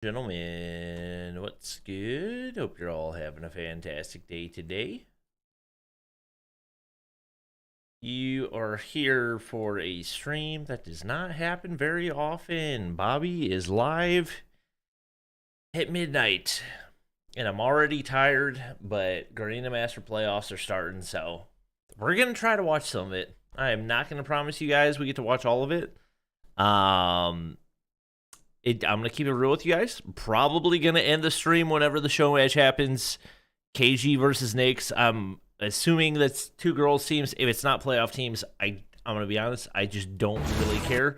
Gentlemen, what's good? Hope you're all having a fantastic day today. You are here for a stream that does not happen very often. Bobby is live at midnight, and I'm already tired, but Garena Master Playoffs are starting, so we're going to try to watch some of it. I am not going to promise you guys we get to watch all of it. I'm going to keep it real with you guys. Probably going to end the stream whenever the show match happens. KG versus Nakes. I'm assuming that's two girls teams. If it's not playoff teams, I'm going to be honest, I just don't really care.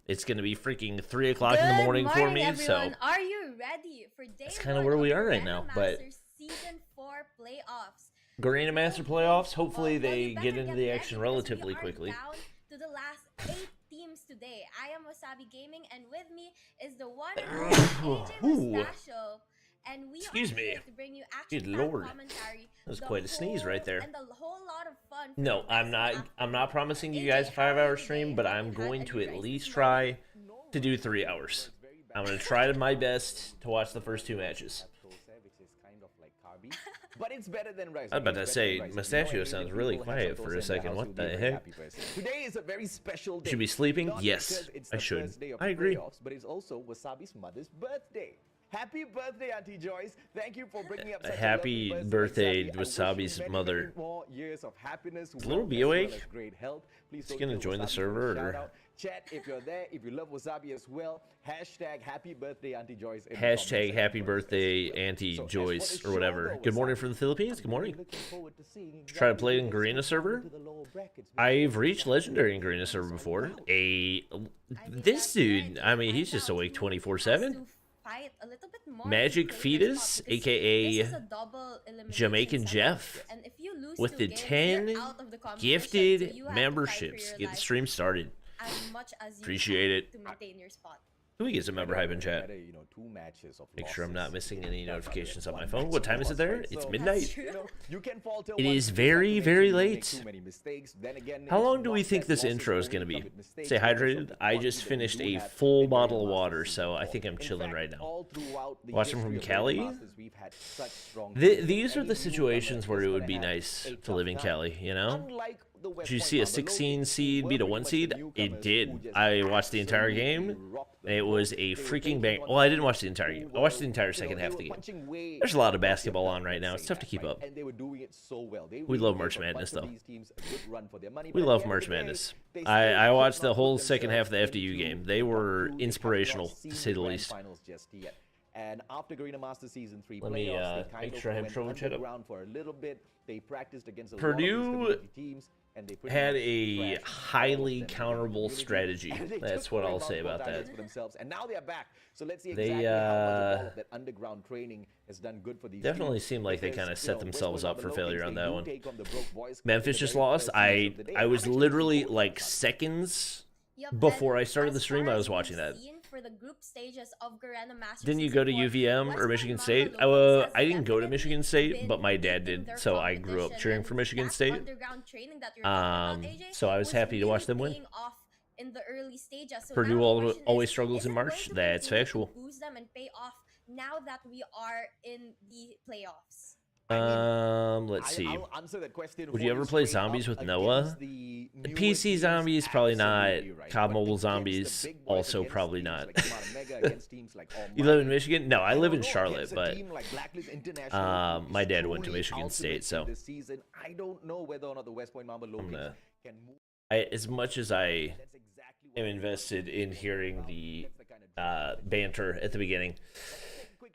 It's going to be freaking 3 o'clock in the morning for me. Everyone. So are you ready for day that's kind of where we are right now. But season 4 playoffs? Garena Master playoffs, hopefully they get into the action relatively quickly. Down to the last 8 teams today. I am Wasabi Gaming, and with me is the one AJ Mustachio. And we Excuse are me. here to bring you action Good Lord. commentary. That was quite a sneeze right there. And a whole lot of fun. No, I'm not promising you guys a 5-hour stream, but I'm going to at least try to do 3 hours. I'm going to try my best to watch the first 2 matches. But it's better than rice. I was about to say, Mustachio sounds really quiet for a second. What the heck? Today is a very special day. Should be sleeping? Yes, I should. I agree. But it's also Wasabi's mother's birthday. Happy birthday, Auntie Joyce. Thank you for bringing up such happy a lovely birthday, Wasabi. Wasabi's mother. More years of happiness. Is Little B awake? Great health. Please Is he gonna join the server or? Chat if you're there. If you love Wasabi as well. Hashtag happy birthday, Auntie Joyce. Hashtag happy birthday, Auntie Joyce, or whatever. Good morning from the Philippines. Good morning. Try to play in Garena server. I've reached legendary in Garena server before. This dude, I mean, he's just awake 24/7. Magic Fetus, aka Jamaican Jeff, with the 10 gifted memberships. Get the stream started. Appreciate it. Can we get some member hype in chat? Make sure I'm not missing any notifications on my phone. What time is it there? It's midnight. It is very, very late. How long do we think this intro is going to be? Stay hydrated. I just finished a full bottle of water, so I think I'm chilling right now. Watching from Cali. These are the situations where it would be nice to live in Cali, you know? Did you see a 16 seed beat a 1 seed? It did. I watched the entire game. It was a freaking bang. Well, I didn't watch the entire game. I watched the entire second half of the game. There's a lot of basketball on right now. It's tough to keep up. We love March Madness, though. We love March Madness. I watched the whole second half of the FDU game. They were inspirational, to say the least. And after Garena Master Season 3 Let me make sure I have trouble chat up. For a little bit. They practiced against Purdue had a highly counterable strategy. That's what I'll say about that. And now they are back. So let's see exactly how much of all of that underground training has done good for these definitely seemed like they kind of set themselves up for failure on that one. Memphis just lost. I was literally like seconds before I started the stream. I was watching that. For the group stages of Garena Masters. Didn't you go to UVM or Michigan State? I didn't go to Michigan State, but my dad did, so I grew up cheering for Michigan State. So I was happy to watch them win. Purdue always struggles in March. That's factual. Boost them and pay off now that we are in the playoffs. Let's see. Would you ever play zombies with Noah? PC zombies, probably not. COD Mobile zombies, also probably not. You live in Michigan? No, I live in Charlotte, but my dad went to Michigan State, so as much as I am invested in hearing the banter at the beginning.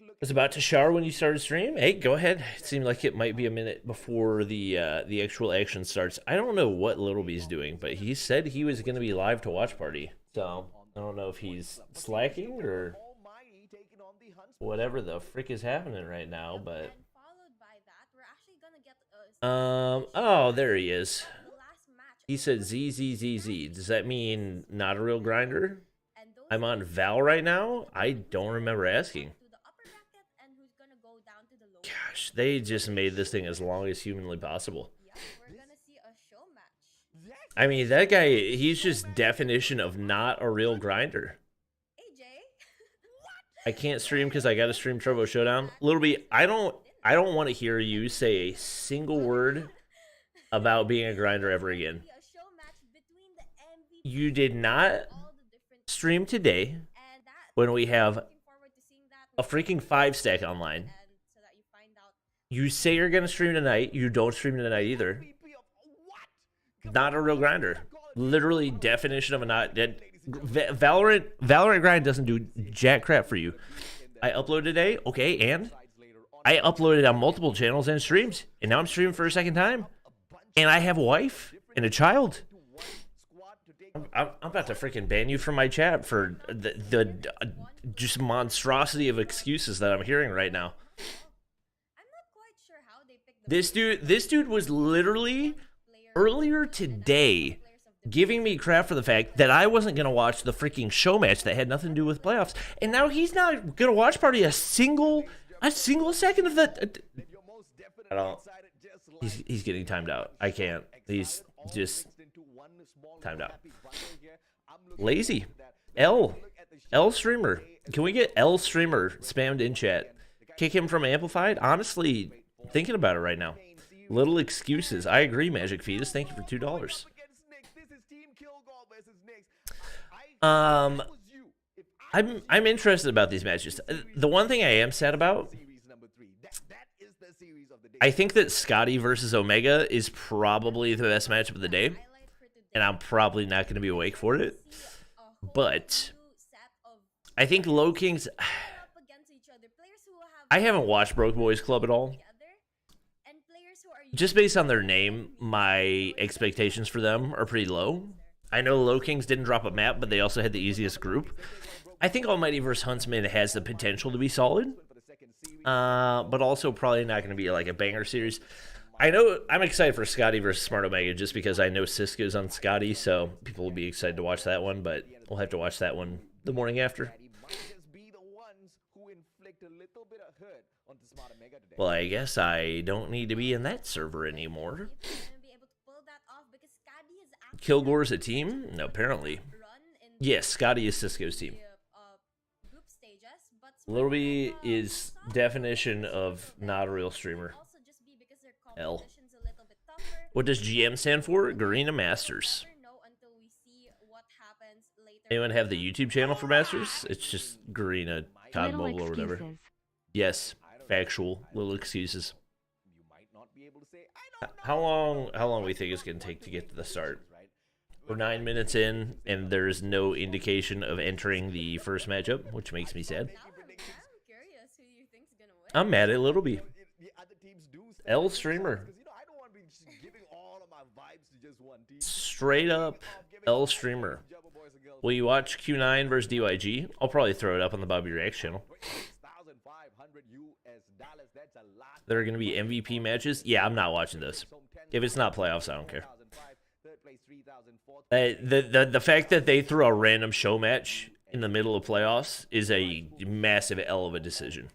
I was about to shower when you started stream. Hey, go ahead. It seemed like it might be a minute before the actual action starts. I don't know what Little B's doing, but he said he was going to be live to watch party. So I don't know if he's slacking or whatever the frick is happening right now. But oh, there he is. He said ZZZZ. Does that mean not a real grinder? I'm on Val right now. I don't remember asking. Gosh, they just made this thing as long as humanly possible. I mean, that guy, he's just definition of not a real grinder. I can't stream because I got to stream Turbo Showdown. Little B, I don't want to hear you say a single word about being a grinder ever again. You did not stream today when we have a freaking 5-stack online. You say you're gonna stream tonight. You don't stream tonight either. Not a real grinder. Literally definition of a not dead. Valorant grind doesn't do jack crap for you. I uploaded today, okay, and I uploaded on multiple channels and streams, and now I'm streaming for a second time, and I have a wife and a child. I'm about to freaking ban you from my chat for the just monstrosity of excuses that I'm hearing right now. This dude was literally earlier today giving me crap for the fact that I wasn't gonna watch the freaking show match that had nothing to do with playoffs, and now he's not gonna watch party a single second of the. I don't. He's getting timed out. I can't. He's just timed out. Lazy. L streamer. Can we get L streamer spammed in chat? Kick him from Amplified? Honestly, thinking about it right now. Little excuses. I agree, Magic Fetus. Thank you for $2. I'm interested about these matches. The one thing I am sad about, I think that Scotty versus Omega is probably the best matchup of the day, and I'm probably not going to be awake for it. But I think Lowkings. I haven't watched Broke Boys Club at all. Just based on their name, my expectations for them are pretty low. I know Lowkings didn't drop a map, but they also had the easiest group. I think Almighty vs. Huntsman has the potential to be solid, but also probably not going to be like a banger series. I know I'm excited for Scotty versus Smart Omega just because I know Cisco's on Scotty, so people will be excited to watch that one, but we'll have to watch that one the morning after. Well, I guess I don't need to be in that server anymore. Kilgore's a team? No, apparently. Yes, Scotty is Cisco's team. Little B is definition of not a real streamer. L. What does GM stand for? Garena Masters. Anyone have the YouTube channel for Masters? It's just Garena COD Mobile or whatever. Yes, factual. Little excuses. How long we think it's going to take to get to the start? We're 9 minutes in, and there's no indication of entering the first matchup, which makes me sad. I'm mad at Little B. L streamer. Straight up L streamer. Will you watch Q9 versus DYG? I'll probably throw it up on the Bobby Reacts channel. There are going to be MVP matches? Yeah, I'm not watching this. If it's not playoffs, I don't care. The fact that they threw a random show match in the middle of playoffs is a massive L of a decision.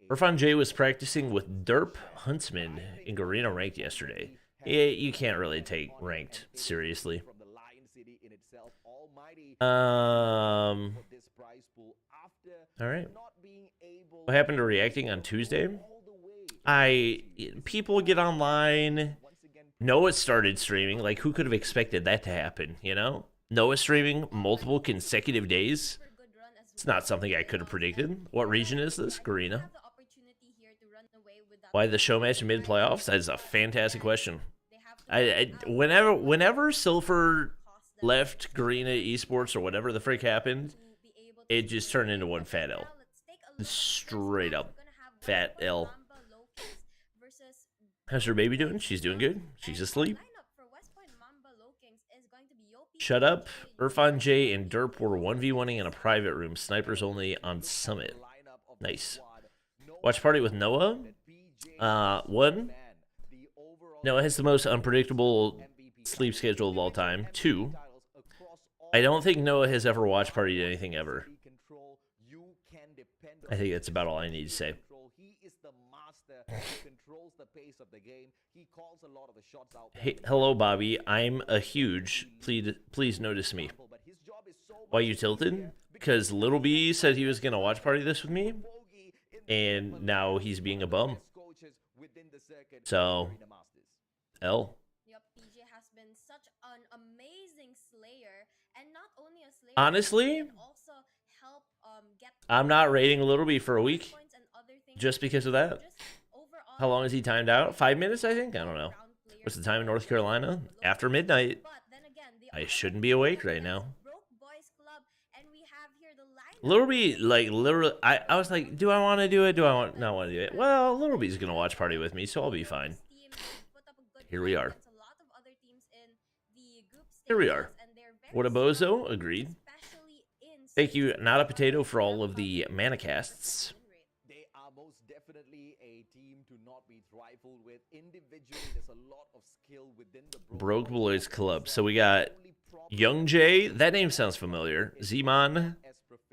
Irfan J was practicing with Derp Huntsman in Garena ranked yesterday. Yeah, you can't really take ranked seriously. All right. What happened to reacting on Tuesday? People get online. Noah started streaming. Like, who could have expected that to happen, you know? Noah streaming multiple consecutive days. It's not something I could have predicted. What region is this? Garena. Why the show match mid-playoffs? That is a fantastic question. Whenever Silver left Garena Esports or whatever the frick happened, it just turned into one fat L. Straight up fat L. How's her baby doing? She's doing good. She's asleep. Shut up. Irfan J and Derp were 1v1ing in a private room. Snipers only on Summit. Nice. Watch party with Noah. One, Noah has the most unpredictable sleep schedule of all time. Two, I don't think Noah has ever watched partied anything ever. I think that's about all I need to say. controls the pace of the game. He calls a lot of the shots out. Hey, hello, Bobby. I'm a huge. Please notice me. But his job is so Why you tilted? Because Little B said he was gonna watch party this with me, and now he's being a bum. So, L. Yep, PJ has been such an amazing slayer, and not only a slayer. Honestly, but also help get I'm not rating Little B for a week points and other things. just because of that. Just overall, How long is he timed out? 5 minutes, I think. I don't know. What's the time in North Carolina? After midnight. But then again, I shouldn't be awake right now. Broke Boys Club, and we have here the lineup. Little B, like, literally, I was like, do I want to do it? Do I want not want to do it? Well, Little B's gonna watch party with me, so I'll be fine. Here we are. Here we are. What a bozo. Agreed. Thank you, Not a Potato, for all of the Manicasts. They are most definitely a team to not be trifled with. Individually, there's a lot of skill within the Broke Boys Club. So we got Young Jay. That name sounds familiar. Zeman,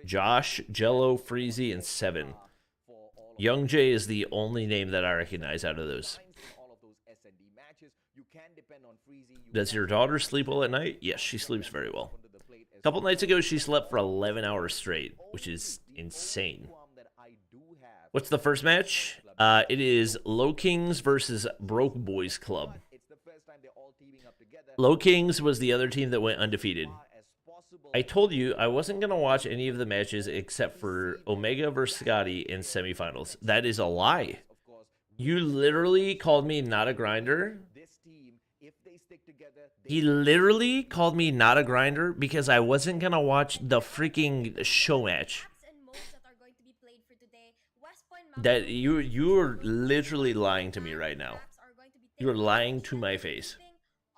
Josh, Jello, Freezy, and Seven. Young Jay is the only name that I recognize out of those. Does your daughter sleep well at night? Yes, she sleeps very well. A couple nights ago, she slept for 11 hours straight, which is insane. What's the first match? It is Lowkings versus Broke Boys Club. Lowkings was the other team that went undefeated. I told you I wasn't going to watch any of the matches except for Omega versus Scotty in semifinals. That is a lie. You literally called me not a grinder. He literally called me not a grinder because I wasn't going to watch the freaking show match. That you're literally lying to me right now. You're lying to my face.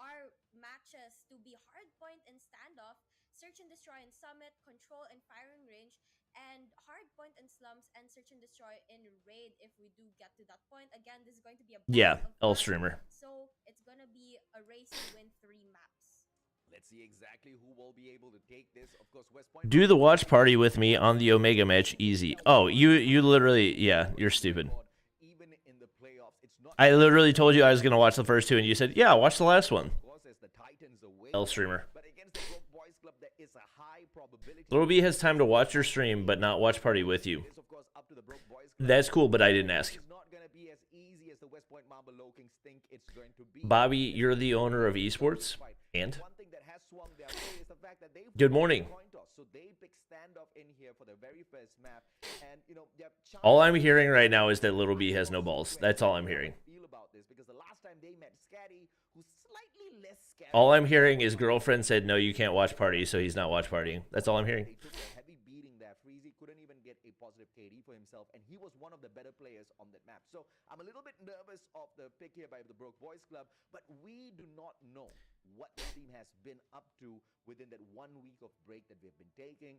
Our matches to be hardpoint and standoff, search and destroy in summit, control and firing range, and hardpoint and slums, and search and destroy in raid if we do get to that point. Again, this is going to be a L streamer. So it's gonna be a race to win 3 maps. Let's see exactly who will be able to take this. Of course, West Point. Do the watch party with me on the Omega match easy. Oh, you literally, yeah, you're stupid. Even in the playoffs, it's not I literally told you I was going to watch the first two, and you said, yeah, watch the last one. L streamer. But against the Broke Boys Club, there is a high probability. Little B has time to watch your stream, but not watch party with you. It's of course up to the Broke Boys Club. That's cool, but I didn't ask. It's not going to be as easy as the West Point Mamba Lowkings think it's going to be. Bobby, you're the owner of esports, and One thing that has swung their way is the fact that they good morning. coin toss. So they pick standoff in here for the very first map, and you know they have All I'm hearing right now is that Little B has no balls. That's all I'm hearing. feel about this because the last time they met Scatty, who's slightly less scary. All I'm hearing is girlfriend said, no, you can't watch party, so he's not watch partying. That's all I'm hearing. They took a heavy beating there. Freezy couldn't even get a positive KD for himself, and he was one of the better players on that map. So I'm a little bit nervous of the pick here by the Broke Boys Club, but we do not know what the team has been up to within that 1 week of break that we've been taking.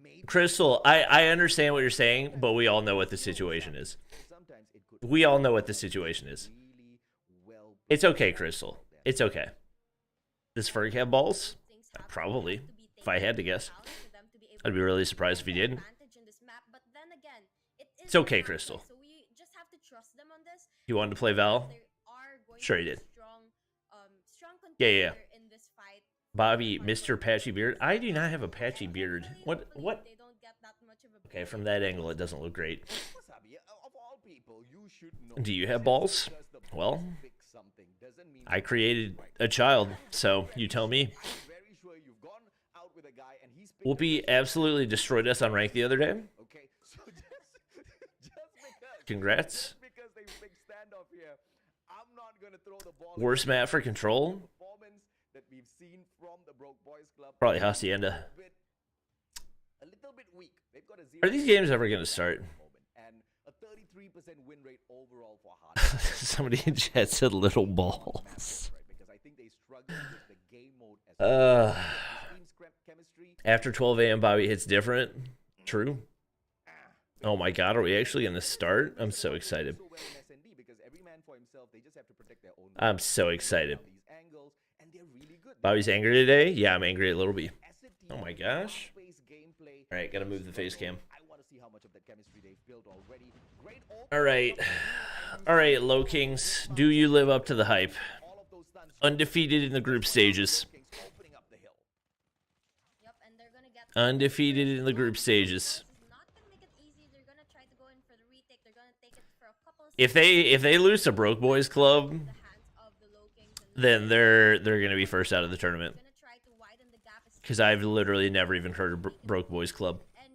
Maybe Crystal, I understand what you're saying, but we all know what the situation is. sometimes it could We all know what the situation is. really well. It's okay, Crystal. It's okay. Does Ferg have balls? Things happen Probably. to be If I had to guess. taken for them to be able I'd be really surprised if he to didn't. advantage in this map, but then again, it is It's okay, their Crystal. play, so we just have to trust them on this. You wanted to play Val? They are going Sure to he be did. strong Yeah, yeah. contender in this fight. Bobby, Mr. Patchy Beard? I do not have a patchy beard. What? Hopefully they don't get that much of a Okay, from that angle, it doesn't look great. Wasabi, of all people, you should know. Do you have balls? Just the Well, boss pick something doesn't mean I created a child, so you tell me. I'm very sure you've gone out with a guy and he's picked Whoopi absolutely destroyed us on rank the other day. okay. So just because Congrats. because they picked standoff here, I'm not gonna throw the ball. Worst map for control? Performance that we've seen from the Broke Boys Club. Probably Hacienda. A little bit weak. They've got a 0 Are these games ever going to start? and a 33% win rate overall for Hard. Somebody in chat said little balls. Right, because I think they struggle with the game mode as Uh, team chemistry. after 12 a.m., Bobby hits different. True. Oh my god, are we actually going to start? I'm so excited. So well in SND because every man for himself, they just have to protect their own. I'm so excited. These angles, and they're really good. Bobby's angry today? Yeah, I'm angry at Little B. Asset team, Oh my gosh. fast-paced gameplay. Alright, gotta move the face cam. I want to see how much of that chemistry they've built already. Great All right. All right, Lowkings. Do you live up to the hype? all of those stunts. Undefeated in the group stages. Lowkings opening up the hill. Yep, and they're gonna get Undefeated in the group stages. This is not gonna make it easy. They're gonna try to go in for the retake. They're gonna take it for a couple of If they lose to Broke Boys Club, the hands of the Lowkings, and then they're gonna be first out of the tournament. gonna try to widen the gap. Because I've literally never even heard of Broke Boys Club. And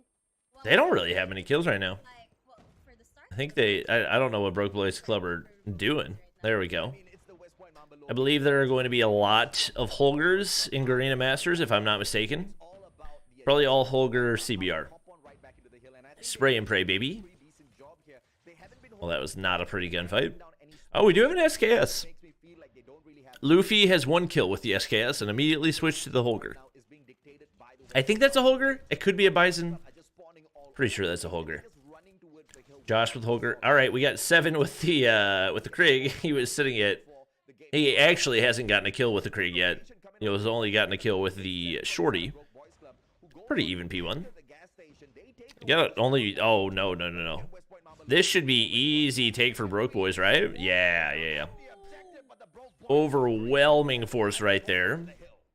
well, They don't really have many kills right now. like well, for the start, I think I don't know what Broke Boys Club are doing. There we go. It's the West Point Mamba I believe there are going to be a lot of Holgers in Garena Masters, if I'm not mistaken. all about the Probably all Holger CBR. hop on right back into the hill, and I think Spray and pray, baby. pretty decent job here. They haven't been Well, that was not a pretty gunfight. down any Oh, we do have an SKS. makes me feel like they don't really have Luffy has 1 kill with the SKS and immediately switched to the Holger. now is being dictated by the I think that's a Holger. It could be a Bison. are just spawning all Pretty sure that's a Holger. just running towards the hill Josh with Holger. All right, we got 7 with the Krieg. He was sitting at. for the game. He actually hasn't gotten a kill with the Krieg yet. He was only gotten a kill with the Shorty. Broke Boys Club who go Pretty even P1. to the gas station. They take You got only. Oh no. West Point Mamba This should be easy take for Broke Boys, right? Yeah. the objective, but the Broke Boys Overwhelming force right there.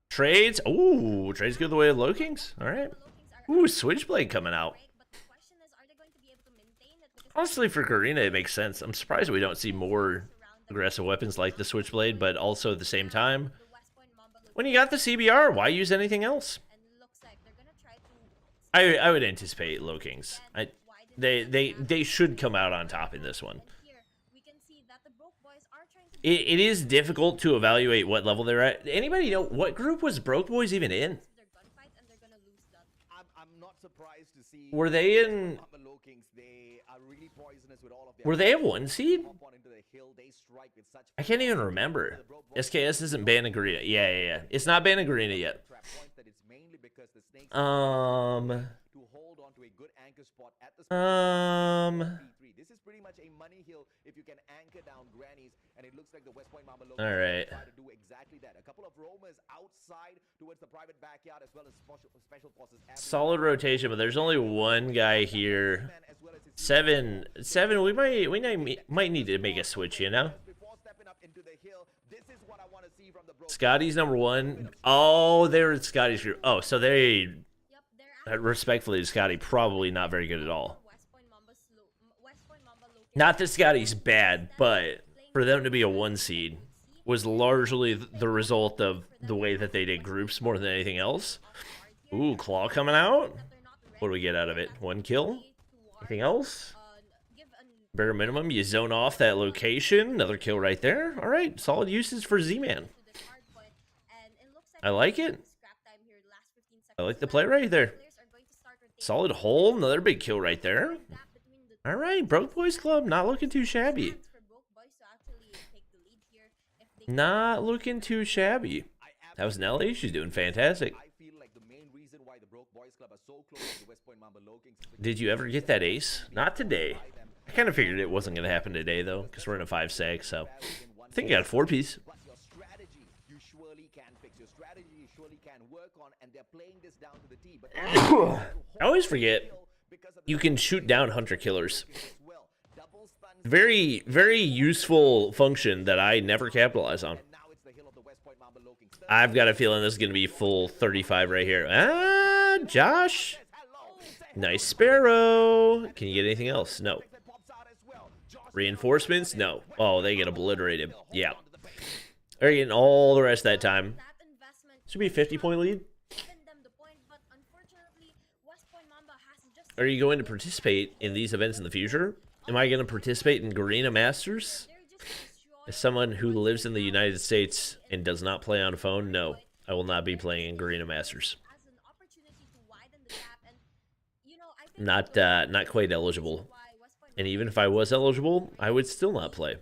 Trades. Ooh, trades go the way of Lowkings. All right. Lowkings are Ooh, Switchblade coming out. break, but the question is, are they going to be able to maintain it? Because Honestly, for Garena, it makes sense. I'm surprised we don't see more aggressive weapons like the Switchblade, but also at the same time, the West Point Mamba when you got the CBR, why use anything else? and it looks like they're gonna try to I would anticipate Lowkings. They should come out on top in this one. here we can see that the Broke Boys are trying to It is difficult to evaluate what level they're at. Anybody know what group was Broke Boys even in? their gunfight and they're gonna lose that. I'm not surprised to see Were they in? Mamba Lowkings. They are really poisonous with all of their Were they a 1 seed? hop on into the hill. They strike with such I can't even remember. SKS isn't banned in Garena. Yeah. It's not banned in Garena yet. trap points that it's mainly because the snakes to hold on to a good anchor spot at the P3. This is pretty much a money hill if you can anchor down grannies, and it looks like the West Point Mamba Lowkings All right. try to do exactly that. A couple of roamers outside towards the private backyard, as well as special forces. Solid rotation, but there's only one guy here. As well as his 7. We might need to make a switch, you know? before stepping up into the hill. This is what I want to see from the Broke. Scotty's number 1. Oh, they're in Scotty's group. Oh, so they, Yep, they're respectfully, Scotty, probably not very good at all. West Point Mamba Lowkings. Not that Scotty's bad, but for them to be a 1 seed was largely the result of the way that they did groups more than anything else. Ooh, Claw coming out. What do we get out of it? 1 kill? Anything else? Give an Bare minimum, you zone off that location. Another kill right there. All right, solid uses for Z-Man. to this hard point, and it looks like I like it. scrap time here, last 15 seconds. I like the play right there. Players are going to start rotating Solid hole, another big kill right there. gap between the All right, Broke Boys Club, not looking too shabby. chance for Broke Boys to actually take the lead here if they Not looking too shabby. That was Nelly. She's doing fantastic. I feel like the main reason why the Broke Boys Club are so close to the West Point Mamba Lowkings is because Did you ever get that ace? Not today. I kind of figured it wasn't going to happen today, though, because we're in a 5-sag, so I think I got a 4-piece. but your strategy you surely can fix. Your strategy you surely can work on, and they're playing this down to the T. But I always forget because of you can shoot down hunter killers. as well, double stuns. Very, very useful function that I never capitalize on. And now it's the hill of the West Point Mamba Lowkings. I've got a feeling this is going to be full 35 right here. Ah, Josh. Nice Sparrow. Can you get anything else? No. That pops out as well. Josh Reinforcements? No. Oh, they get obliterated. Yeah. They're getting all the rest of that time. that investment Should be a 50-point lead. given them the point, but unfortunately West Point Mamba has just Are you going to participate in these events in the future? Am I going to participate in Garena Masters? they're just destroying As someone who lives in the United States and does not play on a phone, no. I will not be playing in Garena Masters. as an opportunity to widen the gap, and you know I think Not quite eligible. why West Point And even if I was eligible, I would still not play. over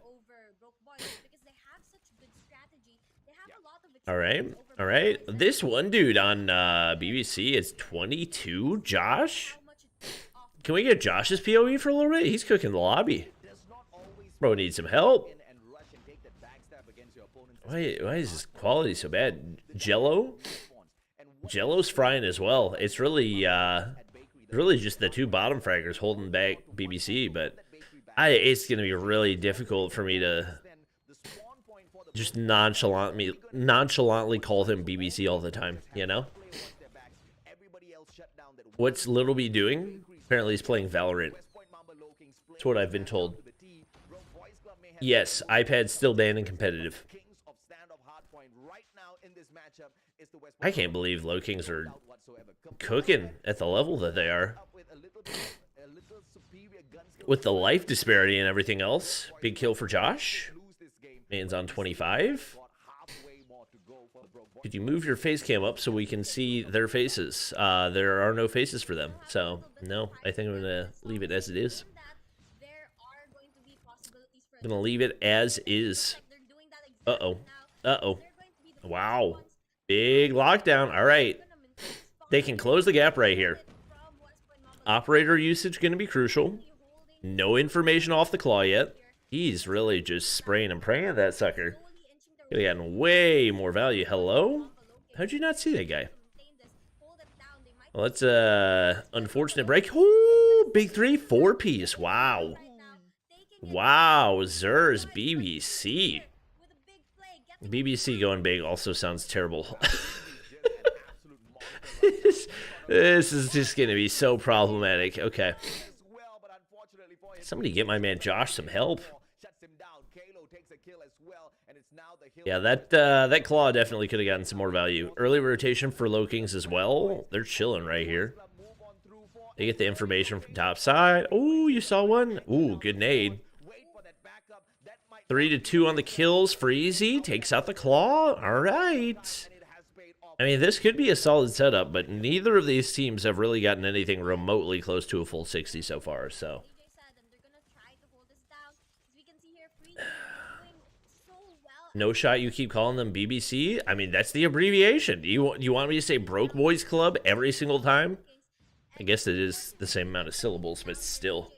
Broke Boys is because they have such good strategy. They have a lot of All right. experience over All right. Broke Boys, and This one dude on BBC is 22. Josh? how much it pays off. Can we get Josh's POE for a little bit? He's cooking the lobby. does not always Bro needs some help. in and rush and take that backstab against your opponents. Why is his quality so bad? Jello? And what Jello's frying as well. It's really, at Bakery, really just the two bottom fraggers holding back BBC, but it's going to be really difficult for me to just nonchalantly call him BBC all the time, you know? What's Little B doing? Apparently he's playing Valorant. That's what I've been told. Yes, iPad's still banned in competitive. I can't believe Lowkings are cooking at the level that they are. With the life disparity and everything else. Big kill for Josh. Man's on 25. Could you move your face cam up so we can see their faces? There are no faces for them. So, no, I think I'm going to leave it as it is. I'm going to leave it as is. Uh-oh. Uh-oh. Wow. Big lockdown. All right. They can close the gap right here. Operator usage going to be crucial. No information off the claw yet. He's really just spraying and praying at that sucker. Could have gotten way more value. Hello? How'd you not see that guy? Well, that's unfortunate break. Ooh, big 3, 4-piece. Wow. Wow, Zer's BBC. BBC going big also sounds terrible. This is just going to be so problematic. Okay. Somebody get my man Josh some help. Yeah, that claw definitely could have gotten some more value. Early rotation for Lowkings as well. They're chilling right here. They get the information from top side. Oh, you saw one? Ooh, good nade. 3-2 on the kills. Freezy takes out the claw. All right. I mean, this could be a solid setup, but neither of these teams have really gotten anything remotely close to a full 60 so far, so. No shot, you keep calling them BBC? I mean, that's the abbreviation. You want me to say Broke Boys Club every single time? I guess it is the same amount of syllables, but still.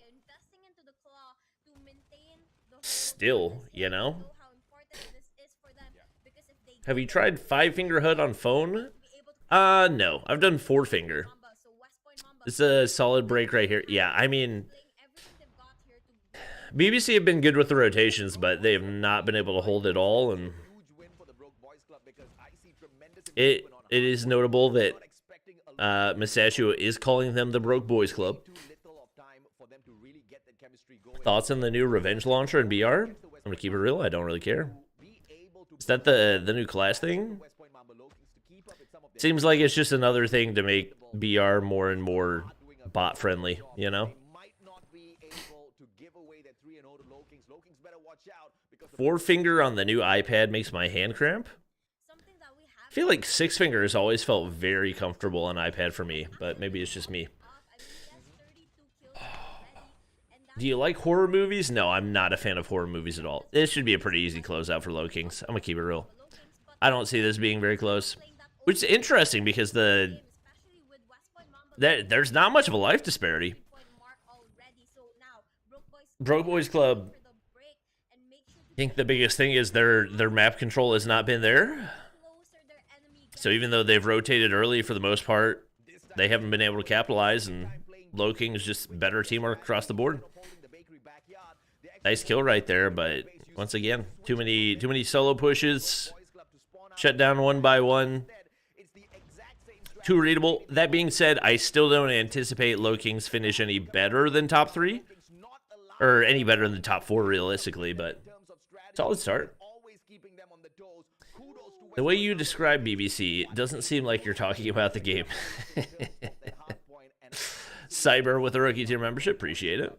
Still, you know? Have you tried 5-finger HUD on phone? No. I've done 4-finger. It's a solid break right here. Yeah, I mean, BBC have been good with the rotations, but they have not been able to hold it all, and it is notable that Masachio is calling them the Broke Boys Club. Thoughts on the new Revenge launcher in BR? I'm gonna keep it real, I don't really care. Is that the new class thing? Seems like it's just another thing to make BR more and more bot friendly, you know? 4-finger on the new iPad makes my hand cramp. I feel like 6-finger has always felt very comfortable on iPad for me, but maybe it's just me. Do you like horror movies? No, I'm not a fan of horror movies at all. This should be a pretty easy closeout for Lowkings. I'm gonna keep it real. I don't see this being very close. Which is interesting because there's not much of a life disparity. Broke Boys Club, I think the biggest thing is their map control has not been there. So even though they've rotated early for the most part, they haven't been able to capitalize, and Lowkings is just better teamwork across the board. Nice kill right there, but once again, too many solo pushes. Shut down one by one. Too readable. That being said, I still don't anticipate Lowkings finish any better than top 3. Or any better than the top 4 realistically, but solid start. The way you describe BBC, it doesn't seem like you're talking about the game. Cyber with a rookie tier membership, appreciate it.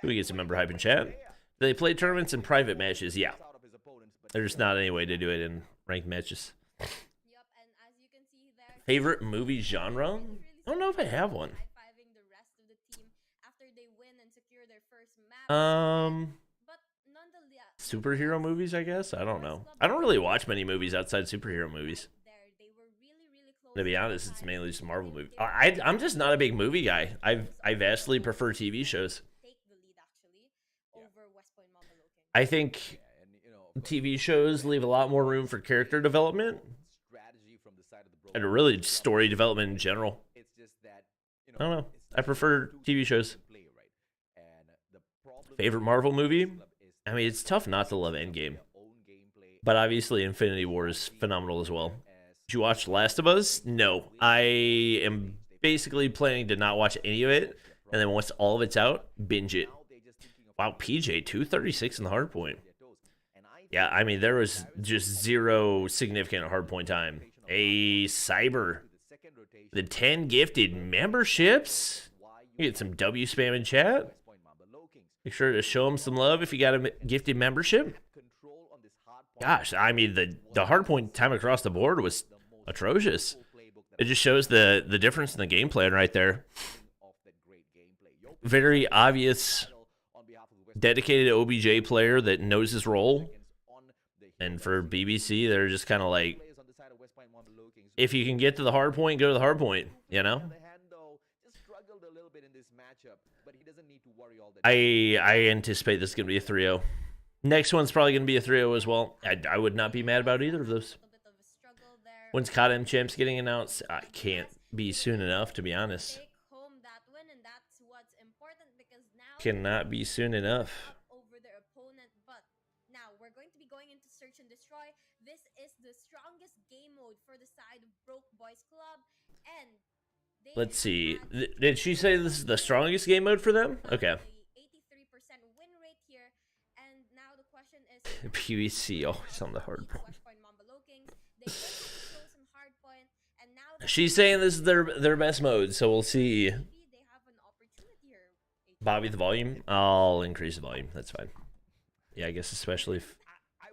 We get some member hype in chat. Do they play tournaments and private matches? Yeah. There's not any way to do it in ranked matches. Favorite movie genre? I don't know if I have one. Superhero movies, I guess? I don't know. I don't really watch many movies outside superhero movies. To be honest, it's mainly just Marvel movies. I'm just not a big movie guy. I vastly prefer TV shows. I think TV shows leave a lot more room for character development and really story development in general. you I don't know. it's I not prefer too TV easy shows. to play, right? And the problem Favorite with Marvel Boys movie? Club is I mean, it's tough not to love their Endgame, own gameplay. but obviously Infinity War is phenomenal as well. As Did you watch Last of Us? No. I am basically planning to not watch any of it, and then once all of it's out, binge it. Wow, PJ 236 in the hardpoint. Yeah, I mean there was just zero significant hardpoint time. A Cyber, the 10 gifted memberships. You get some W spam in chat. Make sure to show them some love if you got a gifted membership. Gosh, I mean the hardpoint time across the board was atrocious. It just shows the difference in the game plan right there. Very obvious, dedicated OBJ player that knows his role. And for BBC, they're just kind of like, if you can get to the hard point, go to the hard point, you know? I anticipate this is going to be a 3-0. Next one's probably going to be a 3-0 as well. I would not be mad about either of those. When's COD champs getting announced? I can't be soon enough, to be honest. Cannot be soon enough. Over their opponent, but now we're going to be going into search and destroy. This is the strongest game mode for the side of Broke Boys Club, and let's see. Did she say this is the strongest game mode for them? Okay. 83% win rate here, and now the question is PVC always on the hard point. They show some hard point, and now she's saying this is their best mode, so we'll see. they have an opportunity here. Bobby, the volume? I'll increase the volume. That's fine. Yeah, I guess especially if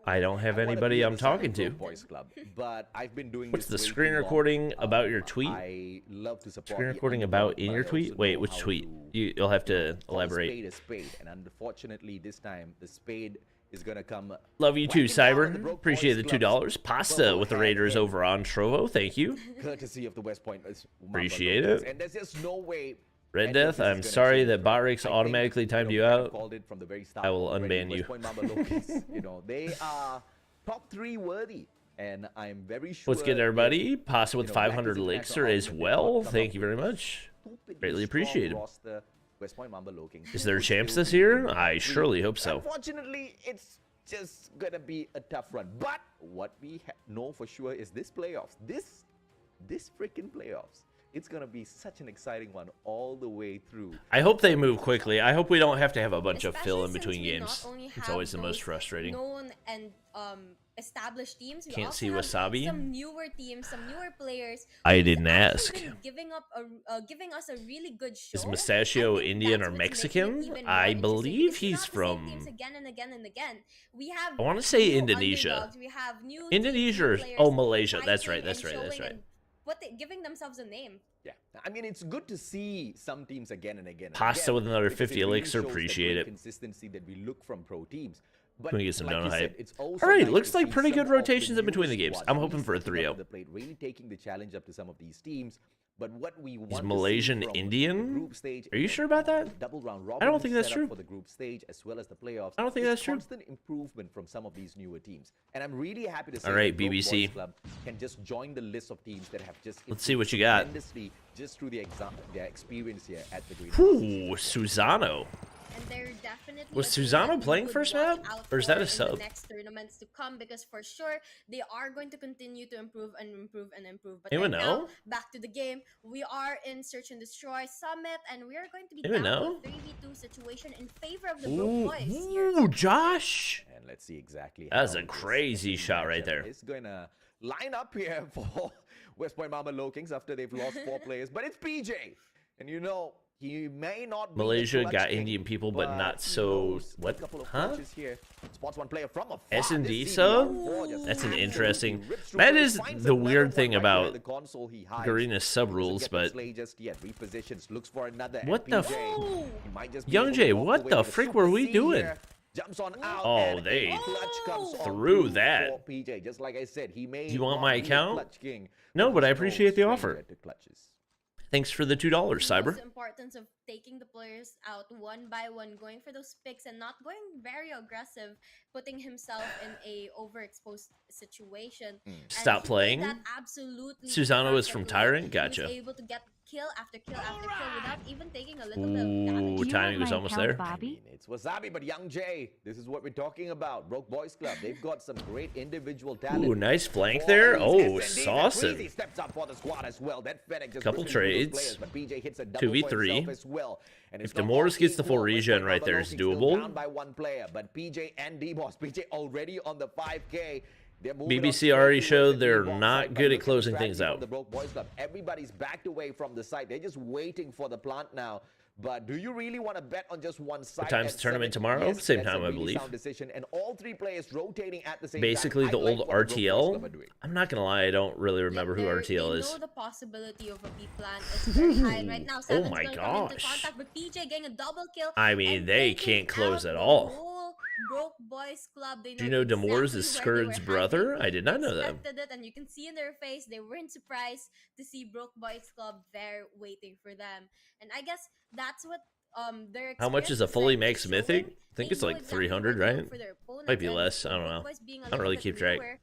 I don't have anybody I'm talking to. Boys Club, but I've been doing What's the this way screen too long. recording about your tweet? I love to support Screen the recording underdog, about in but your I tweet? also Wait, know which how tweet? to, You'll have to call a elaborate. spade a spade, and unfortunately, this time the spade is gonna come. Love you too, whacking down on the Cyber. Broke Appreciate Boys the Club's $2. Pasta purple with the hat Raiders in, over on Trovo. Thank you. courtesy of the West Point. Appreciate it. And there's just no way. Red any of Death, this is I'm gonna sorry change, that right? Barrix I think, automatically timed you we have out. called it from the very start I will already. unban you. West Point Lowkings, they are top 3 worthy. And I'm very sure. What's good, everybody? Pasta with 500 Blacklist elixir as International well. Ultimate Thank you Cup very with much. stupidly Greatly strong appreciated. roster, West Point Lowkings. Is there Would champs still this be in year? the top I 3. surely hope so. Unfortunately, it's just gonna be a tough run. But what we know for sure is this playoffs. This freaking playoffs. It's gonna be such an exciting one all the way through. I hope they move quickly. I hope we don't have to have a bunch of fill in Especially between since we games. not only It's have always the most those frustrating. known and established teams. We Can't also see have Wasabi? some newer teams, some newer players. I who've didn't actually ask. been giving us a really good show. Is Mustachio I think Indian that's or what's making it Mexican? even more I interesting believe because it's he's not the same from. teams again and again and again. We have I want to say new Indonesia. underdogs, we have new Indonesia or teams, new oh players Malaysia. That's fighting right. That's and right. That's showing right. and giving themselves a name. Yeah, I mean it's good to see some teams again and again. And Pasta again, with another because 50 it really elixir, shows the appreciate great it. Consistency that we look from pro teams. But Can we get some like donut you said, hype? it's also All right, nice looks to like see pretty some good of the rotations in newer between the games. squads I'm really hoping for a stepping up 3-0. to the plate, really taking the challenge up to some of these teams. But what we want to see Malaysian from the Indian? group stage, Are you sure about that? double round I don't robin think that's setup true. for the group stage as well as the playoffs. I don't think is that's true. Constant improvement from some of these newer teams, and I'm really happy to say All right, that Broke BBC. Boys Club can just join the list of teams that have just Let's see what you improved got. tremendously just through their experience here at the Green. Ooh, Susano. And they're definitely Was a team Susano that we playing could first watch map? out Or is that for a in sub? the next tournaments to come, because for sure they are going to continue to improve and improve and improve. But Anyone right know? now, back to the game. We are in Search and Destroy Summit, and we are going to be Anyone down know? to a 3v2 situation in favor of the Broke Ooh, Boys here. ooh, Josh. And let's see exactly. That's how a this crazy shot right matchup there. is going to line up here for West Point Lowkings after they've lost 4 players, but it's PJ, and you know. He may not be the Malaysia clutch got king, Indian people, but not he so. knows a What? couple of Huh? coaches here. Spots one player from afar. S&D This sub? CBR4 just That's an absolutely interesting. rips through, That but he is finds the another weird one thing right there in about the console. He hides. Garena's sub Doesn't rules, get the but slay just yet. Repositions, looks for another. What and the PJ, Oh! he might just be Young able to Jay, walk what away the with a frick super were we C doing? here. Jumps on out. Oh, and they a clutch comes on threw through that. for PJ. Just like I said, he may Do you want not my be the account? clutch king, No, but I he's no appreciate the stranger offer. to clutches. Thanks for the $2, Cyber. The importance of taking the players out one by one, going for those picks and not going very aggressive, putting himself in a overexposed situation. And Stop he did playing? that absolutely Susano is from perfectly. Tyrant? He Gotcha. was able to get kill after kill after kill without even taking a little bit of damage. Ooh, timing was almost there. I mean, it's Wasabi, but Young Jay, this is what we're talking about. Broke Boys Club, they've got some great individual talent. Ooh, nice flank there. Oh, saucing. Freezy steps up for the squad as well. That Fennec just Couple pushing through those trades. players, but PJ hits a double for 2v3. himself as well. And If it's not Demores all gets the full equal. regen right there, it's doable. Down by one player, but PJ and D-Boss, PJ already on the 5K. BBC already showed they're not good at closing things out. The Broke Boys Club. Everybody's backed away from the site. They're just waiting for the plant now. But do you really want to bet on just one side? What time's the tournament tomorrow? Yes, Same that's a time, I really believe. sound decision. And all three players rotating at the same Basically, time. the I like old what the Broke Boys RTL. Club are doing. I'm not gonna lie, I don't really remember who RTL They is. know the possibility of a B plant is very high right now. Seven's my gonna come into gosh. contact with PJ getting a double kill. I mean, and they taking can't close out at the all. whole Broke Boys Club. They Do you know Demores is exactly where they Skurd's were brother? hiding. I did not know that. Expected it, and you can see in their face they weren't surprised to see Broke Boys Club there waiting for them. And I guess that's what their How much is a experience fully like max showing. mythic? I think They it's know like exactly 300, what to look right? for their opponents, Might be and less, I don't Broke know. Boys being a I don't little really bit keep track. newer,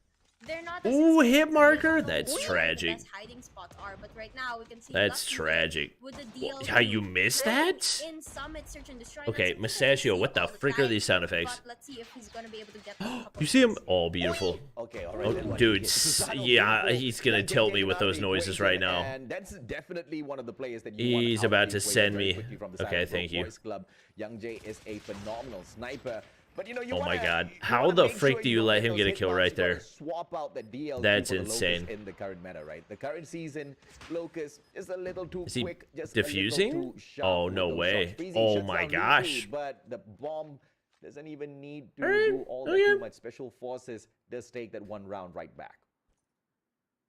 they're not as Ooh, experienced, hit and they marker? don't know That's where the tragic. best hiding spots are, but right now we can see That's Lucky tragic. with the Wha- DL how you missed that? in Summit Search and Destroy. Okay, That's something that we Mustachio, see what the all frick are time, these sound effects? but let's see if he's gonna be able to get a couple You see him? kills. Oh, beautiful. Okay, all right. Oh, then, dude, it's not yeah, beautiful. he's gonna Young Jay tilt me getting with out of those the noises right equation, now. And that's definitely one of the players that you want He's out of about the to equation send very me. quickly from the side Okay, of the thank Broke you. Boys Club. Young Jay is a phenomenal sniper. But you know, Oh my God. you How wanna the make frick sure do you don't let him those get a hit kill marks. right You gotta there? Swap out the DL That's for the Locust insane. in the current meta, right? The current season, Locust is a little too Is he quick, just a little diffusing? too sharp Oh, with no those way. shots. Freezy Oh shuts my down gosh. Luffy, but the bomb doesn't even need to Alright, do all that okay. too much. Special Forces does take that one round right back.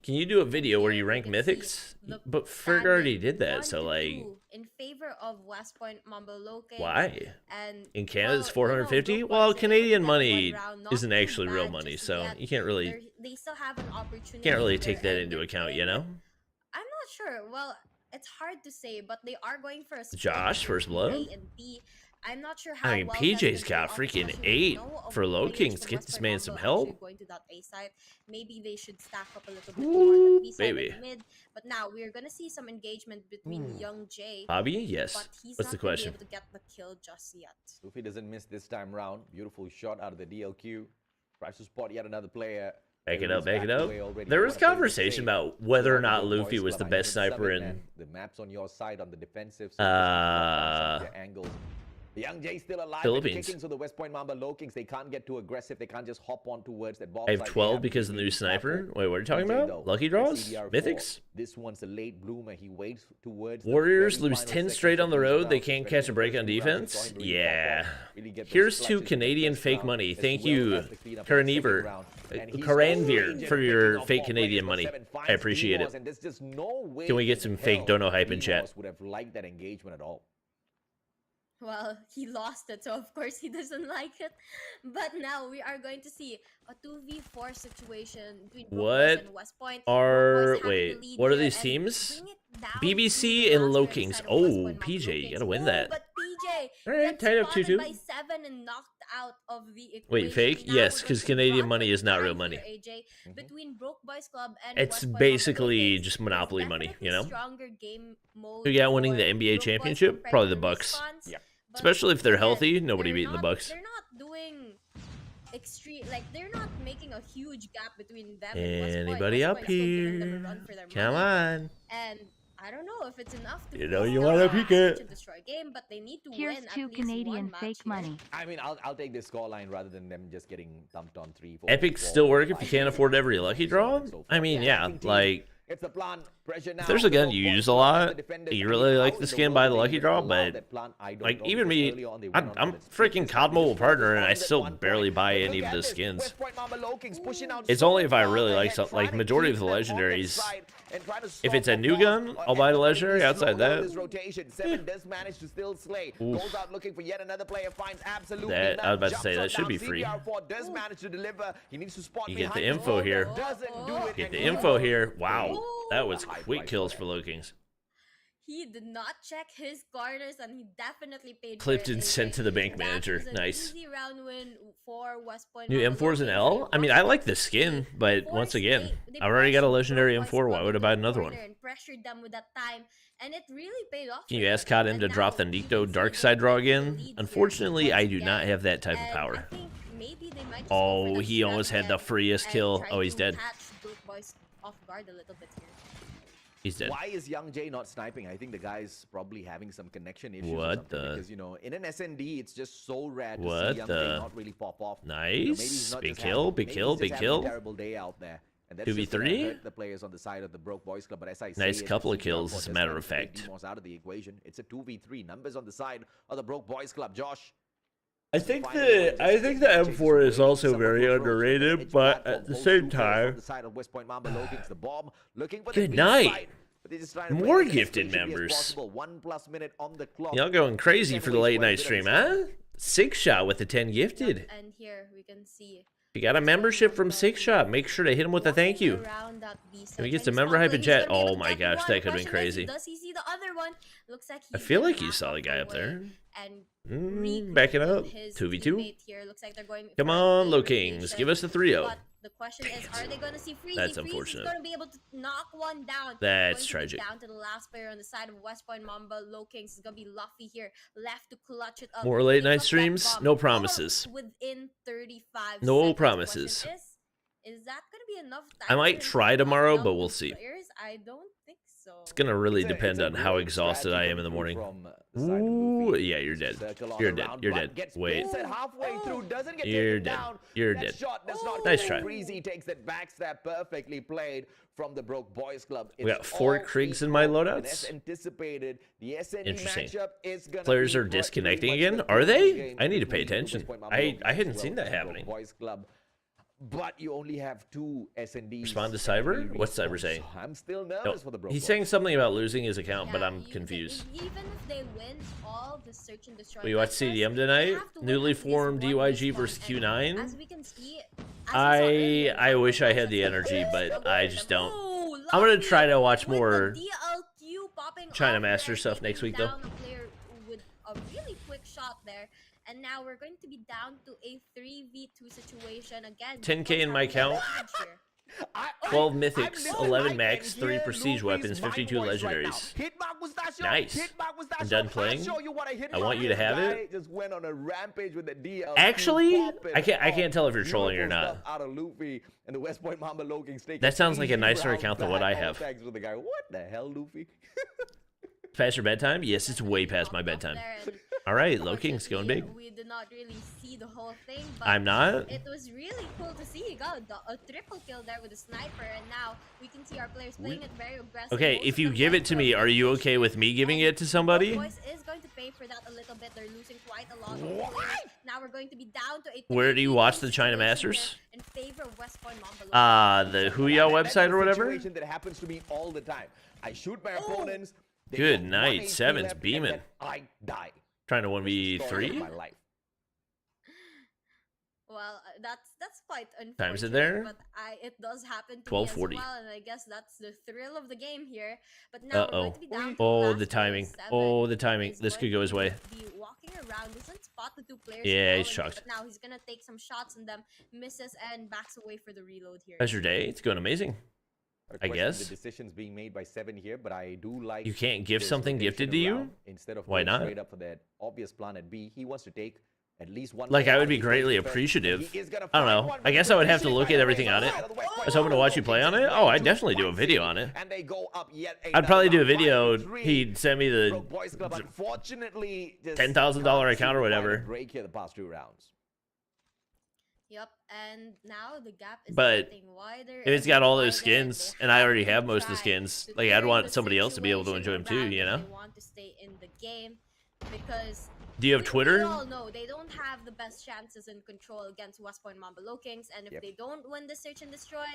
Can you do a video where you Here rank we can see mythics? the But Frick already did standing that, so 1 to like, 2 in favor of West Point Mambo Lowkings. why? And In Canada, it's well, you know, 450? Broke Well, Boys, they Canadian got money one round, not isn't too actually real bad money, just so yet. you can't really They still have an opportunity. can't really there, take that and into they account, can- you know? I'm not sure. Well, it's hard to say, but they are going for a split Josh, between first blood? A and B. I'm not sure how I mean, well PJ's tested they got are, freaking especially 8 when we know of for the Low players Kings. from Get West this Point man Mambo some actually help. going to that A side. Maybe they should stack up a little bit Ooh, more on the B side baby. and mid. But now we're gonna see some engagement between Young Jay. Bobby? Yes. But he's What's not the gonna question? be able to get the kill just yet. Luffy doesn't miss this time round. Beautiful shot out of the DLQ. Tries to spot yet another player. Back it up, Everyone's back it backed up. away already. There You was wanna play this conversation safe. about whether or Without not the Broke Luffy Boys was the Club, best I know sniper it's in. Summit, and the map's on your side on the defensive, so just lock down some of their angles. Young Jay still alive and Philippines. kicking, so the West Point Mamba Lowkings, they can't get too aggressive. They can't just hop on towards that bomb I have site. They 12 to because be of the new really sniper. careful. Wait, what are you talking PJ, about? though, Lucky the draws? CDR4, Mythics? This one's a late bloomer. He waits towards the Warriors very lose final 10 seconds straight of on the these road. They rounds, can't especially catch a break the on first 2 rounds. defense. It's going really Yeah. pop off. Really get those Here's clutches to in the Canadian first fake round, money. as Thank well you, as the cleanup in the second Karanever. round. And he's Karanvir, so for picking your off fake more Canadian players, money. but 7 I finds appreciate D-Moss, it. and there's just no way Can we get in some fake hell dono hype in chat? D-Moss would have liked that engagement at all. Well, he lost it, so of course he doesn't like it. But now we are going to see a 2v4 situation between Broke Boys What and West Point. are- Broke Boys having wait, the lead what are here these and teams? bring it down BBC to the and last Lowkings. side of West Oh, Point Mambo PJ, you Lowkings. gotta win Oh, that. but PJ Alright, gets tied up spotted 2-2. by 7 and knocked out of the equation. Wait, fake? Now Yes, we're because going to Canadian run money with is not time real here, money. AJ, between Broke Boys Club and It's West Point Mambo basically Lowkings. just There's Monopoly money, you definitely know? stronger game mode Who got winning for the NBA Broke Boys championship? compared Probably to the Bucks. Response. Yeah. But Especially if they're again, healthy, nobody they're beating the not- Bucks. They're not doing extreme, like they're not making a huge gap between them and West Point. Anybody West up Point's still giving them a here? run for their Come money. on. And I don't know if it's enough to You know pull you them wanna out peek to it. such a destroy game, but they need to Here's win at to least Canadian one match fake here. money. I mean, I'll take this scoreline rather than them just getting dumped on 3, 4. Epic 4, still work if 5, you can't afford every lucky draw? I mean, yeah, Team, like, it's the plan. Pressure now. if there's a gun you Broke use Boys a Club and lot, the defenders you are really out like in the the skin world. by the They lucky even draw, allowed but that plan. I don't like know, even because me, early on they went on I'm that split freaking decision. COD mobile They partner and I lost at still one barely point. buy But any look of at the this. skins. West Point Mamba Lowkings pushing out It's so only if I far really like ahead, some, trying like to majority of keep the them on their legendaries. side and trying to If stop it's a the new boss. gun, I'll buy the Everybody legendary. is Outside slow on that, this rotation. 7 does manage to still slay. Oof. Goes out looking for yet another player. Finds absolutely That- none. I was about to Jumps say, that on should be down. free. CBR4 does manage to deliver. He needs to spot You get the behind info wall. here. Doesn't do it. Get and the he info goes here. Wow, Oh. that was High quick price kills for for Lowkings. He did not check his corners, and he definitely paid Clipped for it. and sent to the bank That manager. was an Nice. easy round win for West Point. New Mamba M4s and Lowkings. L? I mean, I like the skin, but once again, I've already got a legendary M4. Why would I buy another one? And pressured them with that time, and it really paid off. Can you ask COD him to drop the Nikto Dark Side draw again? Unfortunately, I do not have that type of power. Oh, he almost had the freest kill. Oh, he's dead. Off guard a little bit here. He's dead. Why is Young Jay not sniping? I think the guy's probably having some connection issues. What the? Because, you know, in an SND, it's just so rare to What see Young the? Jay not really pop off. Nice. Big kill, big kill, big kill. Terrible day out there. And that's just 2v3? gonna hurt the players on the side of the Broke Boys Club. But as I say, Nice it couple of seems kills, like as a matter of take fact. Demos out of the equation. It's a 2v3. Numbers on the side of the Broke Boys Club. Josh. I think the M4 is also very underrated, but at the same time, good night. More gifted members. Y'all going crazy for the late night stream, huh? 6shot with the 10 gifted. And here we can see. If you got a membership from 6shot, make sure to hit him with a thank you. Can we get some member hype in chat? Oh my gosh, that could have been crazy. Does he see the other one? Looks like I feel like you saw the guy up there. Backing up. 2v2. Come on, Lowkings. Give us the 3-0. The question is, are they going to see Freezy? That's unfortunate. Freezy's going to be able to knock one down. That's tragic. Down to the last player on the side of West Point Mamba. Lowkings is going to be Luffy here, left to clutch it up. More late night streams? No promises. Within 35 no seconds. promises. Is that going to be enough time? I might try tomorrow, but we'll see. I don't think so. It's gonna really depend on how exhausted I am in the morning. Ooh, yeah, you're dead. You're dead. You're dead. Wait. You're dead. You're dead. Nice try. Freezy takes that backstab perfectly played from the Broke Boys Club. We got 4 Kriegs in my loadouts. Interesting. Players are disconnecting again. Are they? I need to pay attention. I hadn't seen that happening. But you only have 2 SNDs. Respond to Cyber? What's Cyber saying? I'm still nervous for the Broke He's Boys. saying something about losing his account, but I'm confused. Even if they win all the search and destroy. We watch CDM tonight. Newly formed DYG versus Q9. As we can see, I wish I had the energy, but I just don't. I'm gonna try to watch more China Master stuff next week, though. With a really quick shot there. And now we're going to be down to a 3v2 situation again. 10k in my count. 12 mythics, 11 max, 3 prestige weapons, 52 legendaries. Nice. I'm done playing. I want you to have it. Actually, I can't tell if you're trolling or not. That sounds like a nicer account than what I have. What the hell, Luffy? Past your bedtime? Yes, it's way past my bedtime. All right, Lowkings going big. We did not really see the whole thing, but I'm not. It was really cool to see. He got a triple kill there with a sniper, and now we can see our players playing it very aggressive. Okay, if you give it to me, are you okay with me giving it to somebody? Voice is going to pay for that a little bit. They're losing quite a lot. Now we're going to be down to a. Where do you watch the China Masters? In favor of West Point Mamba. The Huya website or whatever. That happens to me all the time. I shoot my opponents. Good night, 7's beaming. I die. Trying to 1v3? Well, that's quite unfortunate. Time's it there? But it does happen to 12:40. me as well, and I guess that's the thrill of the game here. But now we're going to be down to Oh, last the timing. player, 7. Oh, the timing. He's This going could go his to way. Be walking around, doesn't spot the 2 players. Yeah, he's following him, shocked. But now he's gonna take some shots on them, misses, and backs away for the reload here. How's your day? It's going amazing. I guess. The decisions being made by 7 here, but I do like. You can't give something gifted to you? Instead of Why not? Straight up for that obvious plan at B, he wants to take at least one. Like, I would be greatly appreciative. I don't know. I guess I would have to look at everything on it. I was hoping to watch you play on it. Oh, I'd definitely do a video on it. And they go up yet I'd probably do a video. He'd send me the $10,000 account or whatever. Break here the past 2 rounds. Yep, and now the gap is But getting wider. if it's got all those wider, skins, they and I have already to have most of the try skins, to like, I'd turn want the somebody else to be able to enjoy them too, situation you know? around if they want to stay in the game, because Do you have we Twitter? all know they don't have the best chances in control against West Point Mamba Lowkings, and if they don't win the search and destroy,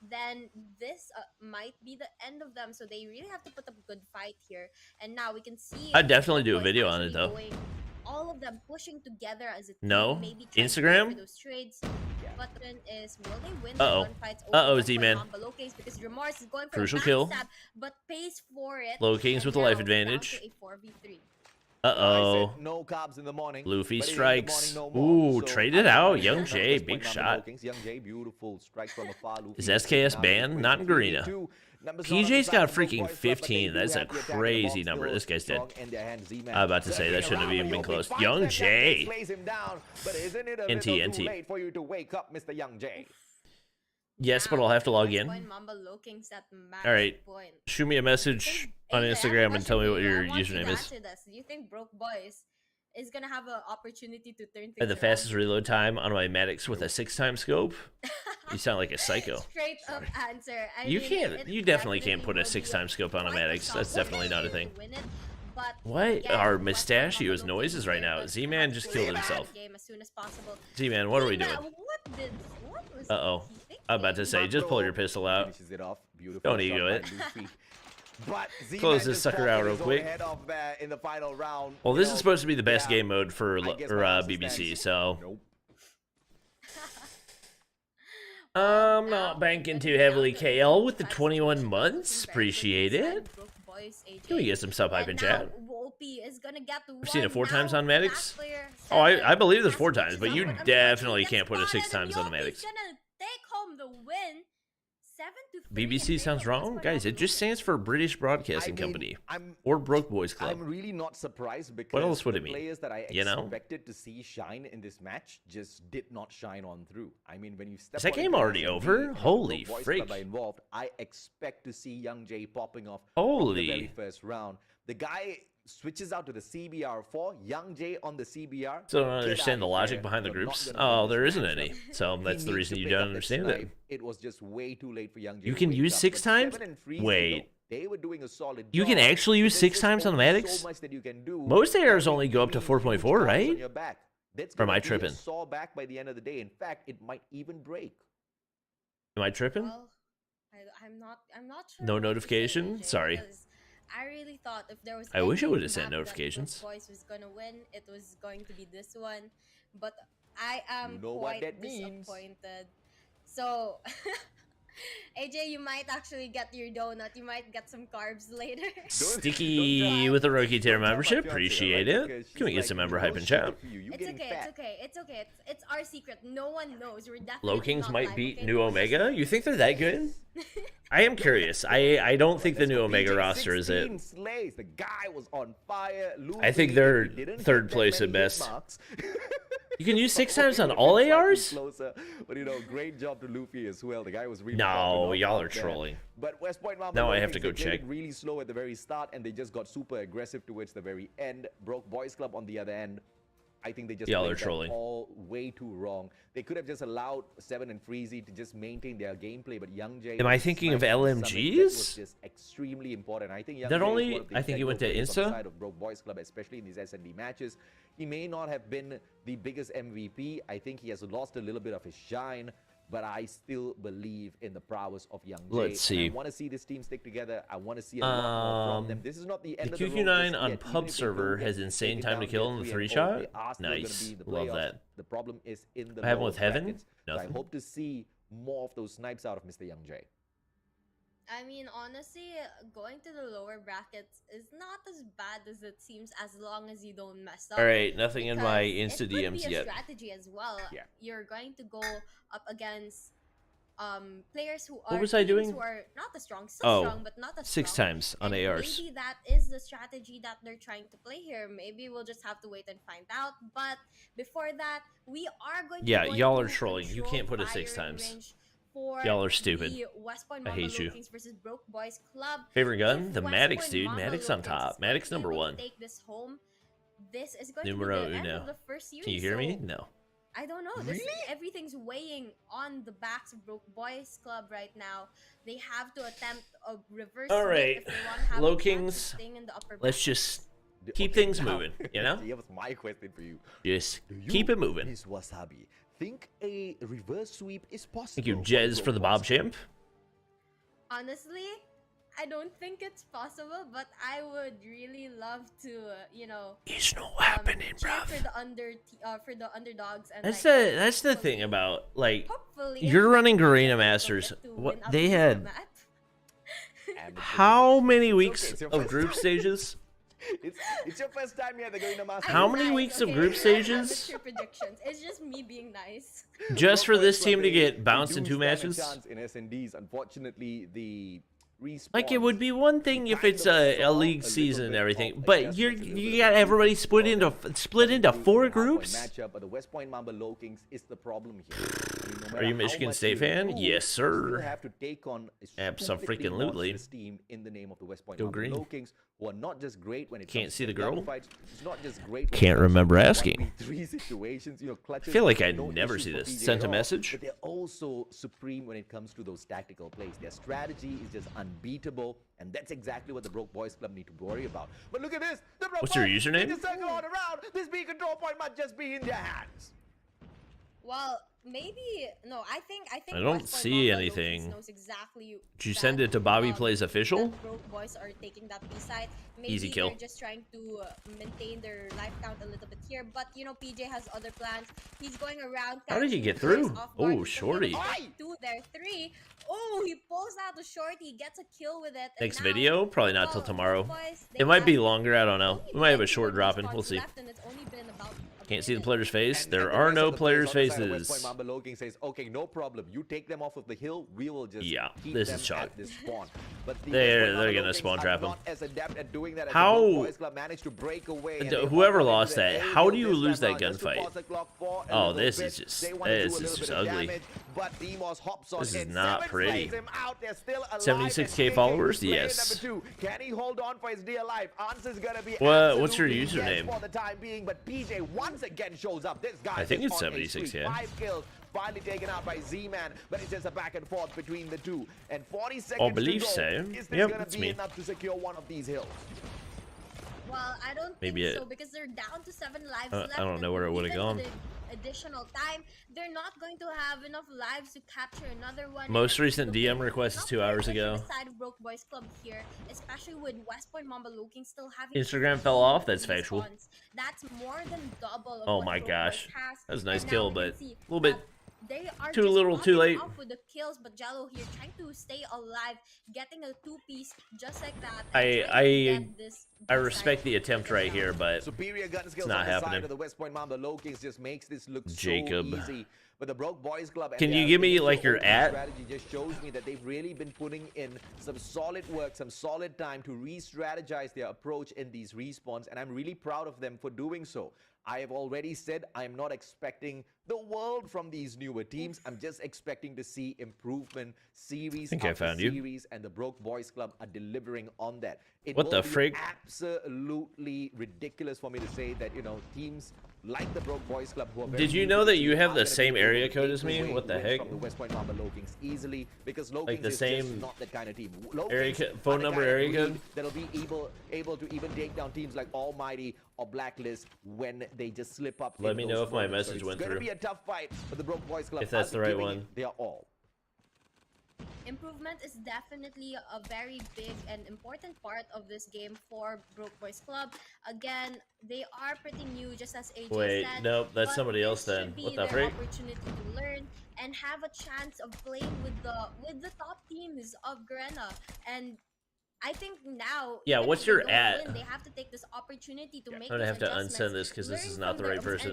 then this might be the end of them. So they really have to put up a good fight here. And now we can see. I'd definitely do a video on it, though. All of of them pushing together as a team, No. maybe trying to Instagram? go for those trades. But then is will they win Uh-oh. the gunfights Uh-oh, over Z-Man. Lowkings, because Remorse is going for Crucial a kill. backstab, but pays for it. Lowkings and with the now life down advantage. to a 4v3. Uh-oh. No carbs in the morning. Luffy but it ain't the strikes. morning no more. Ooh, So traded I think out. that's Young the Jay, first big point, shot. Lowkings. Young Jay, beautiful strike from afar. Luffy Is is SKS now banned? with Not in Garena. 3-2. Numbers not on the PJ's side got of the freaking Boys Club, but they 15. do That's a have the attack in the crazy box number. still This guy's dead. strong in their hand. Z-Man I'm about to say that shouldn't have even been close. Young Jay. Slays him down, but isn't it a NT, little NT. too late for you to wake up, Mr. Young Jay? Yes, but I'll have to log in. All right. Shoot me a message on Instagram and tell me what your username is. Do you think Broke Boys is gonna have an opportunity to turn things At the around? fastest reload time on my Maddox with a 6x scope? You sound like a psycho. Straight up answer. You definitely can't put a 6x scope on a Maddox. That's definitely not a thing. What are Mustachio's noises right now? Z-Man just killed himself. Z-Man, what are we doing? Uh-oh. I'm about to say, just pull your pistol out. Don't ego it. Close this sucker out real quick. Well, this is supposed to be the best game mode for BBC, so I'm not banking too heavily. KL with the 21 months. Appreciate it. Can we get some sub hype in chat? I've seen it 4 times on Maddox. Oh, I believe there's 4 times, but you definitely can't put it 6 times on the Maddox. Take home the win. BBC sounds wrong? Guys, it just stands for British Broadcasting Company. Or Broke Boys Club. I'm really not surprised because what else would it the mean? players that I You know? expected to see shine in this match just did not shine on through. I mean, when you step Is that on game the already SMB over? and the Holy Broke Boys freak. Club are involved, I expect to see Young Jay popping off from the Holy. very first round. The guy switches out to the CBR4, Young Jay on the CBR. So I don't Get understand the out of logic here. behind the You're not groups. gonna Oh, win there this isn't match. any. So He that's the needs reason to you pick don't up the understand snipe. it. It was just way too late for Young Jay. You to can wake use up, 6 but times? 7 and Freezy, Wait. though, they were doing a solid You can job. actually use There's 6 just times on the only Maddox? so much that you can do. Most ARs That only go up to means 4.4, huge scars right? on your back. That's Or am I gonna be a tripping? sore back by the end of the day. In fact, it might even break. Am I tripping? Well, I'm not sure. No what to say, notification? AJ, Sorry. because I really thought if there was I wish it any would've sent map that notifications. Brook Boys was gonna win, it was going to be this one. But I am You know what quite that means. disappointed. So, AJ, you might actually get your donut. You might get some carbs later. Sticky with a rookie tier membership. Appreciate it. Can we get some member hype in chat? It's okay. It's our secret. No one knows. We're definitely Lowkings not might live, beat okay? New Omega? You think they're that good? I am curious. I don't think the New Omega roster is it. Slays. The guy was on fire. I think Luffy, they're if he didn't third get that place at many hit best. marks, You can use 6 times on would've all been slightly ARs? Closer, but great job to Luffy as well. The guy was really No, popping off y'all out are there. trolling. But West Point Mamba, Now I have Lowkings, to go they played check. it really slow at the very start, and they just got super aggressive towards the very end. Broke Boys Club on the other end. I think they just Y'all played are that trolling. all way too wrong. They could have just allowed 7 and Freezy to just maintain their gameplay, but Young Jay. Am I thinking of sniped on the summit. That was LMGs? just extremely important. I think Young That Jay is only- one of the I think he went to integral players on the Insta? side of Broke Boys Club, especially in these S&D matches. He may not have been the biggest MVP. I think he has lost a little bit of his shine, but I still believe in the prowess of Young Jay. Let's see. And I want to see this team stick together. I want to see a lot more from them. This is not the end The of the road QQ9 just on yet. Pub Even if they server don't has get insane taken time to down kill in the to 3 3-0, shot. they are still gonna Nice. be in the Love playoffs. that. The problem is in the I have one lower with Heaven? brackets. So I Nothing. hope to see more of those snipes out of Mr. Young Jay. I mean, honestly, going to the lower brackets is not as bad as it seems, as long as you don't mess up. Alright, nothing in my Because Insta it could DMs be a yet. strategy as well. Yeah. You're going to go up against players who are What was I teams doing? who are not as strong, Oh, strong, but not as 6 strong. times on And ARs. maybe that is the strategy that they're trying to play here. Maybe we'll just have to wait and find out. But before that, we are going Yeah, to go y'all into are trolling. You control can't put it 6 firing times. range for Y'all are stupid. the West Point I Mamba hate you. Lowkings versus Broke Boys Club. Favorite gun? If The West Maddox, Point dude. Mamba Maddox on Lowkings top. is Maddox number able to 1. Take this home. This is going Numero to be the end uno. of the first series. Can you hear me? so No. I don't know. This, everything's weighing on the backs of Broke Boys Club right now. They have to attempt a reverse All sweep right. if they want to have Low a chance of Kings, staying in the upper Let's bracket. just keep things moving, you know? Here was my question for you. Just Do you, keep it moving. Miss Wasabi, think a reverse sweep is possible? Thank you, Jez, for the Bob Champ. Honestly, I don't think it's possible, but I would really love to, you know, It's not happening, cheer bruv. for the underdogs and That's like that's the thing about like hopefully you're running Garena they'll Masters. get to What win at they least the had? map. And it's How okay. many It's weeks okay. It's your of first group time. stages? It's your first time here at the Garena Masters. How many weeks of group stages? Amateur predictions. It's just me being nice. Just for this team to They get bounced do in 2 stand a matches? chance in SNDs. Unfortunately, the Like, it would be one thing if kind it's of a saw league a season little and bit everything, of but adjustments, a little you bit got of everybody improvement split into coming 4 in the hardpoint groups. matchup, but the West Point Mamba Lowkings is the problem here. I mean, no Are matter you how Michigan much State you fan? improve, Yes, you sir. still have to take on a Abso-freaking-lutely. monstrous team in the name of the West Point Go Mamba green. Lowkings, who are not just great when it Can't comes see to the girl. gunfights, it's not just great when Can't it comes remember to asking. 1v3 situations, you know, clutches, I feel like I no never issues see for this. PJ Sent at a all, message? but they're also supreme when it comes to those tactical plays. Their strategy is just unbeatable, and that's exactly what the Broke Boys Club need to worry about. But look at this. The Broke What's your Boys username? need to circle all around. This B control point might just be in their hands. Well, maybe no. I think. I don't West Point see Mamba anything. Lowkings knows exactly. Did you that, send it to Bobby Plays Official? that Broke Boys are taking that B side. Maybe Easy kill. they're just trying to maintain their life count a little bit here. But you know, PJ has other plans. He's going around. How did he catching get players through? off guard. Oh, He's gonna shorty. get 2 there, 3. Oh, he pulls out the shorty, gets a kill with it. and Next now, video? Probably not till well, tomorrow. Boys, they It might be have longer, I don't know. only We might have a 21 short drop in, respawns we'll see. left, and it's only been about a Can't see the minute. player's face. And There the are rest no of the players players' on the side of West Point faces. Mamba Lowking says, okay, no problem. You take them off of the hill, we will just Yeah, keep this them is chalk. at this spawn. But the They're West Point Mamba gonna Lowkings spawn are trap 'em. not as adept at doing that as How- the Broke Boys Club managed to break away. and they Whoever hop lost into the that, A how hill do you this lose time that round just to gunfight? pause the clock for a Oh, little this bit. is just- They wanna do a this is little just bit of ugly. damage, but Demos hops on This is in. not 7 pretty. slays him out. They're still alive 76K and kicking. followers? Player Yes. number 2. Can he hold on for his dear life? Answer's gonna be What's your absolutely yes username? for the time being, but PJ once again shows up. This guy I think is it's on a 76, streak. yeah. 5 kills, finally taken out by Z-Man, but it's just a back and forth between the two. And 40 seconds believe to go. so. Is this Yep, gonna it's be me. enough to secure one of these hills? Well, I don't Maybe think it- so because they're down to 7 lives I left. don't know and where it would've even gone. with the additional time, they're not going to have enough lives to capture another one. Most And recent looking- DM request is not 2 hours very good for ago. the side of Broke Boys Club here, especially with West Point Mamba Lowkings still having Instagram 50 fell off, that's factual. respawns. That's more than double of Oh what my Broke gosh. Boys has. That was a nice And now kill, we can but see a little bit that they are too just little, too popping late. off with the kills, but Jello here trying to stay alive, getting a 2-piece just like that. and I- trying to get this I B-side respect the attempt taken right down. here, but Superior gun skills not on the happening. side of the West Point Mamba Lowkings just makes this look Jacob. so easy. But the Broke Boys Club and Can you their give me, initial like, your opening at? strategy just shows me that they've really been putting in some solid work, some solid time to re-strategize their approach in these respawns, and I'm really proud of them for doing so. I have already said I am not expecting the world from these newer teams. I'm just expecting to see improvement series Think I after found you. series, and the Broke Boys Club are delivering on that. It What will the be frig? absolutely ridiculous for me to say that, you know, teams like the Broke Boys Club who are very Did you new know to that the you scene have are the gonna same be able area to code take as me? away What the wins heck? from the West Point Mamba Lowkings easily, because Lowkings Like the is same just not that kind of team. area Lowkings co- are phone the number, kind of area breed code? that'll be able to even take down teams like Almighty or Blacklist when they just slip up. Let in me those know if my moments. So message it's went gonna through. be a tough fight, but the Broke Boys Club If that's are the right giving one. it their all. Improvement is definitely a very big and important part of this game for Broke Boys Club. Again, they are pretty new, just as AJ Wait, said. nope, that's but somebody this else then. should be What the their frick? opportunity to learn and have a chance of playing with the top teams of Garena. And I think now, Yeah, even what's if they your don't at? win, they have to take this opportunity to make I'm gonna these have to adjustments, unsend this because this learn is not from the their right mistakes, person.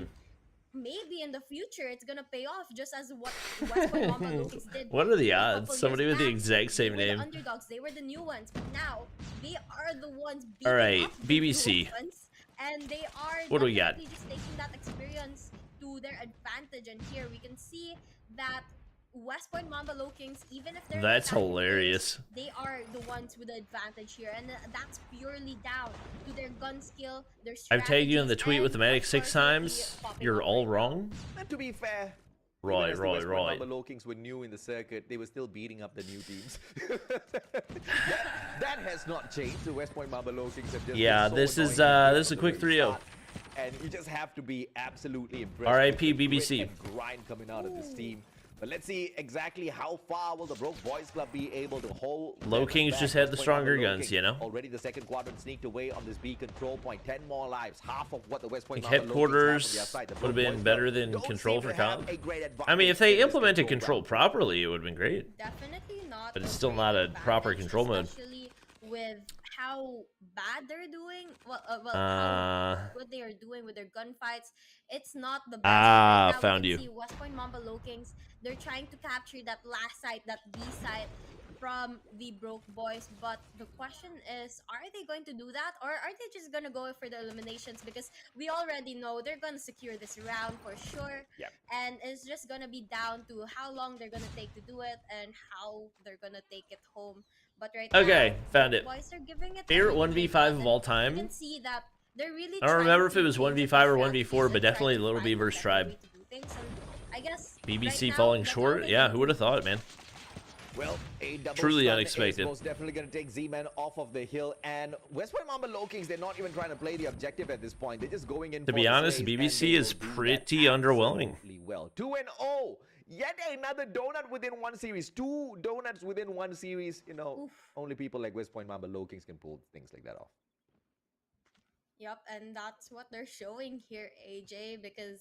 and maybe in the future it's gonna pay off, just as what West Point Mamba Lowkings did. What are the a couple odds? years Somebody with the back. exact same They were name. the underdogs. They were the new ones, but now they are the ones beating Alright, up the BBC. new ones, and they are What do we got? definitely just taking that experience to their advantage. And here we can see that West Point Mamba Lowkings, even if they're That's attacking hilarious. players, they are the ones with the advantage here, and that's purely down to their gun skill, their I've tagged you in the strategies, tweet with the and, medic of 6 course, they'll be times. popping You're up all right now. wrong. And to be fair, Right, even as the right, West Point right. Mamba Lowkings were new in the circuit, they were still beating up the new teams. that has not changed. The West Point Mamba Lowkings have just Yeah, been so this is, annoying this is a from the quick very 3-0. start. And you just have to be absolutely impressed. R.I.P. with the grit BBC. and grind coming out of this team. But let's see exactly how far will the Broke Boys Club be able to hold. Lowkings just had the stronger guns, you know? Already the second quadrant sneaked away on this B control point. 10 more lives, half of what the West Point headquarters would have been better than control for COD. I mean, if they implemented control properly, it would have been great. Definitely not. But it's still not a proper control mode. Especially with how bad they're doing. How good they are doing with their gunfights. It's not the best. Ah, right now, found we you. can see West Point Mamba Lowkings. They're trying to capture that last site, that B site from the Broke Boys. But the question is, are they going to do that? Or are they just going to go for the eliminations? Because we already know they're going to secure this round for sure. Yep. And it's just going to be down to how long they're going to take to do it and how they're going to take it home. But right okay, now, found it. Boys are giving it Favorite 1v5 of all you time. can see that they're really I don't remember if trying it was to 1v5 or use 1v4, it but definitely to Little find B a versus better Tribe. way to do things. And I guess BBC right now, falling that's all short. they Yeah, can who would do. have thought, man? Well, a double Truly stun unexpected. is most definitely going to take Z-Man off of the hill. And West Point Mamba Lowkings, they're not even trying to play the objective at this point. They're just going in To for be the honest, slays, and BBC they is will do pretty that underwhelming. absolutely well. 2-0. Yet another donut within one series. 2 donuts within one series. You know, Oof. only people like West Point Mamba Lowkings can pull things like that off. Yep, and that's what they're showing here, AJ, because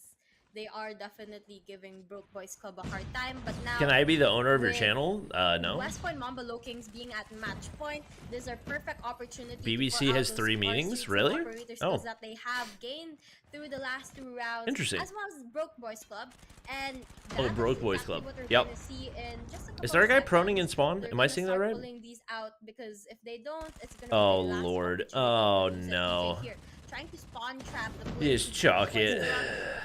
they are definitely giving Broke Boys Club a hard time. But now, Can I be the owner of your with channel? No. West Point Mamba Lowkings being at match point, this is a perfect opportunity. BBC to put out has those 3 R meetings? streaks and Really? operator Oh. skills that they have gained through the last 2 rounds. Interesting. As well as Broke Boys Club. And Oh, that is Broke Boys exactly Club. what we're Yep. gonna see in just a couple Is there a of guy seconds. proning in spawn? They're Am I gonna seeing that start right? pulling these out because if they don't, it's gonna Oh, be their last Lord. opportunity to Oh, lose it. no. DJ here, trying to spawn trap the Just chalk it.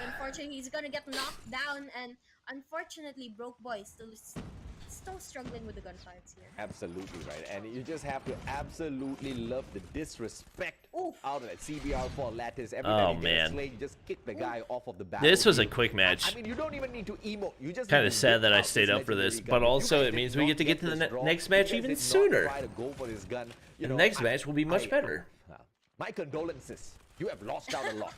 Unfortunately, he's gonna get knocked down, and unfortunately, Broke Boy still struggling with the gunfights here. Absolutely right. And you just have to absolutely love the disrespect Oof. out of that CBR4 lattice. Every Oh, time you get a man. slay, you just kick the guy off of the battlefield. This was a quick match. I mean, you don't even need to emote. You just Kind need of to sad whip that I out stayed up for legendary this, gun. but If you also guys it did means we not get to get to the this draw, next if match you even guys did not sooner. try to go for this gun, you The know, next match will be much better. My condolences. You have lost out a lot.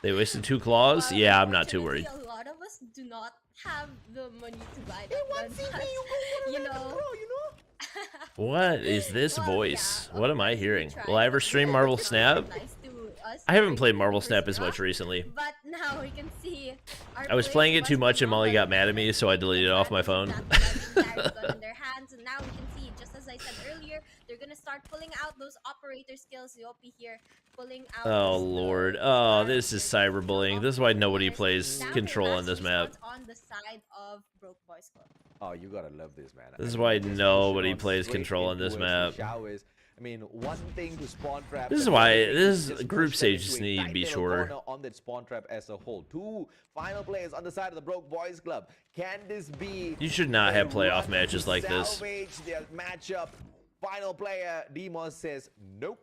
They wasted 2 claws? But Yeah, I'm not too worried. unfortunately, a lot of us do not have the money to buy In that one gun. CP, but, you go for you a know, random draw, you know? What is this well, voice? yeah, What am I hearing? Will I ever stream Marvel Snap? nice to us I haven't during played the Marvel first Snap as draft, much recently. But now we can see our I was players playing it West too much Point and Molly Mamba got mad at me, so I deleted it off my phone. that legendary gun in their hands, and now we can see, just as I said earlier, they're gonna start pulling out those operator skills. Yopi here pulling out. Oh, those, Lord. Oh, arms this is and cyberbullying. of This is why Broke nobody Boys. plays Now control on last this map. response on the side of Broke Boys Club. Oh, you gotta love this, man. This is I mean, why just pushing nobody on plays straight control on in this towards map. the showers. I mean, one thing to spawn trap. This is another why thing this to just group push them stage into just a need to tight be little shorter. corner on that spawn trap as a whole. 2 final players on the side of the Broke Boys Club. Can this be? You should not a have playoff run matches to like this. salvage their matchup. Final player, Demos says nope.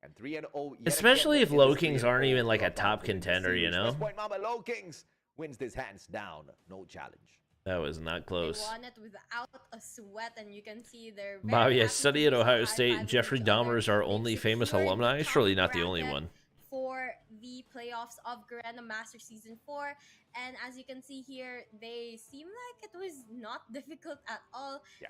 And 3-0. yet Especially again if in this Lowkings aren't 3-0 even like a dropout top within the contender, you series. know? West Point Mamba Lowkings wins this hands down. No challenge. That was not close. They won it without a sweat, and you can see they're very Bobby, I happy study to at be Ohio high-fiving State, and Jeffrey each Dahmer other. is our They've only famous secured the alumni. top Surely not the only bracket one. for the playoffs of Garena Master Season 4, and as you can see here, they seem like it was not difficult at all. Yeah.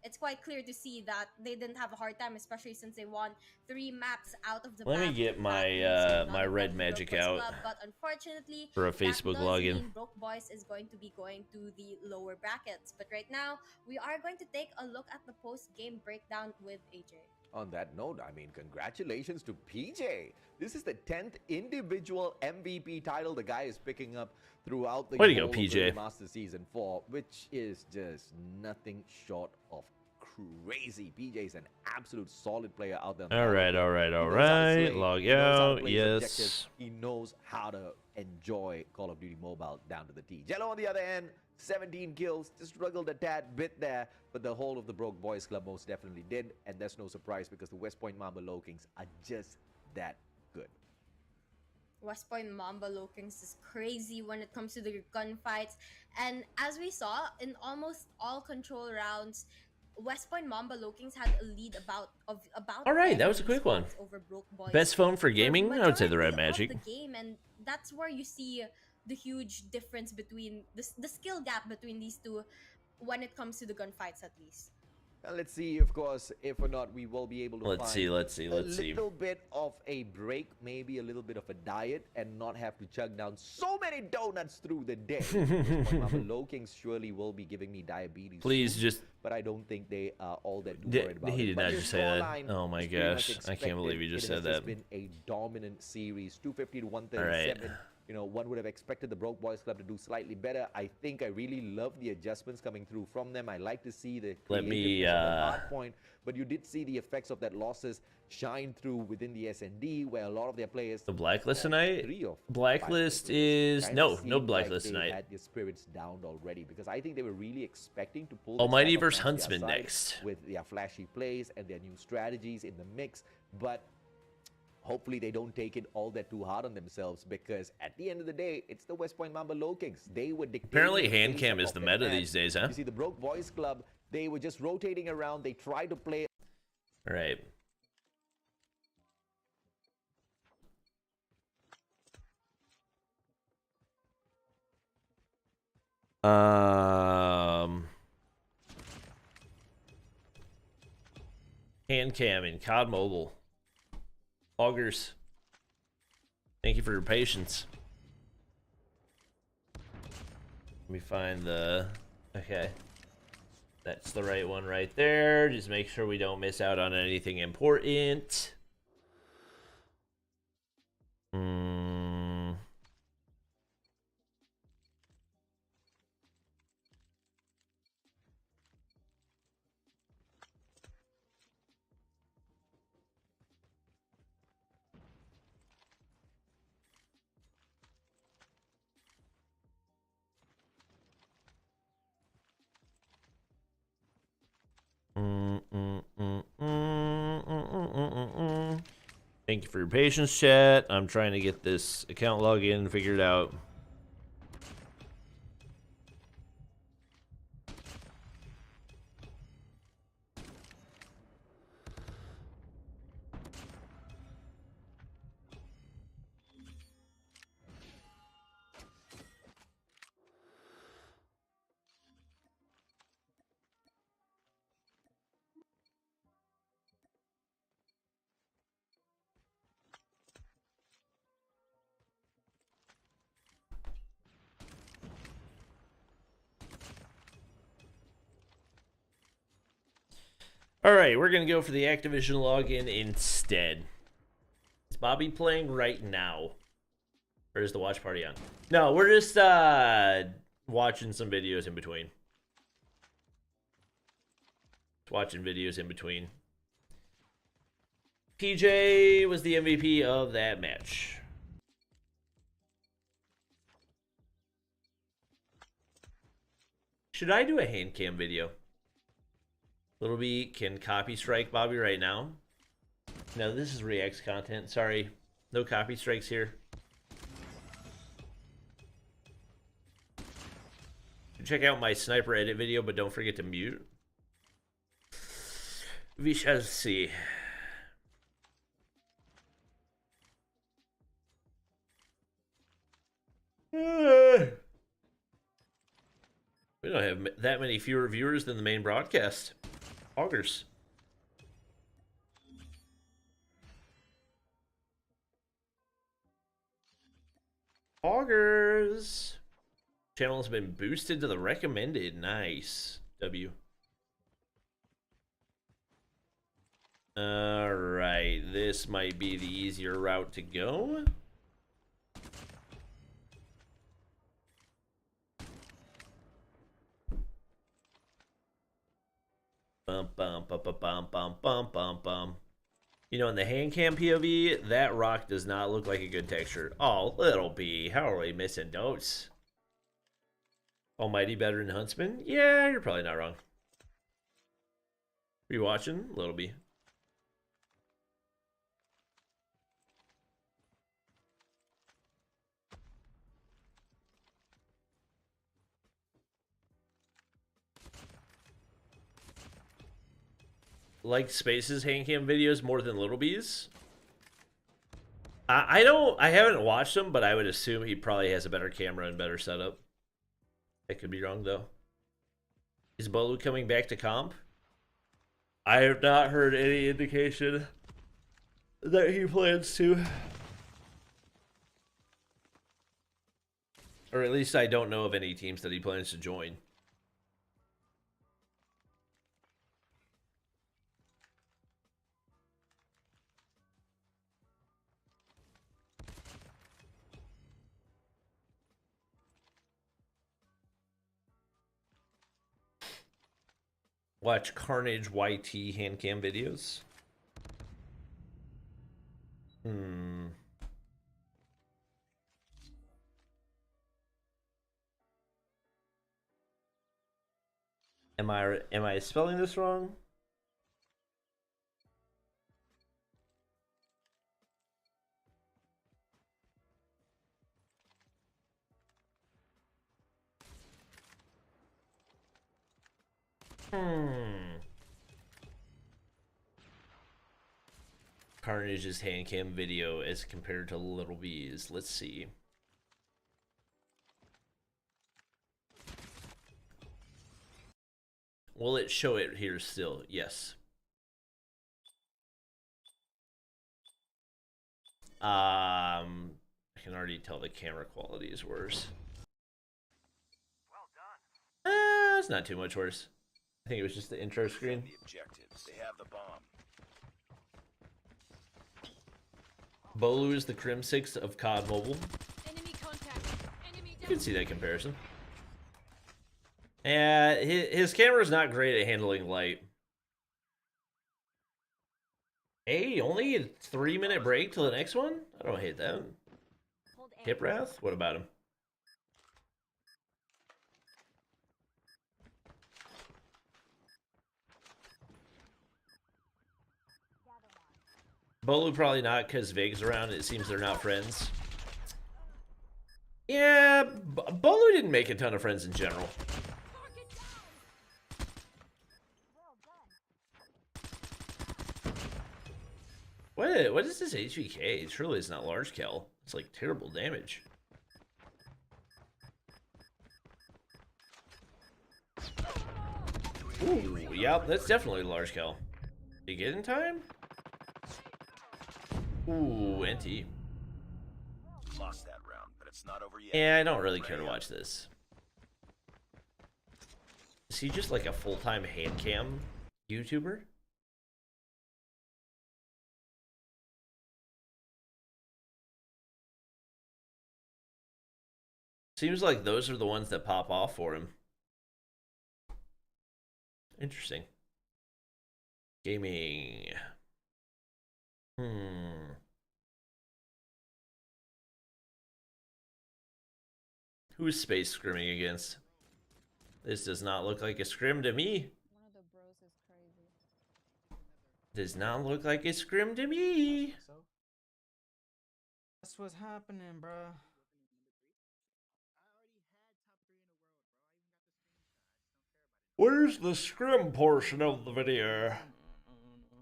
It's quite clear to see that they didn't have a hard time, especially since they won 3 maps out of the Let me map. get That my, means none my of them red in magic Broke Boys out Club, but unfortunately, for a that Facebook does login. mean Broke Boys is going to be going to the lower brackets. But right now, we are going to take a look at the post-game breakdown with AJ. On that note, I mean, congratulations to PJ. This is the 10th individual MVP title the guy is picking up throughout the Way to go, whole of PJ. the Master Season 4, which is just nothing short of crazy. PJ is an absolute solid player out there. All right, all right, all right. Log out. Yes. He knows how to enjoy Call of Duty Mobile down to the T. Jello on the other end, 17 kills, just struggled a tad bit there, but the whole of the Broke Boys Club most definitely did, and that's no surprise because the West Point Mamba Lowkings are just that good. West Point Mamba Lowkings is crazy when it comes to the gunfights, and as we saw in almost all control rounds, West Point Mamba Lowkings had a lead about. All right, that 10 was a quick one. spots over Broke Boys Best phone for gaming? I would say the Red majority Magic. of the game, and that's where you see the huge difference between the skill gap between these two when it comes to the gunfights, at least. Let's see, of course, if or not we will be able to Let's see. find Let's see. a Let's see. little bit of a break, maybe a little bit of a diet, and not have to chug down so many donuts through the day. Lowkings surely will be giving me diabetes. Please soon, just. but I don't think they are all that worried about He it. did But not your just say that. scoreline Oh my is pretty much gosh! I can't believe he just said expected. It has that. been a dominant series, 250 to All 137. right. You know, one would have expected the Broke Boys Club to do slightly better. I think I really love the adjustments coming through from them. I like to see the Let me, creativeness of the hard point, but you did see the effects of that losses shine through within the S&D, where a lot of their players. The Blacklist tonight? 3 of 5 Blacklist players is kinda no seemed Blacklist like tonight. They had their spirits down already, because I think they were really expecting to pull Almighty this versus type of match Huntsman their side next. with their flashy plays and their new strategies in the mix, but hopefully they don't take it all that too hard on themselves, because at the end of the day, it's the West Point Mamba Lowkings. They were dictating. Apparently, the hand pace cam is of the that meta match. these days, huh? You see, the Broke Boys Club, they were just rotating around. They tried to play. All right. Hand cam in COD Mobile. Augers. Thank you for your patience. Let me find the... Okay. That's the right one right there. Just make sure we don't miss out on anything important. Thank you for your patience, chat. I'm trying to get this account login figured out. Alright, we're going to go for the Activision login instead. Is Bobby playing right now? Or is the watch party on? No, we're just watching some videos in between. Just watching videos in between. PJ was the MVP of that match. Should I do a hand cam video? Little B can copy strike Bobby right now. No, this is React's content. Sorry. No copy strikes here. Check out my sniper edit video, but don't forget to mute. We shall see. We don't have that many fewer viewers than the main broadcast. Augers. Augers. Channel has been boosted to the recommended. Nice. W. Alright, this might be the easier route to go. Bum bum bum bum bum bum bum bum bum. You know, in the hand cam POV, that rock does not look like a good texture. Oh, Little B, how are we missing notes? Almighty better than Huntsman? Yeah, you're probably not wrong. Are you watching, Little B? Like Space's hand cam videos more than Little B's? I haven't watched him, but I would assume he probably has a better camera and better setup. I could be wrong though. Is Bolu coming back to comp? I have not heard any indication that he plans to. Or at least I don't know of any teams that he plans to join. Watch Carnage YT handcam videos. Am I spelling this wrong? Carnage's handcam video as compared to Little B's. Let's see. Will it show it here still? Yes. I can already tell the camera quality is worse. Well done. It's not too much worse. I think it was just the intro screen. The objectives. They have the bomb. Bolu is the Crim 6 of COD Mobile. Enemy contact. Enemy You can see that comparison. Yeah, his camera's not great at handling light. Hey, only a 3-minute break till the next one? I don't hate that. Hip Wrath? What about him? Bolu probably not, because Vig's around. It seems they're not friends. Yeah, Bolu didn't make a ton of friends in general. What is this HVK? Surely it's not large cal. It's like terrible damage. Ooh, yep, that's definitely large cal. Did you get in time? Ooh, NT. Lost that round, but it's not over yet. Yeah, I don't really care to watch this. Is he just like a full-time hand cam YouTuber? Seems like those are the ones that pop off for him. Interesting. Gaming. Who's space scrimming against? This does not look like a scrim to me. One of the bros is crazy. Does not look like a scrim to me. So that's what's happening, bro. Where's the scrim portion of the video?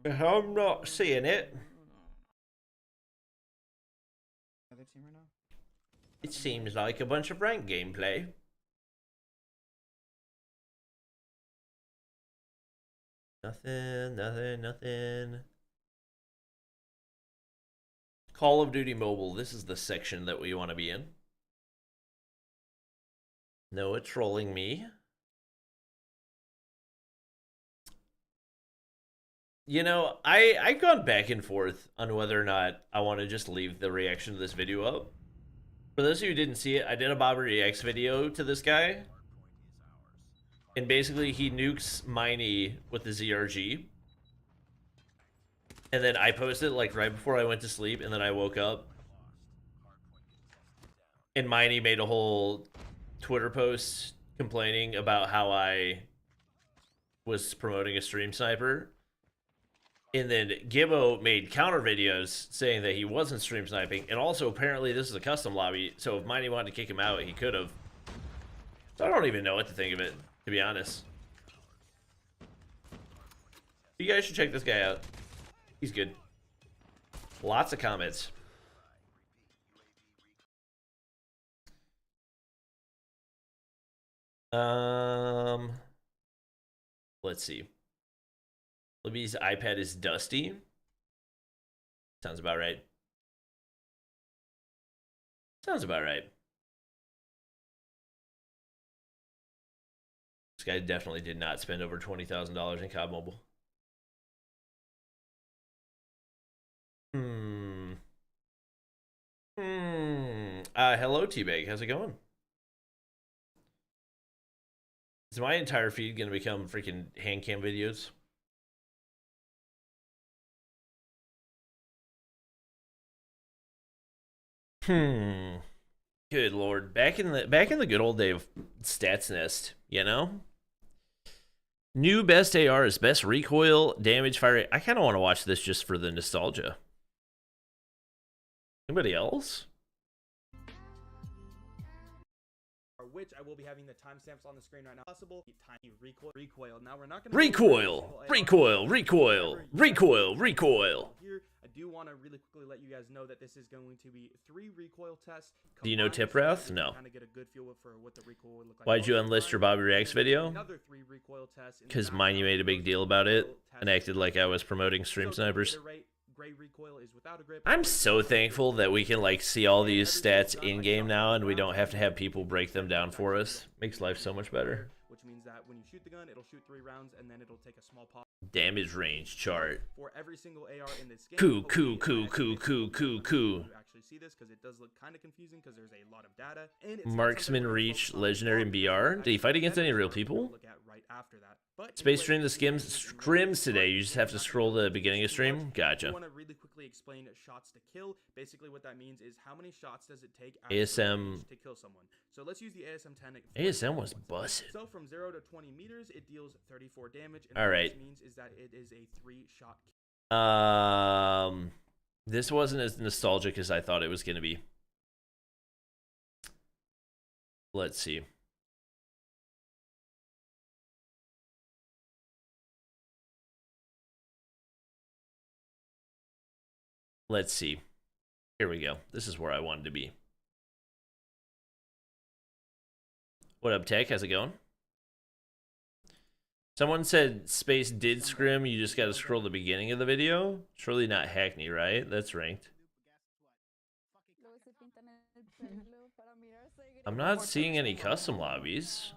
I'm not seeing it. Other team right now? It seems like a bunch of rank gameplay. Nothing. Call of Duty Mobile. This is the section that we want to be in. No, it's trolling me. You know, I've gone back and forth on whether or not I want to just leave the reaction to this video up. For those of you who didn't see it, I did a Bobby Reacts video to this guy. And basically, he nukes Miney with the ZRG. And then I posted it like right before I went to sleep, and then I woke up. And Miney made a whole Twitter post complaining about how I was promoting a stream sniper. And then Gibbo made counter videos saying that he wasn't stream sniping. And also, apparently, this is a custom lobby. So if Miney wanted to kick him out, he could have. So I don't even know what to think of it, to be honest. You guys should check this guy out. He's good. Lots of comments. Let's see. Libby's iPad is dusty. Sounds about right. Sounds about right. This guy definitely did not spend over $20,000 in COD Mobile. Hello, T-Bag. How's it going? Is my entire feed gonna become freaking hand cam videos? Good lord. Back in the good old day of Stats Nest, you know? New best AR is best recoil, damage, fire rate. I kind of want to watch this just for the nostalgia. Anybody else? Which I will be having the timestamps on the screen right now. Possible tiny recoil. Now we're not going to recoil. Here, I do want to really quickly let you guys know that this is going to be 3 recoil tests. Do you know Tiprath? No. Kind of get a good feel for what the recoil would look like. Why'd you unlist your Bobby Reacts video? Another 3 recoil tests. Because mine, you made a big deal about it and acted like I was promoting Stream Snipers. Gray recoil is without a grip. I'm so thankful that we can like see all these stats in game now and we don't have to have people break them down for us. Makes life so much better. Which means that when you shoot the gun, it'll shoot 3 rounds and then it'll take a small pause. Damage range chart. For every single AR in this game. Cool. You actually see this because it does look kind of confusing because there's a lot of data. And it's Marksman reach legendary in BR. Did he fight against any real people? Look at right after that. But Space Stream the scrims today. You just have to scroll to the beginning of stream. Gotcha. I want to really quickly explain shots to kill. Basically, what that means is how many shots does it take ASM to kill someone. So let's use the ASM 10. ASM was busted. So from 0 to 20 meters, it deals 34 damage. And all right. What this means is that it is a 3-shot kill. This wasn't as nostalgic as I thought it was going to be. Let's see. Let's see. Here we go. This is where I wanted to be. What up, Tech? How's it going? Someone said Space did scrim. You just got to scroll the beginning of the video. Surely not Hackney, right? That's ranked. I'm not seeing any custom lobbies.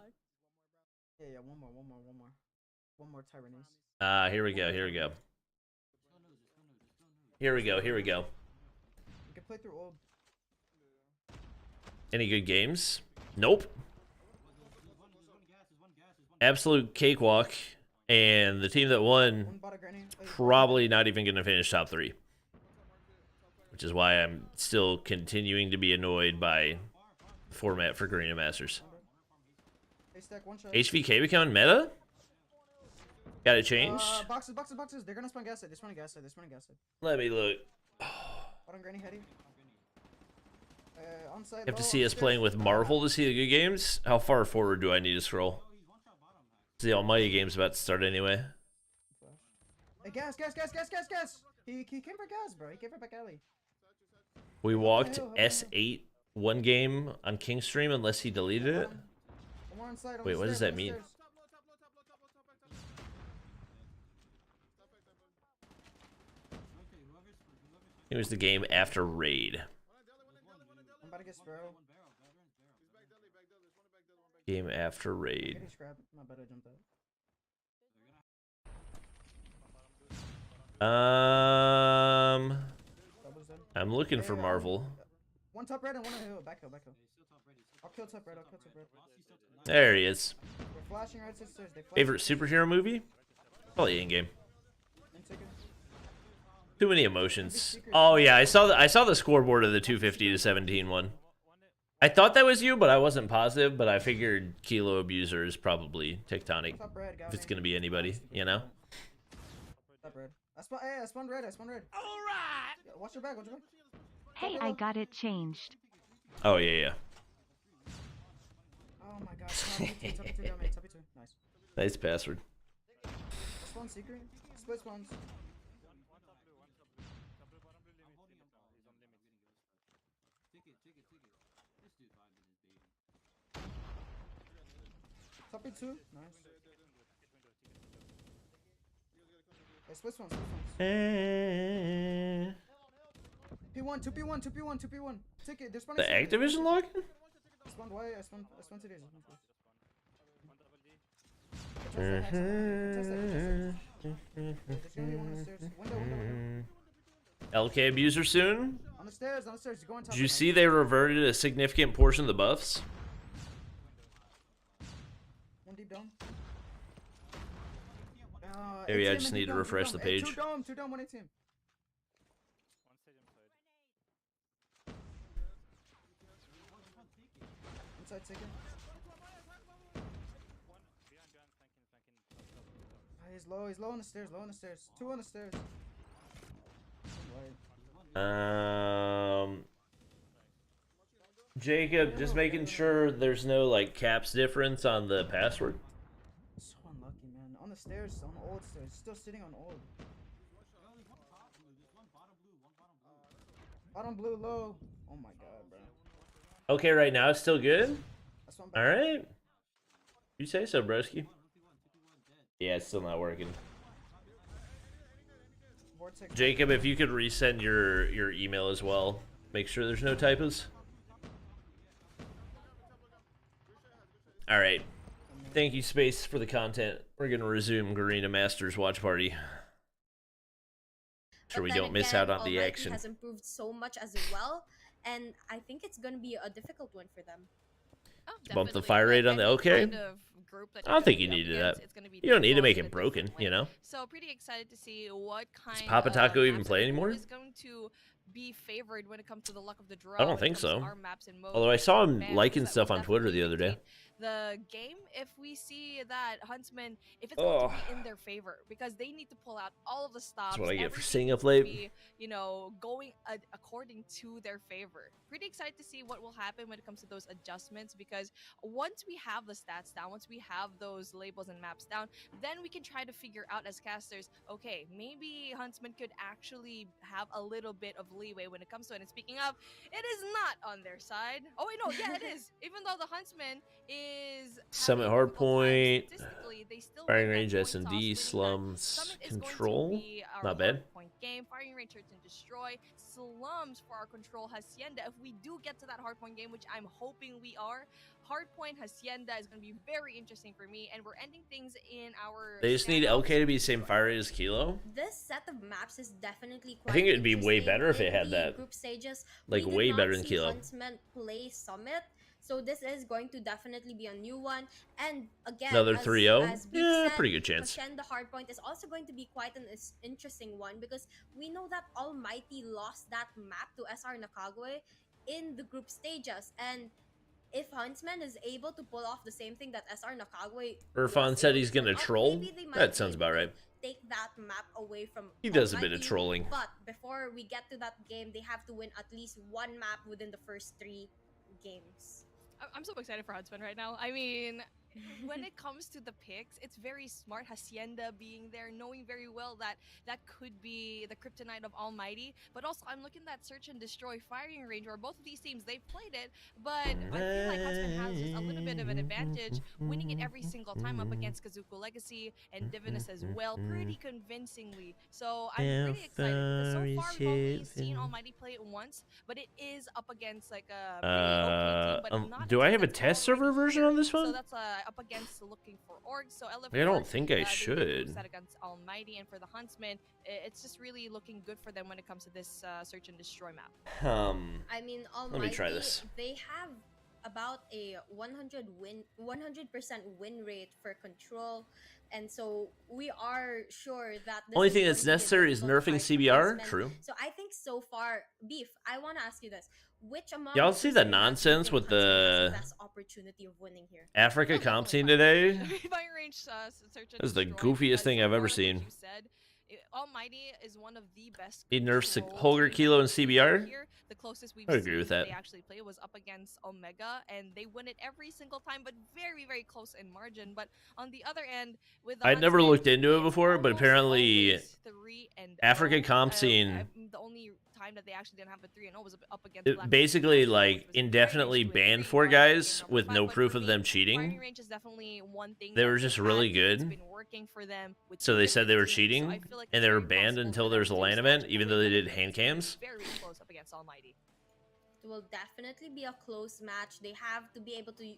Yeah, one more. One more Tyrannus. Here we go. Here we go. You can play through old. Any good games? Nope. Absolute cakewalk. And the team that won probably not even going to finish top 3. Which is why I'm still continuing to be annoyed by the format for Garena Masters. HVK becoming meta? Got it changed? Boxes. They're gonna spawn gas it. Let me look. Hold on, Granny, heady. You have to see us playing with Marvel to see the good games? How far forward do I need to scroll? The almighty game's about to start anyway. Hey, gas! He came for gas, bro. He came for back alley. We walked S8 one game on King's stream unless he deleted it. Wait, what does that mean? It was the game after raid. I'm about to get Sparrow. Game after raid. I'm looking for Marvel. One top red and one hill. Back hill. I'll kill top red. There he is. We're flashing right sisters. Favorite superhero movie? Probably in-game. Too many emotions. Oh yeah, I saw the scoreboard of the 250 to 17 one. I thought that was you, but I wasn't positive. But I figured Kilo Abuser is probably Tectonic. If it's gonna be anybody, you know. I spawned red. All right. Watch your back. Hey, I got it changed. Oh yeah. Oh my god. Top 2, nice. Nice password. Spawn secret. Split spawns. Top it 2. Nice. Hey, Swiss one, Swiss one. P1, 2P1, 2P1, 2P1. Take it. There's one. The Activision login? I spawned Y, I spawned today. LK abuser soon? On the stairs, you go on top. Did you see they reverted a significant portion of the buffs? One deep down. Maybe I just need to refresh the page. Two dome, 1 ATM. Inside second. He's low on the stairs, 2 on the stairs. Jacob, just making sure there's no like caps difference on the password. So unlucky, man. On the stairs, on the old stairs, still sitting on old. Bottom blue, low. Oh my god, bro. Okay, right now it's still good. That's one. All right. You say so, broski. Yeah, it's still not working. Jacob, if you could resend your email as well, make sure there's no typos. All right. Thank you, Space, for the content. We're gonna resume Garena Masters watch party. Sure, we don't miss out on the action. Has improved so much as well, and I think it's gonna be a difficult one for them. Oh, Bump the fire rate on the okay. Kind of group that I don't think you needed that. You don't need to make it broken, you know. So pretty excited to see what kind Does Papa Taco of even play anymore? is going to be favored when it comes to the luck of the draw. I don't think so. Maps and modes. Although I saw him Fans liking that stuff will on Twitter the definitely other day. dictate the game if we see that Huntsman, if it's going to be in their favor, because they need to pull out all of the stops. That's what I get for everything staying needs up to late. be, you know, going according to their favor. Pretty excited to see what will happen when it comes to those adjustments, because once we have the stats down, once we have those labels and maps down, then we can try to figure out as casters, okay, maybe Huntsman could actually have a little bit of leeway when it comes to it. And speaking of, it is not on their side. Oh wait, no, yeah, it is. Even though the Huntsman is Summit hardpoint, firing range S&D, S&D, slums, control, not bad. Point game, firing range search and destroy, slums for our control, Hacienda. If we do get to that hardpoint game, which I'm hoping we are, hardpoint Hacienda is going to be very interesting for me, and we're ending things in our. They just need LK to be same fire rate as Kilo. This set of maps is definitely quite I think it'd be way interesting. better if it In had the that. group stages, Like, we did way not better than see Kilo. Huntsman play Summit, so this is going to definitely be a new one. And again, Another 3-0? as we've Yeah, said, pretty good chance. Hacienda hardpoint is also going to be quite an interesting one, because we know that Almighty lost that map to SR Nakagwe in the group stages, and if Huntsman is able to pull off the same thing that SR Nakagwe Irfan said he's gonna pull off, troll. maybe they might That be sounds able about to right. take that map away from He does a bit of Almighty, trolling. But before we get to that game, they have to win at least one map within the first 3 games. I'm so excited for Huntsman right now. I mean, when it comes to the picks, it's very smart. Hacienda being there, knowing very well that that could be the kryptonite of Almighty. But also, I'm looking at search and destroy firing range, where both of these teams, they've played it, but I feel like Huntsman has just a little bit of an advantage, winning it every single time up against Kazuko Legacy and Divinus as well, pretty convincingly. So I'm pretty excited, because so far we've only seen Almighty play it once, but it is up against like a pretty okay team, but not do I have a that's test already server version here. on this one? So that's up against looking for orgs. So LF4, I don't think I they should. set against Almighty, and for the Huntsman, it's just really looking good for them when it comes to this search and destroy map. I mean, Almighty, let me try this. They have about a 100% win rate for control, and so we are sure that this Only is thing going that's to be a necessary is difficult nerfing fight for CBR. Huntsman. True. So I think so far, Beef, I want to ask you this: which among Y'all the see two the scenarios do you nonsense think with Huntsman has the the best opportunity of winning here? Africa comp scene today? Fire range search and This is the destroy, goofiest because thing so I've ever far, like seen. you said, Almighty is one of the best. He nerfs control Holger, teams Kilo, that and we have CBR? here. The closest we've I agree seen with that. they actually play was up against Omega, and they win it every single time, but very, very close in margin. But on the other end, with the I'd never Huntsman, looked into it it's before, but almost apparently always 3-0. Africa comp scene The only time that they actually didn't have a 3-0 was up against Blacklist Basically, International, like, which was very indefinitely much banned great 4 run in guys number with 5. no But proof for of them me, cheating. firing range is definitely one thing They that were they've just had. really It's good. been working for them with So two they said different they were teams. So I cheating, feel like and it's they were very banned possible until for there them was a to LAN snatch event, a even win though they here, did but hand it's gonna be cams. very close up against Almighty. It will definitely be a close match. They have to be able to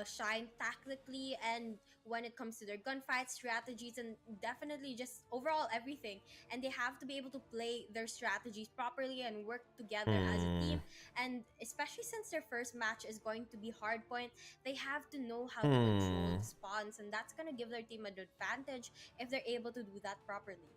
shine tactically, and when it comes to their gunfight strategies, and definitely just overall everything. And they have to be able to play their strategies properly and work together as a team. And especially since their first match is going to be hardpoint, they have to know how to control the spawns, and that's going to give their team an advantage if they're able to do that properly.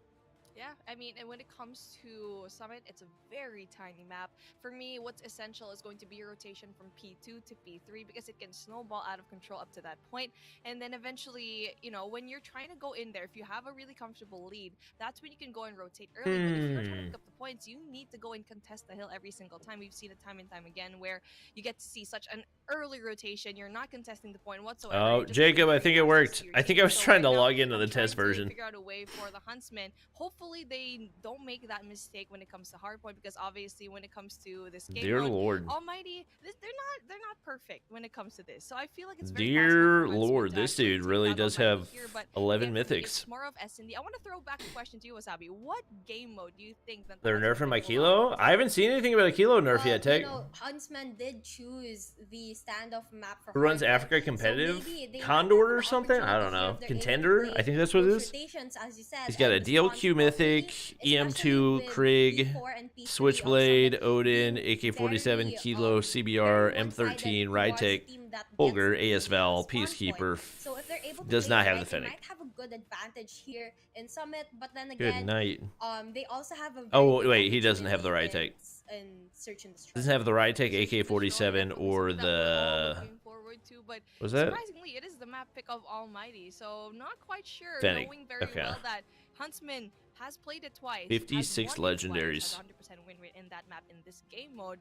Yeah, I mean, and when it comes to Summit, it's a very tiny map. For me, what's essential is going to be your rotation from P2 to P3 because it can snowball out of control up to that point. And then eventually, you know, when you're trying to go in there, if you have a really comfortable lead, that's when you can go and rotate early. But if you're trying to pick up the points, you need to go and contest the hill every single time. We've seen it time and time again where you get to see such an early rotation. You're not contesting the point whatsoever. Oh, Jacob, I think it worked. I think I was trying to log into the test version. Figure out a way for the Huntsmen. Hopefully they don't make that mistake when it comes to hardpoint, because obviously when it comes to this game Dear mode, Lord. Almighty, they're not perfect when it comes to this. So I feel like it's very Dear possible for Huntsmen Lord, to this actually dude take really down does Almighty have here, but 11 if mythics. It's more of S&D. I want to throw back a question to you, Wasabi. What game mode do you think that They're Huntsmen nerfing my can pull out? Kilo? I haven't seen anything about a Kilo nerf yet, Tech. You know, Huntsman did choose the standoff map for Who runs hardpoint, Africa so competitive? maybe they might Condor have or an something? I opportunity don't here know. if they're able to Contender? play I think that's what it those is. rotations, as you said, He's got a and spawn DLQ Mythic, properly, EM2, especially with Krieg, P4 and P3 of Switchblade, Summit Odin, being AK-47, very, Kilo, very CBR, one-sided M13, towards the Rytech, team that Holger, gets AS the Val, spawn Peacekeeper. point. So if they're able to Does play not it have right, the they Fennec. might have a good advantage here in Summit, but then Good again, night. they also have a very Oh, big wait, he doesn't have the opportunity Rytech. in Search and Destroy. Doesn't have the Rytech, Search and Destroy, AK-47, definitely or something that we're all the... looking forward to, but Was that? surprisingly, it is the map pick of Almighty, so not quite sure, Fennec. knowing very Okay. well that Huntsman has played it twice, 56 has won it twice, legendaries. has 100% win rate in that map in this game mode.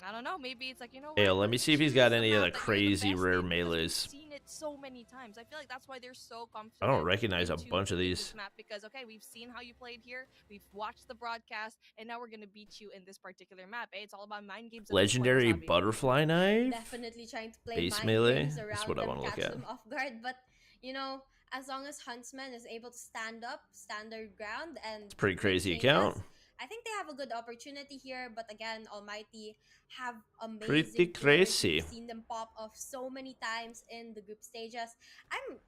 I don't know, maybe it's like, you know Hey, what, let me let's see if he's choose got the any of map the that you're the crazy best rare in, because melees. we've seen it so many times. I feel like that's why they're so confident. I don't recognize a into bunch of playing these. this map, because okay, we've seen how you played here, we've watched the broadcast, and now we're gonna beat you in this particular map. Hey, it's all about mind games. at this point, Legendary Wasabi. butterfly knife? Definitely trying to play Base mind melee? games That's around what I them, wanna look catch at. them off guard. But you know, as long as Huntsman is able to stand up, stand their ground, and It's a pretty win crazy changes, account. I think they have a good opportunity here. But again, Almighty have amazing Pretty players. crazy. We've seen them pop off so many times in the group stages.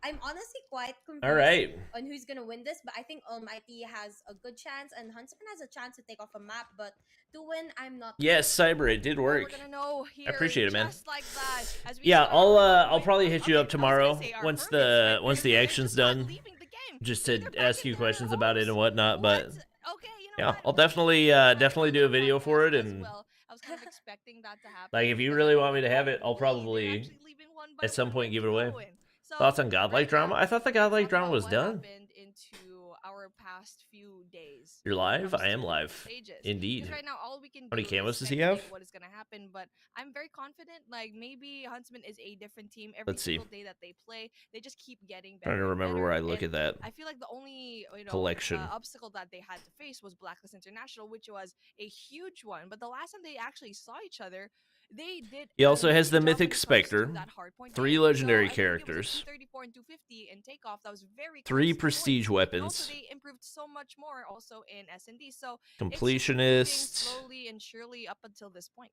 I'm honestly quite confused All right. on who's gonna win this, but I think Almighty has a good chance, and Huntsman has a chance to take off a map. But to win, I'm not. Yes, Cyber, it did Well, work. we're gonna know here, appreciate it, man. just like that, as we Yeah, start our I'll first probably win. hit you Okay, up I was tomorrow gonna say our once first the win, once the they're action's just not done, leaving the game. just They're to back ask in you their questions about it homes. and whatnot. But What? Okay, you know yeah, what? I'll Okay, definitely right, definitely do a video for it, as and well. I was kind of expecting that to happen. like if you because really I'm want me like, to have it, I'll holy, they're probably actually leaving one by at some one. point Where give they it away. going? So, Thoughts on godlike right drama? now, I thought the let's godlike talk drama about was what done. happened into our past few days. You're when it live? comes I am to live. stages. Indeed. Because right now, all we can How many do camos is does he speculate have? what is gonna happen. But I'm very confident. Like maybe Huntsman is a different team every Let's see. single day that they play. They just keep getting better. Trying to and remember better, where I look and at that I feel like the only collection. obstacle that they had to face was Blacklist International, which was a huge one. But the last time they actually saw each other, they did. He also an has the amazing job when Mythic it comes to Spectre, that hardpoint 3 game. legendary So I think it was a characters, 234 and 250 in takeoff. That was very 3 close to prestige points. And weapons, also they improved so much more also in S&D. So it's just improving completionist, slowly and surely up until this point.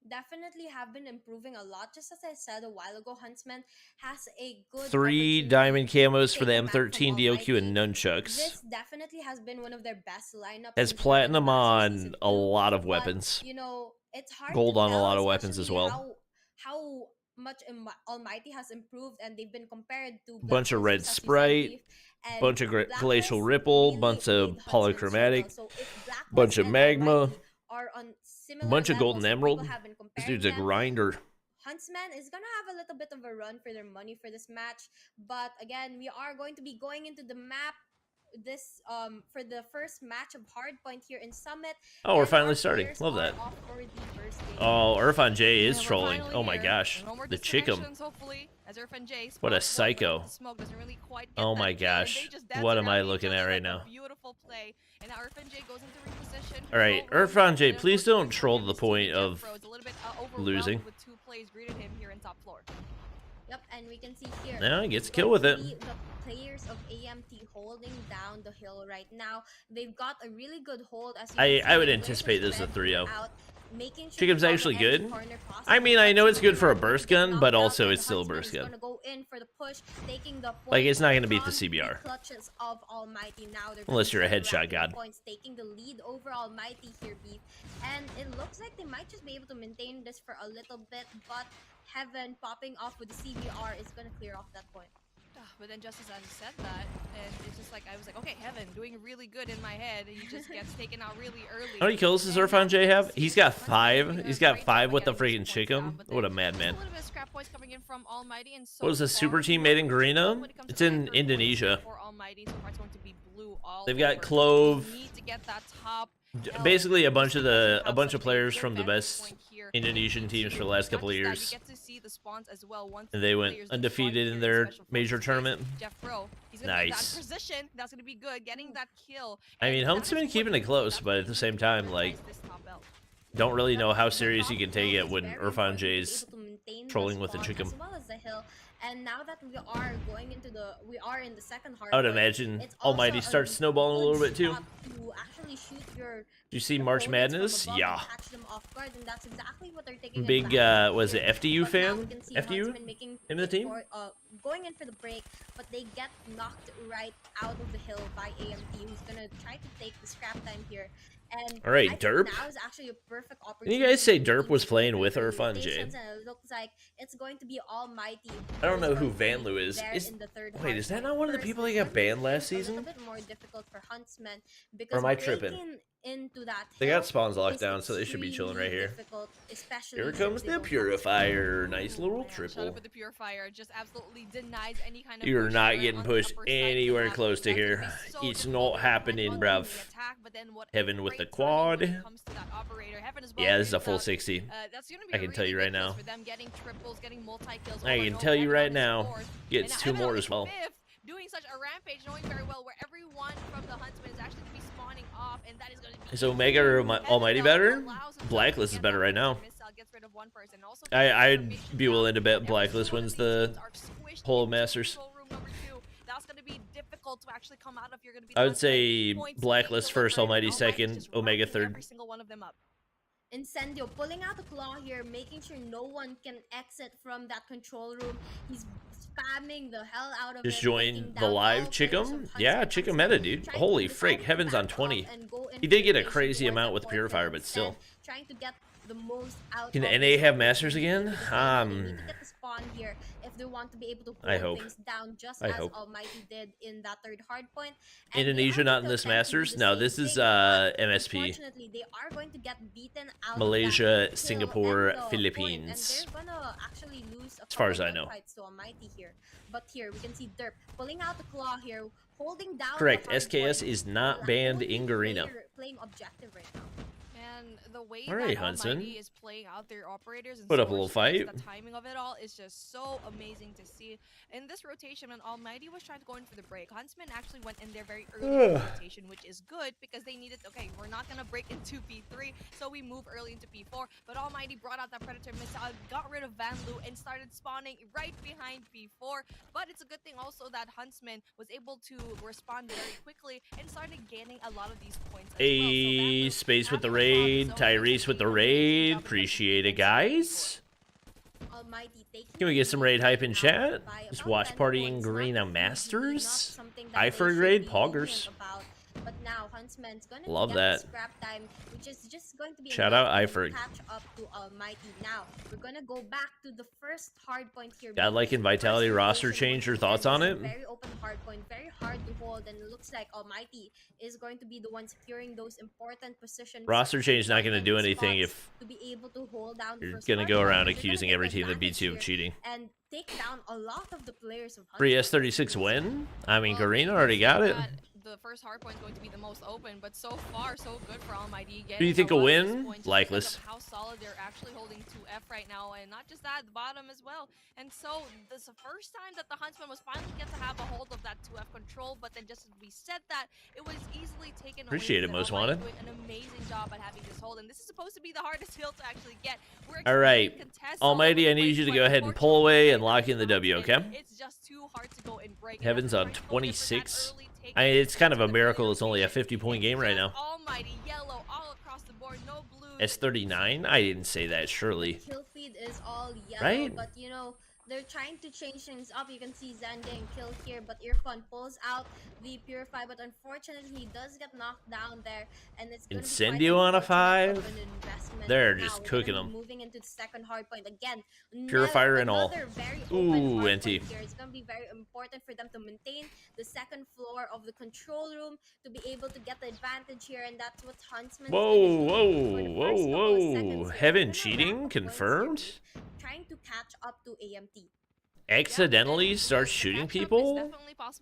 Definitely have been improving a lot. Just as I said a while ago, Huntsman has a good 3 opportunity diamond to camos for take the the map from M13 DLQ and Almighty. nunchucks. This definitely has been one of their best lineups. Has since the platinum Master on Season a 2, lot of but, weapons. you know, it's hard Gold to on a tell, lot of weapons as especially well. how much Almighty has improved, and they've been compared to Bunch of Blacklist, red just as you said, sprite, Beef, and bunch of glacial Blacklist ripple, really bunch of made Huntsman polychromatic, struggle. So if Blacklist bunch of and magma, Almighty are on similar bunch of golden levels, and emerald. people have been This comparing dude's a them, grinder. Huntsman is gonna have a little bit of a run for their money for this match. But again, we are going to be going into the map this for the first match of Hardpoint here in Summit. Oh, we're and finally our starting. players Love are that. off for the first game. Oh, Irfan J is And we're trolling. finally Oh my here. gosh. No more The chickum. disconnections, hopefully. As Irfan J What a spots one, but psycho. the smoke doesn't really quite get Oh that my kill, and gosh. they just dance What am I around each looking other at right like now? a beautiful play. And now Irfan J goes into reposition. Alright, control room, Irfan J, and please unfortunately don't troll to the for him, point Jeff of Bro is a little bit overwhelmed losing. with 2 plays greeted him here in top floor. Yep, and we can see here. Yeah, he gets it's a kill going with to it. be the players of AMT holding down the hill right now. They've got a really good hold. As you can see, I would with anticipate the this a spread 3-0. out, making sure Chicken's to follow actually every good. corner possible, I mean, I but know it's good for a not going to burst get gun, knocked but out, also and it's still a Huntsman burst is gun. gonna go in for the push, taking the Like, it's not point gonna beat the from CBR. clutches of Almighty. Now they're Unless gonna you're a start headshot racking god. points, taking the lead over Almighty here, Beef. And it looks like they might just be able to maintain this for a little bit, but Heaven popping off with the CBR is gonna clear off that point. But then just as I said that, and it's just like, I was like, okay, Heaven, doing really good in my head, and he just gets taken out really early. How many kills does Irfan J have? He's got 5. He's got 5 with the freaking chicken. What a madman. A little bit of scrap points coming in from Almighty, and so What was the super team made in Garena? It's in Indonesia. For Almighty, so far it's going to be blue all They've got over. Clove. They need to get that top Basically a bunch of players from the best Indonesian teams for the last couple of years. You get to see the spawns as well once And they went players do undefeated spawn in here their special major forces. tournament. Jeff Bro, he's gonna be in Nice. that position. That's gonna be good. Getting that kill. I mean, And Huntsman that is keeping what- it close, that's but at the same time, like, this top belt. don't really know how The serious you top can take hill it is when very Irfan important to be J's able to maintain the trolling with the spawn chicken. as well as the hill. And now that we are in the second hard I would point, imagine it's also Almighty a starts snowballing a good little bit too. spot to actually shoot your Do you see March opponents from Madness? above Yeah. and catch them off guard, and that's exactly what they're taking Big, advantage of was it here. FDU But now fan? we can see FDU Huntsman making in the it team? going in for the break, but they get knocked right out of the hill by AMT, who's gonna try to take the scrap time here. And All right, I think Derp. now is actually a perfect Didn't opportunity. you guys say for Derp teams was to playing take with their Irfan J? rotations, and it looks like it's going to be Almighty. I don't who's know who going to be Vanlu is. there in the third Wait, hard is that point. not one of the First, people that it's got going to banned be last a season? little bit more difficult for Huntsman Or because am I tripping? breaking into that They hill got spawns locked is down, so they should be chilling right extremely here. difficult, especially Here since comes they the don't have Purifier. Nice little Man, Shut triple. up with the Purifier. Just absolutely denies any kind of You're push not here getting on the pushed upper side of the anywhere map. close to That's gonna here. be so It's difficult. not happening, Huntsman bruv. winning the attack, but then what a Heaven with great the timing when it quad. comes to that operator. Heaven as well Yeah, this is a ends full up, 60. that's gonna be I a can tell really you big right kill now. for them, getting triples, getting multi-kills I over can and tell over. you Heaven right on his now, fourth, gets and 2 Heaven more on as his well. fifth, doing such a rampage, knowing very well where everyone from the Huntsman is actually going to be spawning off, and that is going to be Is Omega or Almighty better? Blacklist is better right now. Gets rid of one person. Also, I'd be willing to bet Blacklist wins the whole Masters. That's going to be difficult to actually come out of. You're going to be I would say Blacklist first, Almighty second, Omega third. Every single one of them up. Incendio pulling out the claw here, making sure no one can exit from that control room. He's spamming the hell out of Just it, join taking the down live all players Chickum? from Yeah, Huntsman. Chickum meta, dude. Trying to Holy decide freak, to Heaven's back on off 20. and go in He did get a for crazy rotation amount towards with the Purifier, point, but still. instead trying to get the most out Can of NA this have operation Masters again? because they need to get the spawn here if they want to be able to I hold hope. things down just I as hope. Almighty did in that third hard point. And they Indonesia are not going in to this attempt to do Masters? the No, same this is thing, but MSP. unfortunately, they are going to get beaten out Malaysia, of that hill Singapore, and the Philippines. point, and they're gonna actually lose a As far couple as I know. gunfights to Almighty here. But here we can see Derp pulling out the claw here, holding down. Correct, the hard SKS point. is not The banned only in Garena. player playing objective right now. And the way All right, that Huntsman. Almighty is playing out their operators and Put up a little source strikes, fight. the timing of it all is just so amazing to see. In this rotation, when Almighty was trying to go in for the break, Huntsman actually went in there very early in the rotation, which is good because they needed, okay, we're not going to break into P3, so we move early into P4. But Almighty brought out that Predator missile, got rid of Van Lu, and started spawning right behind P4. But it's a good thing also that Huntsman was able to respond very quickly and started gaining a lot of these points as well. So A Van Lu space with the having a raid. bomb zone Tyrese with the raid. Appreciate it, guys. Almighty taking Can we get some raid hype in out chat? by Just about watch 10 party in points. Garena Not Masters. something that I they for a should grade, be poggers. lenient about. But now Huntsman's gonna Love get that. the scrap time, which is just going to be Shout enough out to Eifert. catch up to Almighty. Now we're gonna go back to the first hard point here. Godlike and Vitality roster change. Your thoughts on it? Very open hard point, very hard to hold, and it looks like Almighty is going to be the one securing those important positions. Roster change not going to do anything spots if to be able to hold down the you're first going to hard go point. around They're gonna accusing take every team that advantage beats you of here cheating. and take down a lot of the players of Free Huntsman. S36 win? I mean, Well, Garena you already see got it. that the first hard point is going to be the most open, but so far so good for Almighty. Who do you think will win? Blacklist. How solid they're actually holding 2F right now, and not just that, the bottom as well. And so this is the first time that the Huntsman was finally get to have a hold of that 2F control, but then just as we said that, it was easily taken Appreciate away. it, Most Wanted. Doing an amazing job at having this hold, and this is supposed to be the hardest hill to actually get. All right, Almighty, I need you to go ahead and pull away and lock in the W, okay? It's just too hard to go and break. Heaven's on 26. I mean, it's kind of a miracle it's only a 50-point game right now. Almighty yellow all across the board, no blue. It's 39? I didn't say that, surely. Kill feed is all yellow, Right? but you know, they're trying to change things up. You can see Zen getting killed here, but Irfan pulls out the Purify, but unfortunately he does get knocked down there, and it's gonna be Incendio on a quite an 5? investment. They're Now, just we're cooking gonna be them. Moving into the second hard point again. Purifier and all. Another very Ooh, open hard NT. point here. It's gonna be very important for them to maintain the second floor of the control room to be able to get the advantage here, and that's what Huntsman. Whoa, Heaven cheating confirmed? Trying to catch up to AMT. Accidentally starts shooting people?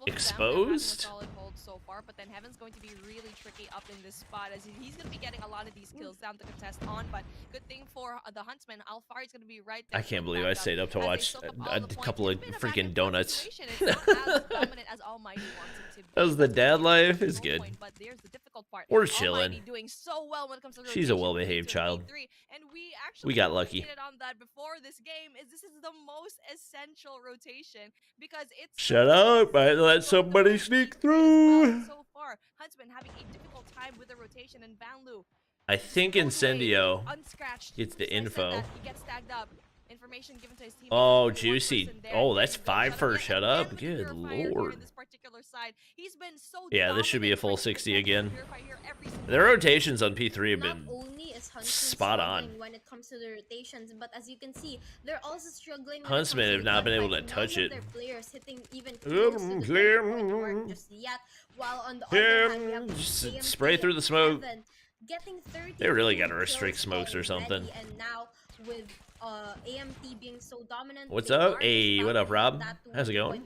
Exposed? So far, but then Heaven's going to be really tricky up in this spot as he's going to be getting a lot of these kills down to contest on, but good thing for the Huntsman, Alfari is going to be right there. I can't believe I stayed up to watch a couple of freaking donuts. That was the dad life. It's good. But there's the difficult part. We're chilling. Doing so well when it comes to She's a well-behaved child. And We got lucky. On that before this game this is the most essential rotation because it's Shut up! I let somebody sneak through. So far, Huntsman having a difficult time with the rotation, and Vanlu. I think Incendio Unscratched. gets the info. He gets tagged up. Information given to his team. Oh, juicy. Oh, that's 5 for shut up. Good lord. Yeah, this should be a full 60 again. Their rotations on P3 have been spot on. When it comes to the rotations, but as you can see, they're also struggling. Huntsmen have not been able to touch it. While on the other hand, we have Just spray through the smoke. Getting 30 They really gotta restrict smokes or something. And now with AMT being so dominant. What's up? Hey, what up, Rob? How's it going?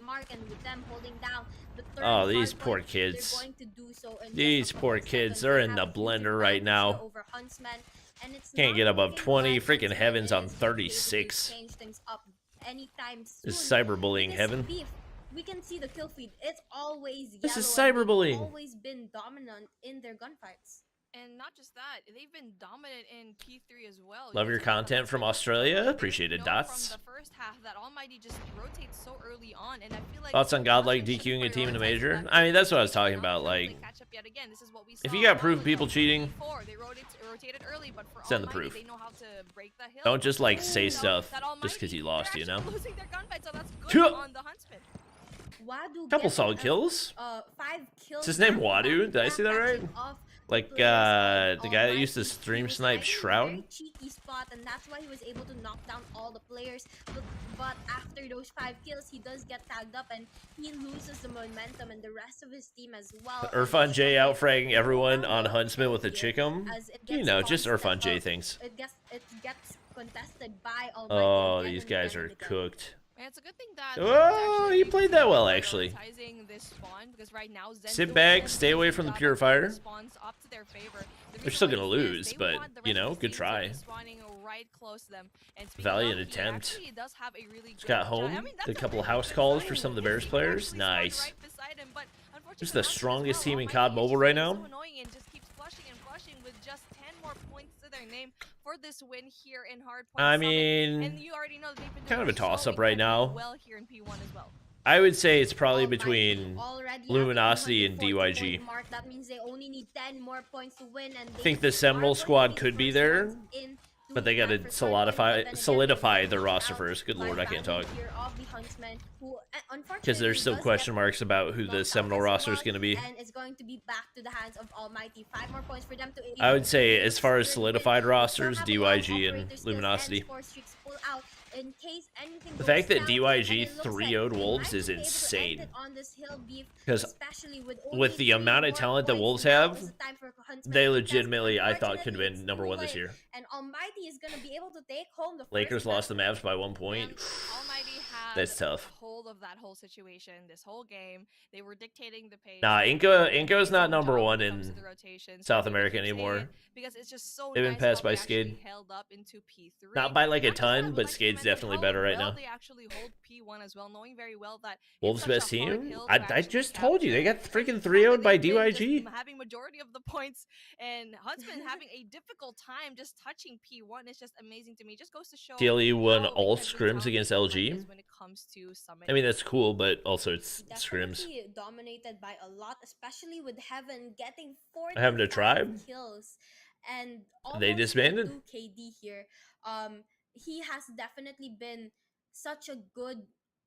Oh, these poor kids. These poor kids, they're in the blender right now. Can't get above 20. Freaking Heaven's on 36. This is cyberbullying, Heaven. We can see the kill feed. It's always yellow. This is cyberbullying. Always been dominant in their gunfights. And not just that, they've been dominant in P3 as well. Love your content from Australia. Appreciate it, Dots. From the first half that Almighty just rotates so early on, and I feel like Thoughts on Godlike DQing a team in a major? I mean, that's what I was talking about. Like, if you got proof of people cheating, send the proof. Don't just like say stuff just because you lost, you know? Couple solid kills. 5 kills. Is his name Wadu? Did I see that right? Like the guy that used to stream snipe Shroud. Very cheeky spot, and that's why he was able to knock down all the players. But after those 5 kills, he does get tagged up, and he loses the momentum, and the rest of his team as well. Irfan J outfragging everyone on Huntsman with a Chickum. You know, just Irfan J things. It gets contested by Almighty. Oh, these guys are cooked. And it's a good thing that oh, he played that well, actually. This spawn, because right now, sit back, stay away from the Purifier. Up to their favor. They're still going to lose, but, you know, good try. Right close to them. And valiant attempt. Just got home, did a couple of house calls for some of the Bears players. Nice. This is the strongest team in COD Mobile right now. For this win here in I mean, and you already know kind of a toss-up right now. Well here in P1 as well. I would say it's probably between Luminosity and DYG. That means they only need 10 more points to win, and I think the Seminole squad could be there, but they got to solidify their roster first. Good lord, I can't talk. Because there's still question marks about who the Seminole roster is going to be. And it's going to be back to the hands of Almighty. 5 more points for them to I would say, as far as solidified rosters, DYG and Luminosity. The fact that DYG 3-0'd Wolves is insane. Because with the amount of talent that Wolves have, they legitimately, I thought, could have been number 1 this year. And Almighty is going to be able to take home the Lakers lost the Mavs by 1 point. Almighty had That's tough. hold of that whole situation this whole game. They were dictating the pace. Nah, They were doing Inco's not amazing number job one when it comes in to the rotation. So South I'm gonna America keep saying anymore. it because it's just so They've been nice passed how by they actually Skid. held up into P3. Not by like a Not just that, ton, would but like to Skid's mention definitely how better right well now. they actually hold P1 as well, knowing very well that Wolves' it's such best a hard team? hill to I actually just told you, they got capture, freaking and the 3-0'd fact that by they've been just DYG. having majority of the points, and Huntsman having a difficult time just touching P1 is just amazing to me. Just goes to show DLE won how all incredibly scrims talented against Almighty LG. is when it comes to Summit. I mean, that's cool, but also it's scrims. Definitely dominated by a lot, especially with Heaven getting 45 Having a tribe? kills and They almost disbanded? 2 KD here. He has definitely been such a good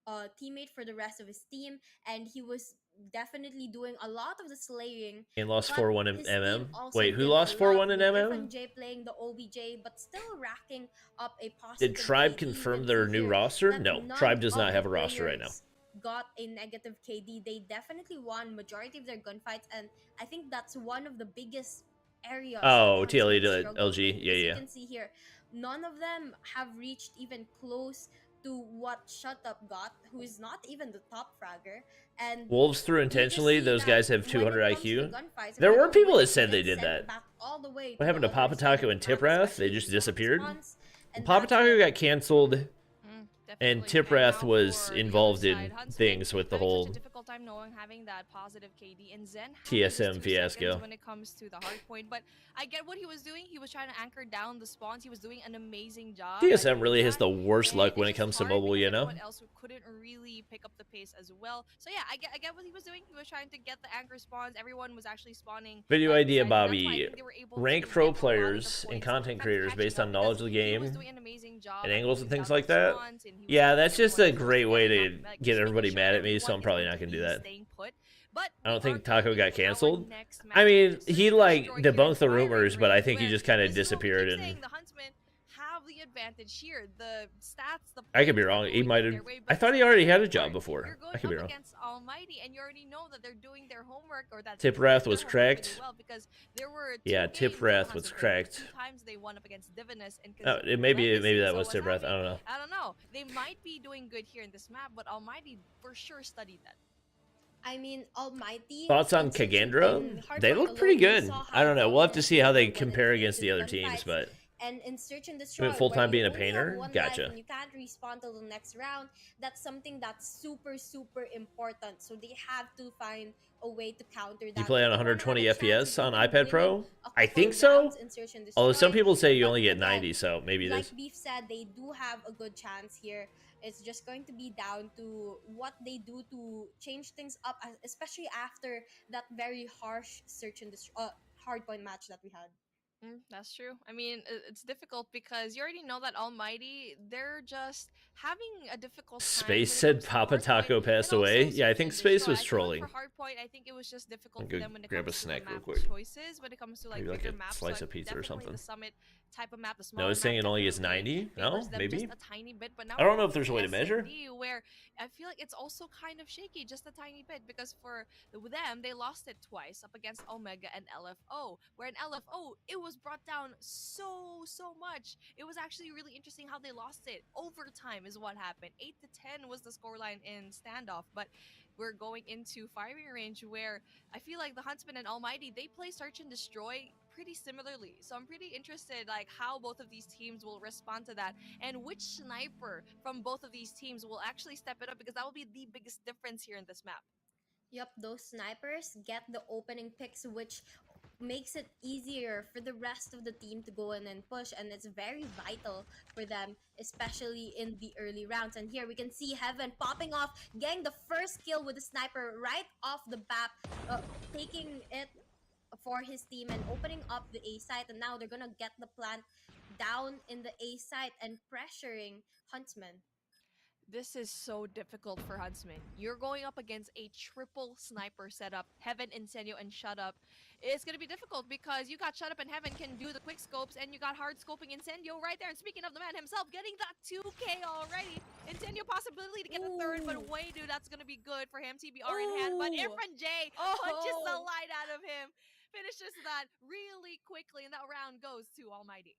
teammate for the rest of his team, and he was definitely doing a lot of the slaying. And lost But 4-1 in his team MM. also Wait, who did lost a lot 4-1 in with MM? FNJ playing the OBJ, but still racking up a Did positive Tribe KD. You confirm can their see new here roster? that No, none Tribe does of not the have a roster right now. players got a negative KD. They definitely won majority of their gunfights, and I think that's one of the biggest areas Oh, that TLE Huntsman to struggled LG. with. Yeah, Because you yeah. can see here, none of them have reached even close to what Shut Up got, who is not even the top fragger. And Wolves threw you just intentionally. see Those that guys have when 200 it comes to the IQ. gunfights, if There you were don't people win that it, you said they get did sent that. back all the way What to happened the to other Papa side of Taco the and map, Tiprath? They especially just in zone disappeared. response, and Papa that's Taco what got canceled, and Definitely. Tiprath now was for the involved other in side, Huntsman things with the having such a whole difficult time knowing having that positive KD, and Zen having just TSM 2 fiasco. seconds when it comes to the hard point. But I get what he was doing. He was trying to anchor down the spawns. He was doing an amazing job at TSM doing really has that. the worst And luck when it's it just comes to hard mobile, because you know? everyone else couldn't really pick up the pace as well. So yeah, I get what he was doing. He was trying to get the anchor spawns. Everyone was actually spawning Video idea, beside him. That's why I Bobby. think they were able Rank to pro get a lot of the players and points content kind of creators catching based up on because knowledge of the he was game doing an amazing job and at angles and holding things down like the that. spawns, and he was Yeah, helping that's just everyone a close great way together, to like, get just making everybody sure mad at me, so everyone I'm is probably going not to gonna do be that. staying put. But I we don't are think Taco going got into our canceled. next I matchup, mean, Search he and like Destroy here in debunked the Firing rumors, but I Range, think he where just kind I of still disappeared. keep And saying the Huntsmen have the advantage here. The stats, the I could be points are wrong. He going might up have. their way, I but thought he the already had a scary job part, before. you're I going could be up wrong. against Almighty, and you already know that they're doing their homework, or that Tiprath they was did their homework cracked. really well, because there were 2 Yeah, games that the Tiprath was Huntsmen played. cracked. 2 times they won up against Divinus and Oh, maybe Legacy. that So was what's Tiprath. I happening? don't know. I don't know. They might be doing good here in this map, but Almighty for sure studied that. I mean, Almighty. Thoughts on In Kagandra? They Hardpoint look pretty alone, we good. saw I how don't know. We'll have to dominant see they how they were when it compare came against to the the other teams, gunfights. but And in Search and you Destroy, went full where time you being a only have painter. 1 life Gotcha. and you can't respawn till the next round, that's something that's super, super important. So they have to find a way to counter that. You play on If they wanna 120 have a chance FPS of on even iPad winning Pro? a I couple think so. rounds in Search and Destroy, Although some people say you but only get again, 90, so maybe it like is. Beef said, they do have a good chance here. It's just going to be down to what they do to change things up, especially after that very harsh Search and Destroy hardpoint match that we had. That's true. I mean, it's difficult because you already know that Almighty, they're just having a difficult time Space when it said comes to Papa Hardpoint Taco passed and away. also Yeah, I Search think and Space Destroy. was I feel like trolling. for Hardpoint, I think it was just difficult I'm for gonna them when it grab comes a to snack the real map quick. choices, when it comes to like Maybe like bigger a maps, slice like of pizza or definitely something. the Summit type of map, the No, smaller it's saying map it only gets definitely 90. No, favors them maybe. just a tiny bit. But now I don't we're know if into there's a way to measure. SND, where I feel like it's also kind of shaky, just a tiny bit, because for them, they lost it twice up against Omega and LFO, where in LFO, it was brought down so much. It was actually really interesting how they lost it. Overtime is what happened. 8-10 was the scoreline in standoff, but we're going into Firing Range, where I feel like the Huntsman and Almighty, they play Search and Destroy pretty similarly. So I'm pretty interested like how both of these teams will respond to that, and which sniper from both of these teams will actually step it up, because that will be the biggest difference here in this map. Yep, those snipers get the opening picks, which makes it easier for the rest of the team to go in and push, and it's very vital for them, especially in the early rounds. And here we can see Heaven popping off, getting the first kill with the sniper right off the bat, taking it for his team and opening up the A site. And now they're gonna get the plant down in the A site and pressuring Huntsman. This is so difficult for Huntsman. You're going up against a triple sniper setup. Heaven, Incendio, and Shut Up. It's going to be difficult because you got Shut Up and Heaven can do the quick scopes, and you got hard scoping Incendio right there. And speaking of the man himself, getting that 2K already. Incendio possibility to get the third, but wait, dude, that's going to be good for him. TBR in hand, but Irfan J punches the light out of him. Finishes that really quickly, and that round goes to Almighty.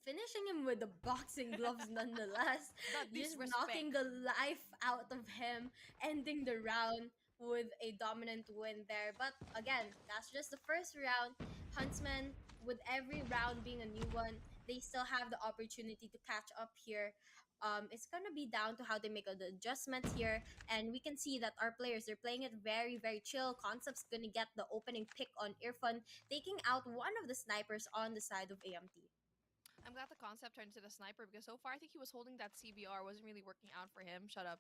finishing him with the boxing gloves nonetheless. That Just disrespect. knocking the life out of him, ending the round with a dominant win there. But again, that's just the first round. Huntsman, with every round being a new one, they still have the opportunity to catch up here. It's gonna be down to how they make the adjustments here, and we can see that our players, they're playing it very, very chill. Concept's gonna get the opening pick on Irfan, taking out one of the snipers on the side of AMT. I'm glad the concept turned into the sniper because so far I think he was holding that CBR, wasn't really working out for him. Shut up.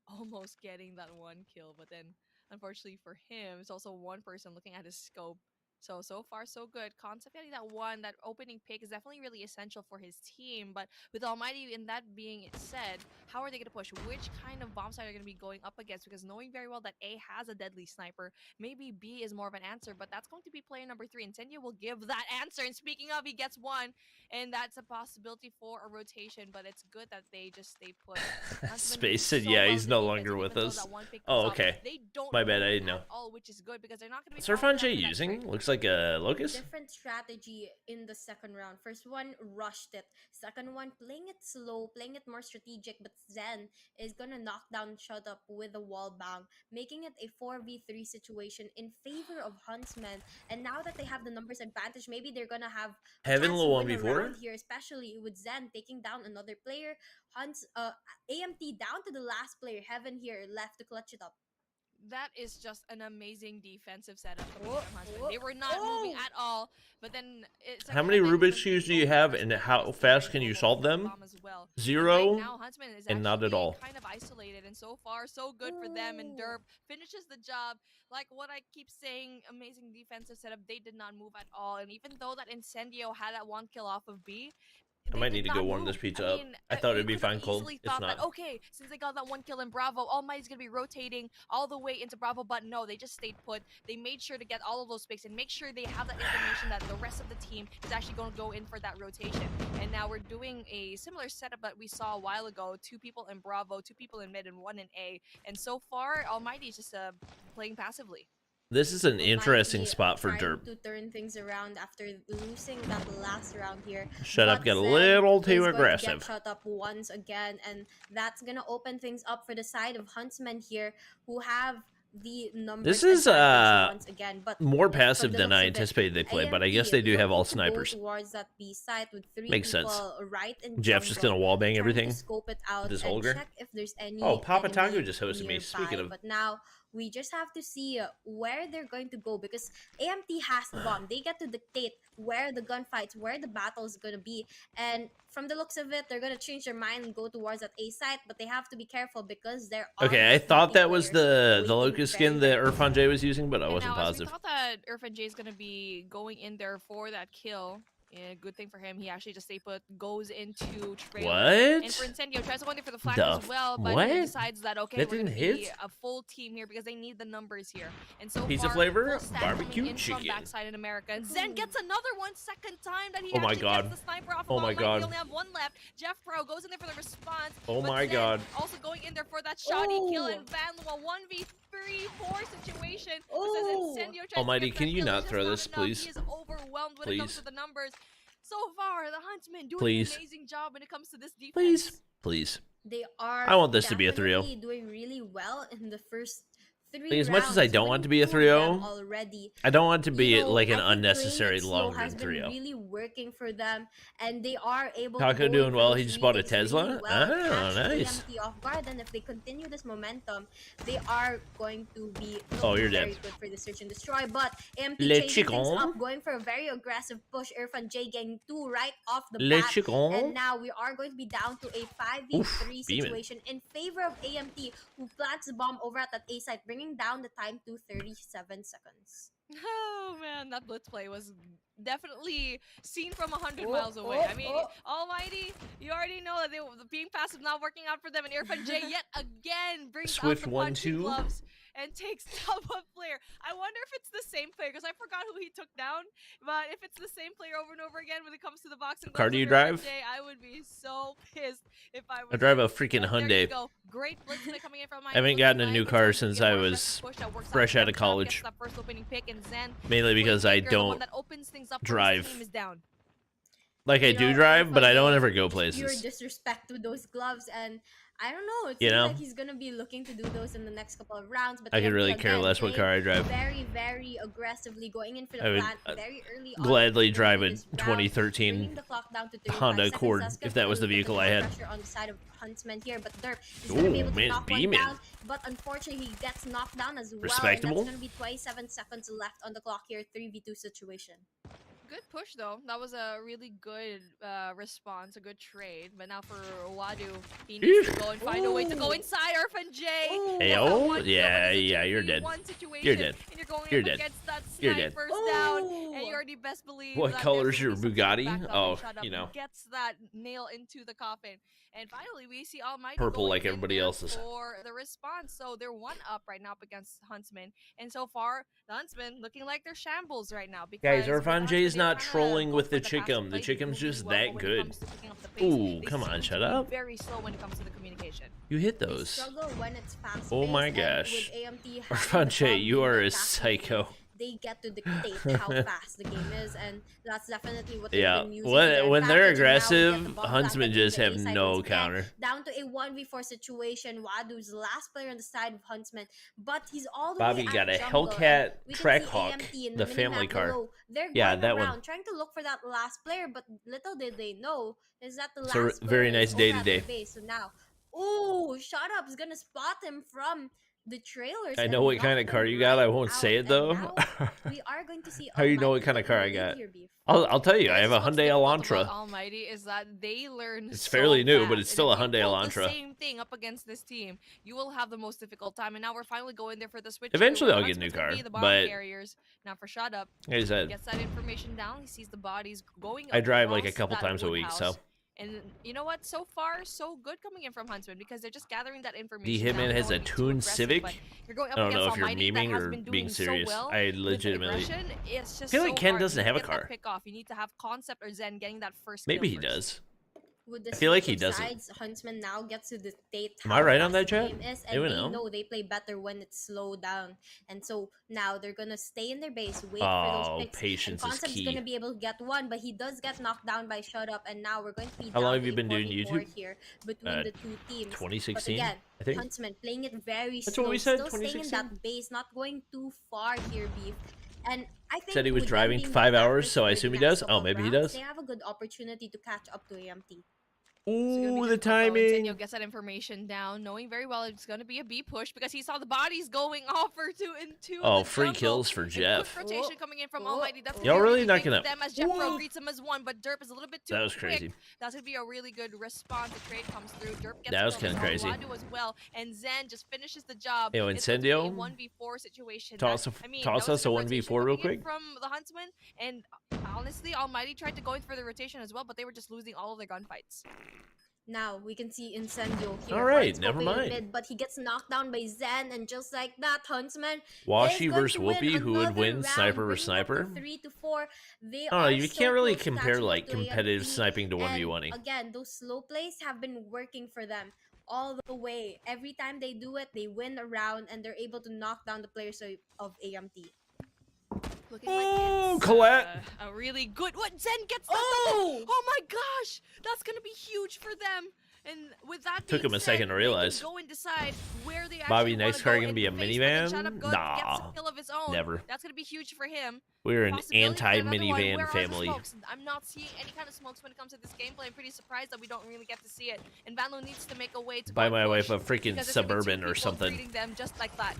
Almost getting that one kill, but then unfortunately for him, it's also one person looking at his scope. So far so good. Concept getting that one, that opening pick is definitely really essential for his team. But with Almighty in that being said, how are they gonna push? Which kind of bomb site are gonna be going up against? Because knowing very well that A has a deadly sniper, maybe B is more of an answer, but that's going to be player number 3. And Sendia will give that answer. And speaking of, he gets one, and that's a possibility for a rotation, but it's good that they just stay put. Space said, yeah, he's no longer with us. Oh, okay. They don't My bad, I move didn't know. at all, which is good because they're not going to be. What's Irfan J using? Looks like a Locust. Different strategy in the second round. First one, rushed it. Second one, playing it slow, playing it more strategic. But Zen is gonna knock down Shut Up with a wall bang, making it a 4v3 situation in favor of Huntsman. And now that they have the numbers advantage, maybe they're gonna have a Heaven chance will to win a 1v4 round here, especially with Zen taking down another player. AMT down to the last player. Heaven here left to clutch it up. That is just an amazing defensive setup. They were not moving at all, but then it's like How many Heaven Rubik's would cubes do be you have, over and as how well. fast can you solve them? Bomb as well. And 0 right now, Huntsman is and not at actually all. kind of isolated, and so far so good for them. And Derp finishes the job. Like what I keep saying, amazing defensive setup. They did not move at all, and even though that Incendio had that one kill off of B, I might need to go warm this pizza up. I thought it'd be fine cold. It's not. That, okay, since they got that one kill in Bravo, Almighty's gonna be rotating all the way into Bravo, but no, they just stayed put. They made sure to get all of those picks and make sure they have that information that the rest of the team is actually going to go in for that rotation. And now we're doing a similar setup that we saw a while ago: 2 people in Bravo, 2 people in mid, and 1 in A. And so far, Almighty's just playing passively. This is an interesting spot for Derp. To turn things around after losing that last round here. Shut Up, get a little too aggressive. Shut Up once again, and that's gonna open things up for the side of Huntsmen here, who have the numbers. This is once again, but more passive than I anticipated they play, but I guess they do have all snipers. Towards that B site with 3 Makes people sense. right in Jeff's just gonna wallbang everything. Scope it out with his and Holger. check if there's any. Oh, Papa enemy Taco just hosted me. nearby. Speaking of, But now we just have to see where they're going to go, because AMT has the bomb. They get to dictate where the gunfights, where the battle is going to be. And from the looks of it, they're going to change their mind and go towards that A site, but they have to be careful because there are. okay, I thought that was the waiting Locust skin that Irfan J was using, but I And wasn't now, positive. We thought that Irfan J is going to be going in there for that kill. Yeah, good thing for him. He actually just stay put, goes into trailer. What? And for Incendio, tries to go in there for the flag The as well, but what? he decides that, okay, That we're going to didn't be hit? a full team here because they need the numbers here. And so Pizza far, flavor, full stack barbecue coming in chicken. from backside in America. And Zen gets another one, second time that he Oh my actually God. gets the sniper off of Oh my Almighty. God. They only have 1 left. Jeff Pro goes in there for the response. Oh but my Zen God. also going in there for that shoddy kill, and Vanlua 1v3-4 situation. Says Incendio tries Almighty, to get can that you kill. not It's throw just this, not enough. please? He is overwhelmed when it comes Please. to the numbers. So far, the Huntsmen doing Please. an amazing job when it comes to this defense. Please, please. They are. I want this to be a 3-0. definitely doing really well in the first 3 Like, as much as I rounds, don't want it to be a winning 2 of them 3-0, already. I don't want it to be You know, like an I think unnecessary playing it slow long has game been 3-0. really working for them, and they are able Taco to go doing in for well, those he just bought a retakes Tesla? really well, Oh, catch nice. AMT off guard, and if they continue this momentum, they are going to be Oh, looking you're very dead. good for the search and destroy. But AMT Le changing things chicken. up, going for a very aggressive push. Irfan J getting 2 right off the Le bat. chicken. And now we are going to be down to a 5v3 Oof, beaming. situation in favor of AMT, who plants the bomb over at that A site, bringing down the time to 37 seconds. Oh man, that blitz play was definitely seen from 100 miles away. I mean, Almighty, you already know that being passive not working out for them, and Irfan J yet again brings Swift out the punching 1-2. gloves and takes top of player. I wonder if it's the same player, because I forgot who he took down, but if it's the same player over and over again when it comes to the boxing Car gloves do you of Irfan drive? J, I would be so pissed if I was I drive a him. freaking But there you Hyundai. go. Great blitz play coming in from I haven't gotten a new car since I was fresh out of college. Mainly because I don't drive. Like, I you do know, drive, but I don't FLJ ever go is pure places. disrespect to those gloves, and I don't know. It You seems know? like he's gonna be looking to do those in the next couple of rounds. But I could AMT really care again less what playing car I drive. very, very aggressively, going in for the I would plant very early on gladly in drive a this round, 2013 bringing the clock down to 35 Honda seconds. Accord That's gonna if put that a was the little bit vehicle more I had. pressure on the side of Huntsman here, but Derp is gonna be Ooh, able to man, knock one beaming. down. But unfortunately, he gets knocked down as well, and Respectable. that's gonna be 27 seconds left on the clock here. 3v2 situation. Good push though. That was a really good response, a good trade. But now for Wadu, he needs to go and find a way to go Ooh. inside RFNJ. Hey, That's a oh, one kill, yeah, but it's a yeah, you're dead. 2v1 situation, You're dead. And you're going You're up dead. against that You're dead. sniper's down, Ooh. and you already best believe What that color's there's your gonna be some Bugatti? backup, and Oh, Shut Up you know. gets that nail into the coffin. And finally, we see Almighty Purple going like in everybody there else's. for the response. So they're one up right now up against Huntsman. And so far, the Huntsman looking like they're shambles right now. Guys, Because with the RFNJ Huntsman, is they not kinda trolling go with for the passive Chickum. The play. They do Chickum's just really well, that but when it good. comes to picking up the pace, Ooh, they come on, seem shut to be up. very slow when it comes to the communication. You hit They those. struggle when it's fast. Oh my gosh. RFNJ, you are a psycho. They get to dictate how fast the game is, and that's definitely what they've Yeah, been using. to their when they're advantage, and now we get aggressive, the bomb Huntsmen plant into just the have A side no once again. counter. Down to a 1v4 situation. Wadu's the last player on the side of Huntsman, but he's all the Bobby way got a at jungle, Hellcat and we can Trackhawk, see AMT in the the family minimap car. below. They're Yeah, going that around one. trying to look for that last player, but little did they know is that the It's a last very player nice is day over at their today. base. So now, ooh, Shut Up's gonna spot him from the trailers. I know and what kind of knock car him you got. I right won't say out. it though. And now we are going to see How you know Almighty what kind of taking car the I lead got? here, Beef. I'll tell you, I have a That's what's Hyundai difficult Elantra. about Almighty is that they learn It's so fairly new, but fast. it's still a And if Hyundai you pull Elantra. the same thing up against this team, you will have the most difficult time. And now we're finally going there for the switch. Eventually here. I'll get a new Huntsman's gonna car, be the bomb but- carriers. Now for Shut Up, Like I said, gets that information down. He sees the bodies going. I drive like a across couple that times a wood week, house. so. And you know what? So far, so good coming in from Huntsman because they're just gathering that The information. Hitman down. has They a don't wanna be too tuned aggressive, Civic. but you're going up I don't know against if you're Almighty that memeing has or been being doing so serious. well I with the legitimately. aggression. It's just feel like so Ken hard. doesn't You have a need to get that car. pick off. You need to have Concept or Zen getting that first. Maybe kill he first. does. With the I feel like switch he of doesn't. sides, Huntsman now gets to dictate Am how I right on fast that, the chat? game is, and Anyone they know? know they play better when it's slowed down. And so now they're gonna stay in their base, wait for Oh, those picks. patience and is Concept's key. gonna be able to get one, but he does get knocked down by Shut Up, and now we're going to be How long down have to you a been doing 44 YouTube? here between the two teams. 2016, But again, I think. Huntsman playing it very That's slow, what we said, still staying in 2016? that base, not going too far here, Beef. And I think Said he was with them driving being 5 the hours, favorites so I for assume the he next does. couple Oh, of maybe he rounds, does. They have a good opportunity to catch up to AMT. Ooh, the Incendio timing. gets that information down, knowing very well it's going to be a B push because he saw the bodies going off or two into Oh, the free jungle. kills for And Jeff. quick rotation coming in from Oh, Almighty. That's oh. gonna Y'all be really not big for gonna- them as Jeff Pro greets him as one, but Derp is a little bit too That was quick. crazy. That's gonna be a really good response. The trade comes through. Derp gets That was killed kinda as crazy. Wadu as well, and Zen just finishes the job. Yo, It's going to be a Incendio, 1v4 situation. toss that- a- I mean, toss that was us a good 1v4 rotation real coming in quick. from the Huntsman, and honestly, Almighty tried to go in for the rotation as well, but they were just losing all of their gunfights. Now we can see Incendio here. All right, hard never scoping in mind. Mid, but he gets knocked down by Zen, and just like that, Huntsman Washi is going versus to win Whoopi, who would another win round, sniper versus bringing up the sniper? 3-4. They I don't know, are you so can't really close to compare catching up like to competitive AMT, sniping to and 1v1ing. again, those slow plays have been working for them all the way. Every time they do it, they win a round, and they're able to knock down the players of AMT. Looking like it's, Colette. a really good. What Zen gets that? Oh! Oh my gosh, that's gonna be huge for them. And with that, Took being him a said, second to they realize. can go and decide where they Bobby, actually next wanna car go gonna be a in face, but then minivan? Shut Up gets Nah. a kill of his own. Never. That's gonna be huge for him. We're an Possibility for another one. anti-minivan Where are the family. smokes? I'm not seeing any kind of smokes when it comes to this gameplay. I'm pretty surprised that we don't really get to see it. And Vanlo needs to make a way to Buy go my push, wife a freaking because there's gonna be two Suburban or people something. treating them just like that.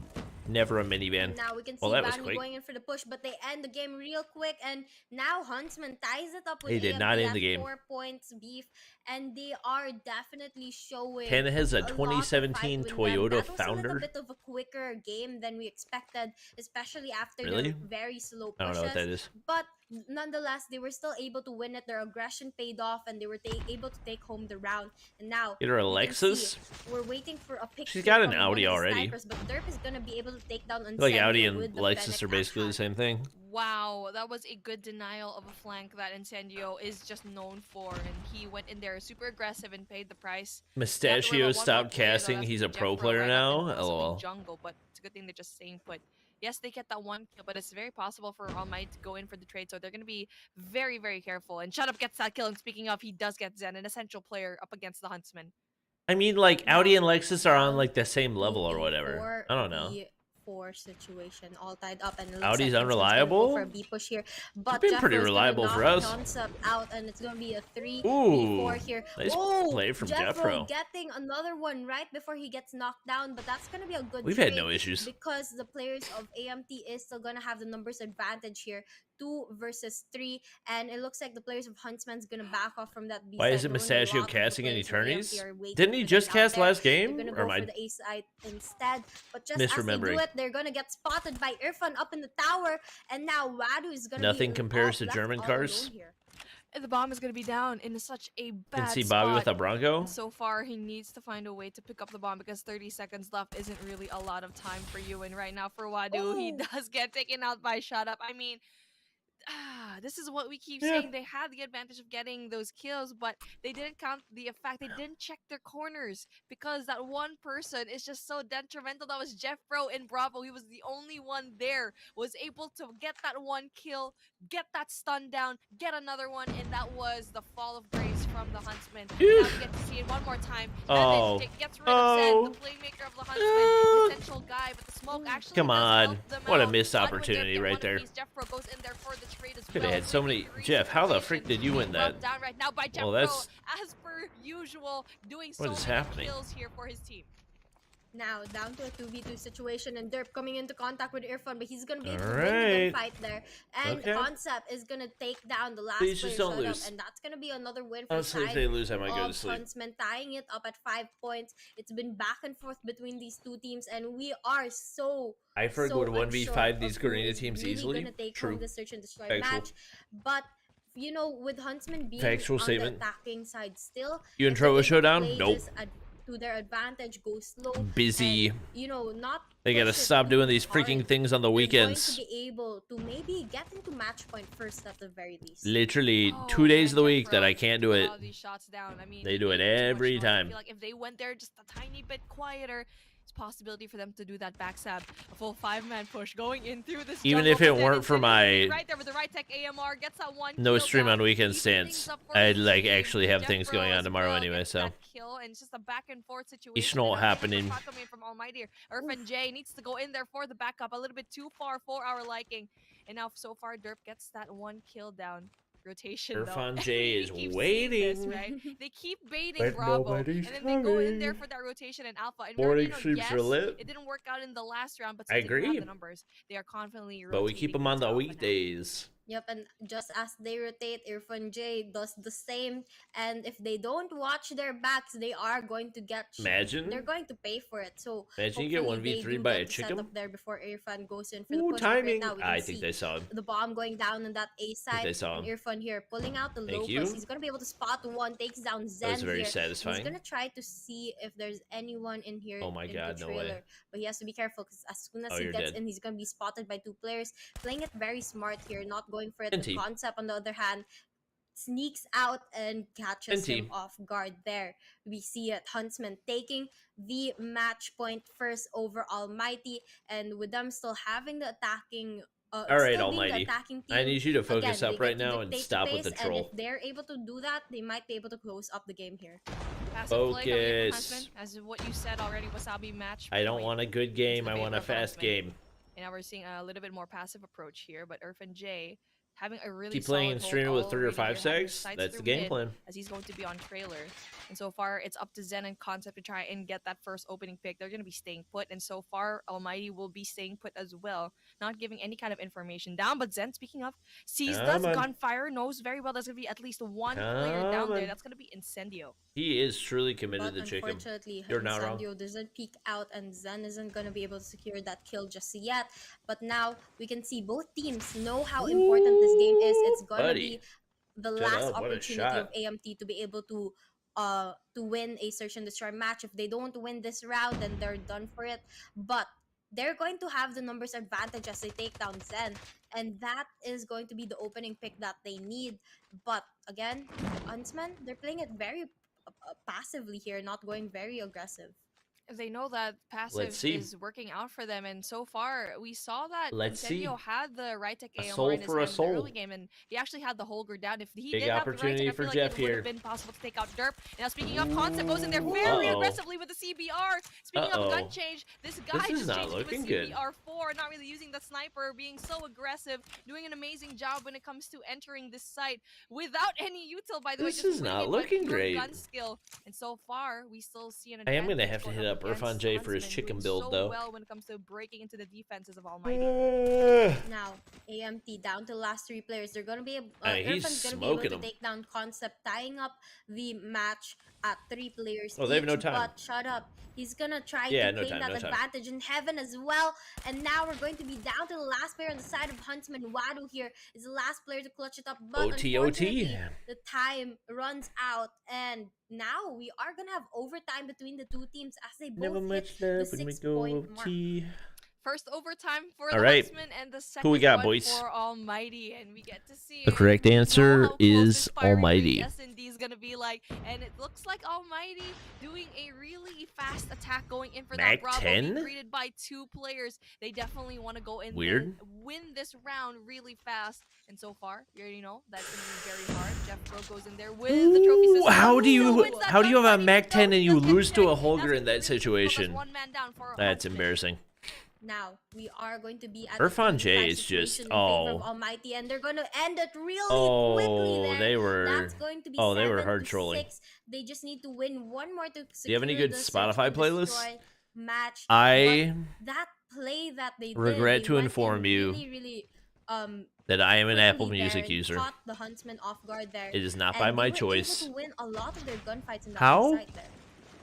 Never a minivan. Now we can see Well, that was Banu quick. going in for the push, but they end the game real quick, and now Huntsman ties it up with He did AMT not end at the game. 4 points, Beef, and they are definitely showing Ken has a lot to fight 2017 with them. Toyota That was a Founder. little bit of a quicker game than we expected, especially after Really? their very slow I don't know what pushes. that is. But nonetheless, they were still able to win it. Their aggression paid off, and they were able to take home the round. And now Get her a we can see Lexus. we're waiting for a pick. She's here got an from one Audi of the already. snipers, but Derp is gonna be able to take down Like Incendio Audi and with the Lexus Fennec are basically the at same thing. Wow, that was a good denial of a flank that Incendio is just known for, and he went in there super aggressive and paid the price. Mustachio stopped casting. He's a pro player now. LOL. LOL. Jungle, but it's a good thing they're just staying put. Yes, they get that one kill, but it's very possible for All Might to go in for the trade, so they're going to be very, very careful. And Shut Up gets that kill, and speaking of, he does get Zen, an essential player up against the Huntsman. I mean, like, Audi and Lexus are on, Down like, the same level or to whatever. I don't know. B4 situation, all tied up, and it looks Audi's like Huntsman's gonna go for unreliable? a B push here. But been pretty Jeffro's gonna reliable knock for us. Concept out, and it's gonna be a 3v4 Ooh, here. nice Oh, play from Jeffro Jeffro. getting another one right before he gets knocked down, but that's gonna be a good We've trade had no issues. because the players of AMT is still gonna have the numbers advantage here. 2 versus 3, and it looks like the players of Huntsman's gonna back off from that B Why site, isn't knowing a Mustachio lot of the casting any players of AMT tourneys? are waiting Didn't he for them just out cast there. last They're game? gonna Or go am I for the A site instead, but just as they do misremembering? it, they're gonna get spotted by Irfan up in the tower, and now Wadu is gonna Nothing be compares to left German all cars? alone here. And the bomb is going to be down in such a Can bad see Bobby spot. with a Bronco. So far, he needs to find a way to pick up the bomb because 30 seconds left isn't really a lot of time for you. And right now, for Wadu, he Oh. does get taken out by Shut Up. I mean, this is what we keep Yeah. saying. They had the advantage of getting those kills, but they didn't count the fact they didn't check their corners because that one person is just so detrimental. That was Jeffro in Bravo. He was the only one there, was able to get that one kill, get that stun down, get another one, and that was the fall of grace from the Huntsman. Now we get to see it one more time. Oh. Gets rid of Zen, the playmaker of the Huntsman, the essential guy, but the smoke actually Come does on. help them What a out. missed One would opportunity get right one there. apiece. Jeffro goes in there for the trade as Could well. have had so many. 3v3 Jeff, how the situation. frick did you win that? Rubbed down right now by Jeffro, Well, that's. as per usual, doing so What is many happening? kills here for his team. Now down to a 2v2 situation, and Derp coming into contact with Irfan, but he's gonna be able to Alright. win the fight there. And Okay. Concept is gonna take down the last Please player just don't Shut Up, lose. and that's gonna be another win for Honestly, if side they lose, I might go to of sleep. Huntsman, tying it up at 5 points. It's been back and forth between these two teams, and we are so Eifrig would 1v5 unsure these of who Garena is teams really easily. gonna take True. home the search and destroy Factual. match. But you know, with Huntsman being Factual on statement. the attacking side still, You if intro they're a able to showdown? play Nope. this to their advantage, go slow, Busy. and, you know, not They gotta push it stop doing too these freaking hard, things on the they're weekends. going to be able to maybe get into match point first at the very least. Literally Oh, 2 days man, of the week Jeffro that I can't do put it. all these shots down. I mean, They do it making too much every noise. I time. feel like if they went there just a tiny bit quieter, it's a possibility for them to do that backstab. A full 5-man push going in through this Even jungle, if it but then weren't it's for gonna my be right there with the right tech AMR, gets that one no kill stream down, on weekend easing things stance, up for I'd his like team. actually have things Jeffro going on as tomorrow well anyway, gets so that kill, and it's just a back and forth situation. it's not And now happening. shot coming from Almighty. Irfan J needs to go in there for the backup, a little bit too far for our liking. And now so far Derp gets that one kill down. Rotation Irfan though. J We is keep seeing waiting. this, right? They keep baiting But Bravo, and nobody's then they go in there coming. for that rotation in Alpha. And Morning we already know, streams yes, are lit. it didn't work out in the last round, but I since they do have agree. the numbers, they are confidently But we keep rotating them on into the Alpha now. weekdays. Yep, and just as they rotate, Irfan J does the same. And if they don't watch their backs, they are going to get Imagine. they're going to pay for it. So Imagine you get hopefully they 1v3 do by get a the setup chicken. there before Irfan goes in for the Ooh, push. But right timing. now we can I see think they saw him. the bomb going down on that A side, they saw and him. Irfan here pulling out the Thank low you. plus. He's gonna be able to spot one, takes down Zen That was very here. And satisfying. he's gonna try to see if there's anyone in here. Oh my in God, the no way. trailer. But he has to be careful because as soon as Oh, he you're gets dead. in, he's gonna be spotted by 2 players. Playing it very smart here, not going for it. NT. The concept, on the other hand, sneaks out and catches him NT. off guard there. We see it, Huntsman taking the match point first over Almighty, and with them still having the attacking All right, still being the Almighty. attacking team. I need you to focus Again, up they right get to now and dictate the stop with pace, the and if troll. they're able to do that, they might be able to close up the game here. Passive play coming in from Focus. Huntsman, as what you said already, Wasabi match. I don't point. want a good game. the I favor want a of the fast Huntsman. game. And now we're seeing a little bit more passive approach here, but Irfan J having a really Keep playing and solid streaming hold with 3 or already 5 here, having his secs. sights That's the through game mid, plan. as he's going to be on trailer. And so far, it's up to Zen and Concept to try and get that first opening pick. They're going to be staying put, and so far, Almighty will be staying put as well, not giving any kind of information down. But Zen, speaking of, sees Come this on. gunfire, knows very well there's going to be at least one player Come down there. on. That's going to be Incendio. He is truly committed But to chicken. unfortunately, You're not wrong. Incendio doesn't peek out, and Zen isn't going to be able to secure that kill just yet. But now we can see both teams know how important this game is. It's going to Buddy. be the Shut last up, what a opportunity of shot. AMT to be able to win a search and destroy match. If they don't win this round, then they're done for it. But they're going to have the numbers advantage as they take down Zen, and that is going to be the opening pick that they need. But again, Huntsman, they're playing it very passively here, not going very aggressive. They know that passive see. is working out for them, and so far we saw that Let's see. Incendio had the right tech A AMR soul in his for a hand in the soul. early game, and he actually had the Holger down. If he Big did have the right opportunity tech, I for feel like Jeff it would here. have been possible to take out Derp. Now speaking of Concept goes in there very Uh-oh. aggressively with the CBR. Speaking of gun change, this guy This is just not changed looking to a good. CBR4, not really using the sniper, being so aggressive, doing an amazing job when it comes to entering this site without any util, by the way, This just is winning not it looking by pure great. gun skill. And so far, we still see an I advantage. am gonna have to hit up Irfan J for his chicken build so though. well when it comes to breaking into the defenses of Almighty. Now, AMT down to the last 3 players. They're gonna be he's Irfan's gonna be able smoking to 'em. take down Concept, tying up the match at 3 players Oh, each. they have no time. But shut up. He's gonna try Yeah, to no claim time, that no time. advantage in Heaven as well. And now we're going to be down to the last player on the side of Huntsman. Wadu here is the last player to clutch it up. But unfortunately, the time runs out. And now we are gonna have overtime between the two teams as they both hit the 6-point mark. First overtime for All the right. Huntsman and the second Who we got, one boys? for Almighty, and we get to see The correct and know answer how close is this firing Almighty. range S&D is gonna be like, and it looks like Almighty doing a really fast attack going in for Mac that Bravo, 10? being greeted by 2 players. They definitely want to go in Weird. and win this round really fast. And so far, you already know that's gonna be very hard. Jeff Bro goes in there with the trophy system. How do you have a Mac 10 and you Doesn't get lose to a checked. Holger That's in gonna that be really difficult as situation? one man down for That's Huntsman. embarrassing. Now we are going to be at Irfan a J 3v5 is just situation in favor of Almighty, and they're going to end it really quickly there. they were That's going to be they were 7 hard to trolling. 6. They just need to win one more to secure Do you have any good the Search Spotify and playlists? Destroy match. I But that play that they regret did, to they went inform in you really that I am an Apple quickly Music there and user. caught the Huntsman off guard there. It is not And by they my were choice. able to win a lot of their gunfights in that How? site there.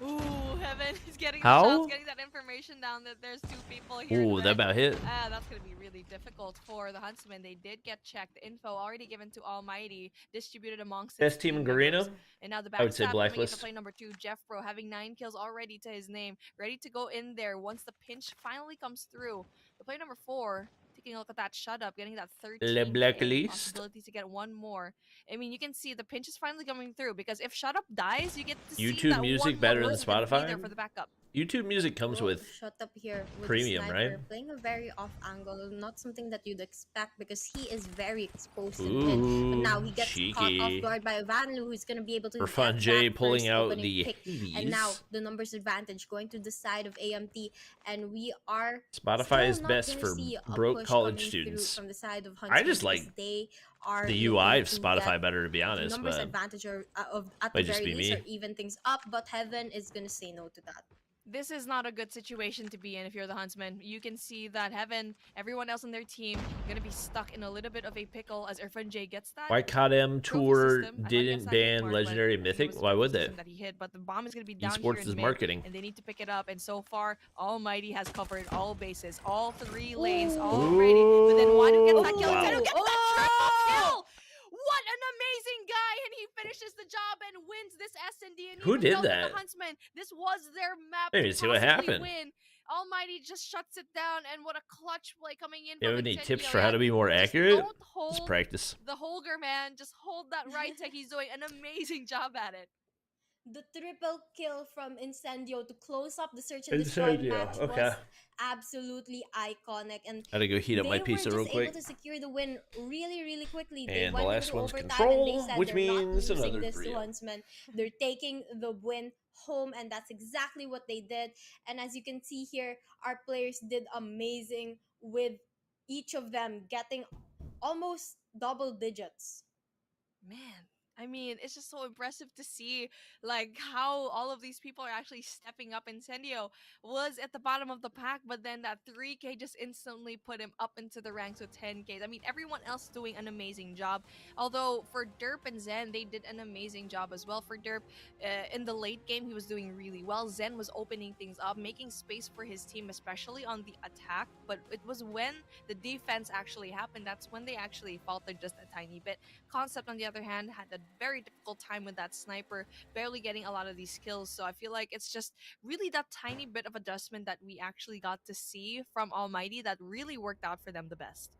Ooh, Heaven is getting How? the shots, getting that information down that there's 2 people here. Ooh, that about hit. That's going to be really difficult for the Huntsmen. They did get checked. The info already given to Almighty, distributed amongst Best team in Garena? And now the I would say backstab coming into Blacklist. play number 2, Jeff Bro, having 9 kills already to his name, ready to go in there once the pinch finally comes through. The play number 4, taking a look at that shut up, getting that 13 Blacklist. possibility to get one more. I mean, you can see the pinch is finally coming through because if shut up dies, you get to see YouTube that Music one better more than person gonna be Spotify? there for the backup. YouTube Music comes with Shut up here with premium, the right? sniper, playing a very off angle, not something that you'd expect because he is very exposed in mid. But now he gets caught off cheeky. guard by Vanlu, who's gonna be able to Irfan get J that pulling first out opening the pick. Hades. And now the numbers advantage going to the side of AMT, and we are Spotify is still not best gonna for see a broke push college coming through students. from the side of I Huntsman just because like they are the UI looking of to Spotify get better, to be the honest, numbers but advantage or at the might just very be least me. or even things up, but Heaven is gonna say no to that. This is not a good situation to be in if you're the Huntsman. You can see that Heaven, everyone else on their team, going to be stuck in a little bit of a pickle as Irfan J gets that. Why COD trophy Tour system. I thought he didn't gets that hit ban mark, but Legendary I think it Mythic? was the Why trophy would they? system that he hit, but the bomb is going to be down here Esports in is mid, marketing. and they need to pick it up. And so far, Almighty has covered all bases, all 3 lanes already. But then Wadu gets that kill. Wow. Nintendo gets that triple kill. What an amazing guy, and he finishes the job and wins this S&D. And Who even did though that? The Huntsman, this was their map Maybe to see what possibly happened. win. Almighty just shuts it down, and what a clutch play coming in You have from any Incendio. tips for how to be more Just accurate? don't hold Just practice. the Holger, man. Just hold that right tech. He's doing an amazing job at it. The triple kill from Incendio to close up the search and destroy match was absolutely iconic, and I gotta go heat up my pizza they were real just quick. able to secure the win really quickly. They And the went last into one's overtime control, and they said which they're not means losing another this 3. to Huntsman. They're taking the win home, and that's exactly what they did. And as you can see here, our players did amazing with each of them getting almost double digits. Man, I mean, it's just so impressive to see like how all of these people are actually stepping up. Incendio was at the bottom of the pack, but then that 3K just instantly put him up into the ranks with 10Ks. I mean, everyone else doing an amazing job. Although for Derp and Zen, they did an amazing job as well. For Derp, in the late game, he was doing really well. Zen was opening things up, making space for his team, especially on the attack. But it was when the defense actually happened, that's when they actually faltered just a tiny bit. Concept, on the other hand, had a very difficult time with that sniper, barely getting a lot of these kills. So I feel like it's just really that tiny bit of adjustment that we actually got to see from Almighty that really worked out for them the best.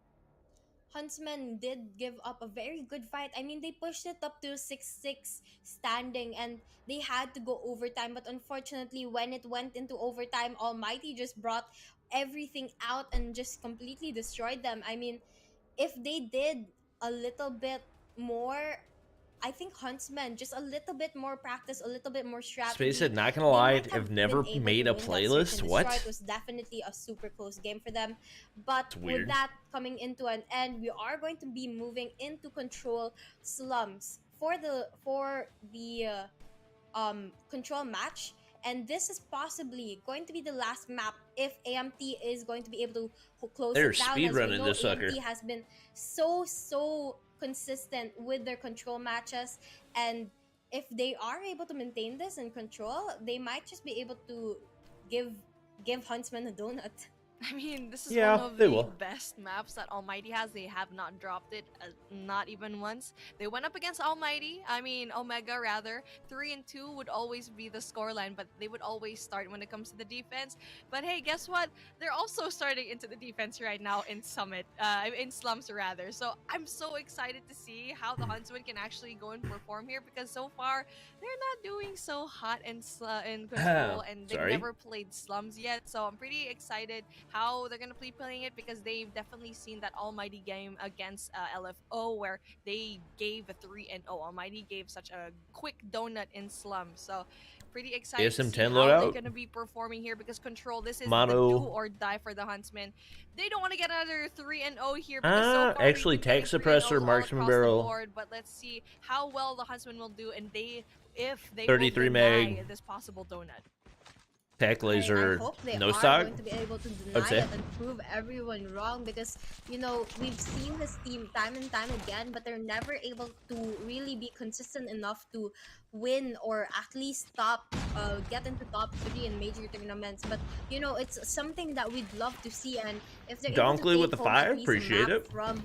Huntsman did give up a very good fight. I mean, they pushed it up to 6-6 standing and they had to go overtime. But unfortunately, when it went into overtime, Almighty just brought everything out and just completely destroyed them. I mean, if they did a little bit more, I think Huntsman, just a little bit more practice, a little bit more Space strategy, said, not gonna they lie, might I've have never been able made to a win that search playlist. and destroy. What? It was definitely a super close game for them. But It's with weird. that coming into an end, we are going to be moving into control slums for the control match, and this is possibly going to be the last map if AMT is going to be able to close They're it down. As we speedrunning know, this sucker. AMT has been so consistent with their control matches, and if they are able to maintain this in control, they might just be able to give Huntsman a donut. I mean, this is Yeah, one of they the will. best maps that Almighty has. They have not dropped it, not even once. They went up against Almighty, I mean Omega rather. 3-2 would always be the scoreline, but they would always start when it comes to the defense. But hey, guess what? They're also starting into the defense right now in Summit, in Slums rather. So I'm so excited to see how the Huntsman can actually go and perform here, because so far they're not doing so hot in control, and they've Sorry. never played Slums yet. So I'm pretty excited how they're gonna be playing it, because they've definitely seen that Almighty game against LFO where they gave a 3-0. Almighty gave such a quick donut in Slum. So pretty excited to ASM see 10 how they're loadout. gonna be performing here, because Control, this is Mono. the do or die for the Huntsman. They don't want to get another 3-0 here, because so far Actually, we've been tag getting 3-0s suppressor, all marksman across the barrel. board, but let's see how well the Huntsman will do, and if they 33 will deny mag. this possible donut. Tac I laser, hope they no are stock. going to be able to I'd deny say. it and prove everyone wrong, because you know we've seen this team time and time again, but they're never able to really be consistent enough to win or at least get into top 3 in major tournaments. But you know, it's something that we'd love to see, and if they're able to Donkley take with the home at 5, least a appreciate map it. from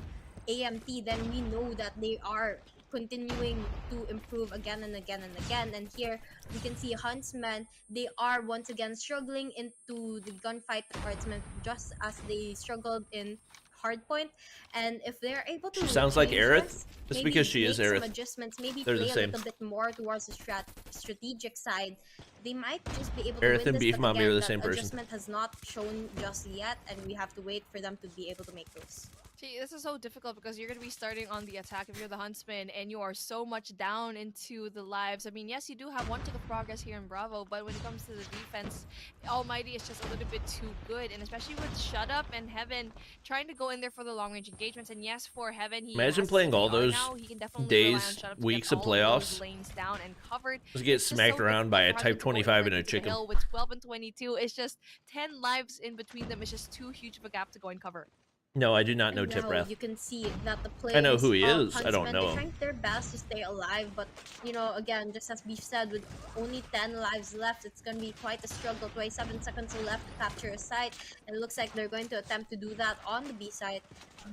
AMT, then we know that they are continuing to improve again and again and again. And here we can see Huntsman, they are once again struggling into the gunfight department, just as they struggled in Hardpoint. And if they're able to She sounds like change Aerith. this, Just maybe because she is make some Aerith. adjustments, maybe They're play the a same. little bit more towards the strategic side, they might just be able to Aerith win and this. Beef But Mommy again, are the that same person. adjustment has not shown just yet, and we have to wait for them to be able to make those. See, this is so difficult, because you're going to be starting on the attack if you're the Huntsman, and you are so much down into the lives. I mean, yes, you do have 1 to the progress here in Bravo, but when it comes to the defense, Almighty is just a little bit too good. And especially with Shut Up and Heaven trying to go in there for the long-range engagements. And yes, for Heaven, he Imagine has playing all CPR those now. He can definitely rely on days, Shut Up to weeks get of all those playoffs. lanes down and covered. Let's get It's just smacked so around by a difficult for Type Huntsman to go 25 in and a there into the chicken. hill with 12 and 22. It's just 10 lives in between them. It's just too huge of a gap to go and cover. No, I do not know And Tip now Breath. you can see that the players I know who he of is, I don't Huntsman, know they're him. trying their best to stay alive, but you know, again, just as we've said, with only 10 lives left, it's gonna be quite a struggle. 27 seconds left to capture a site, and it looks like they're going to attempt to do that on the B side.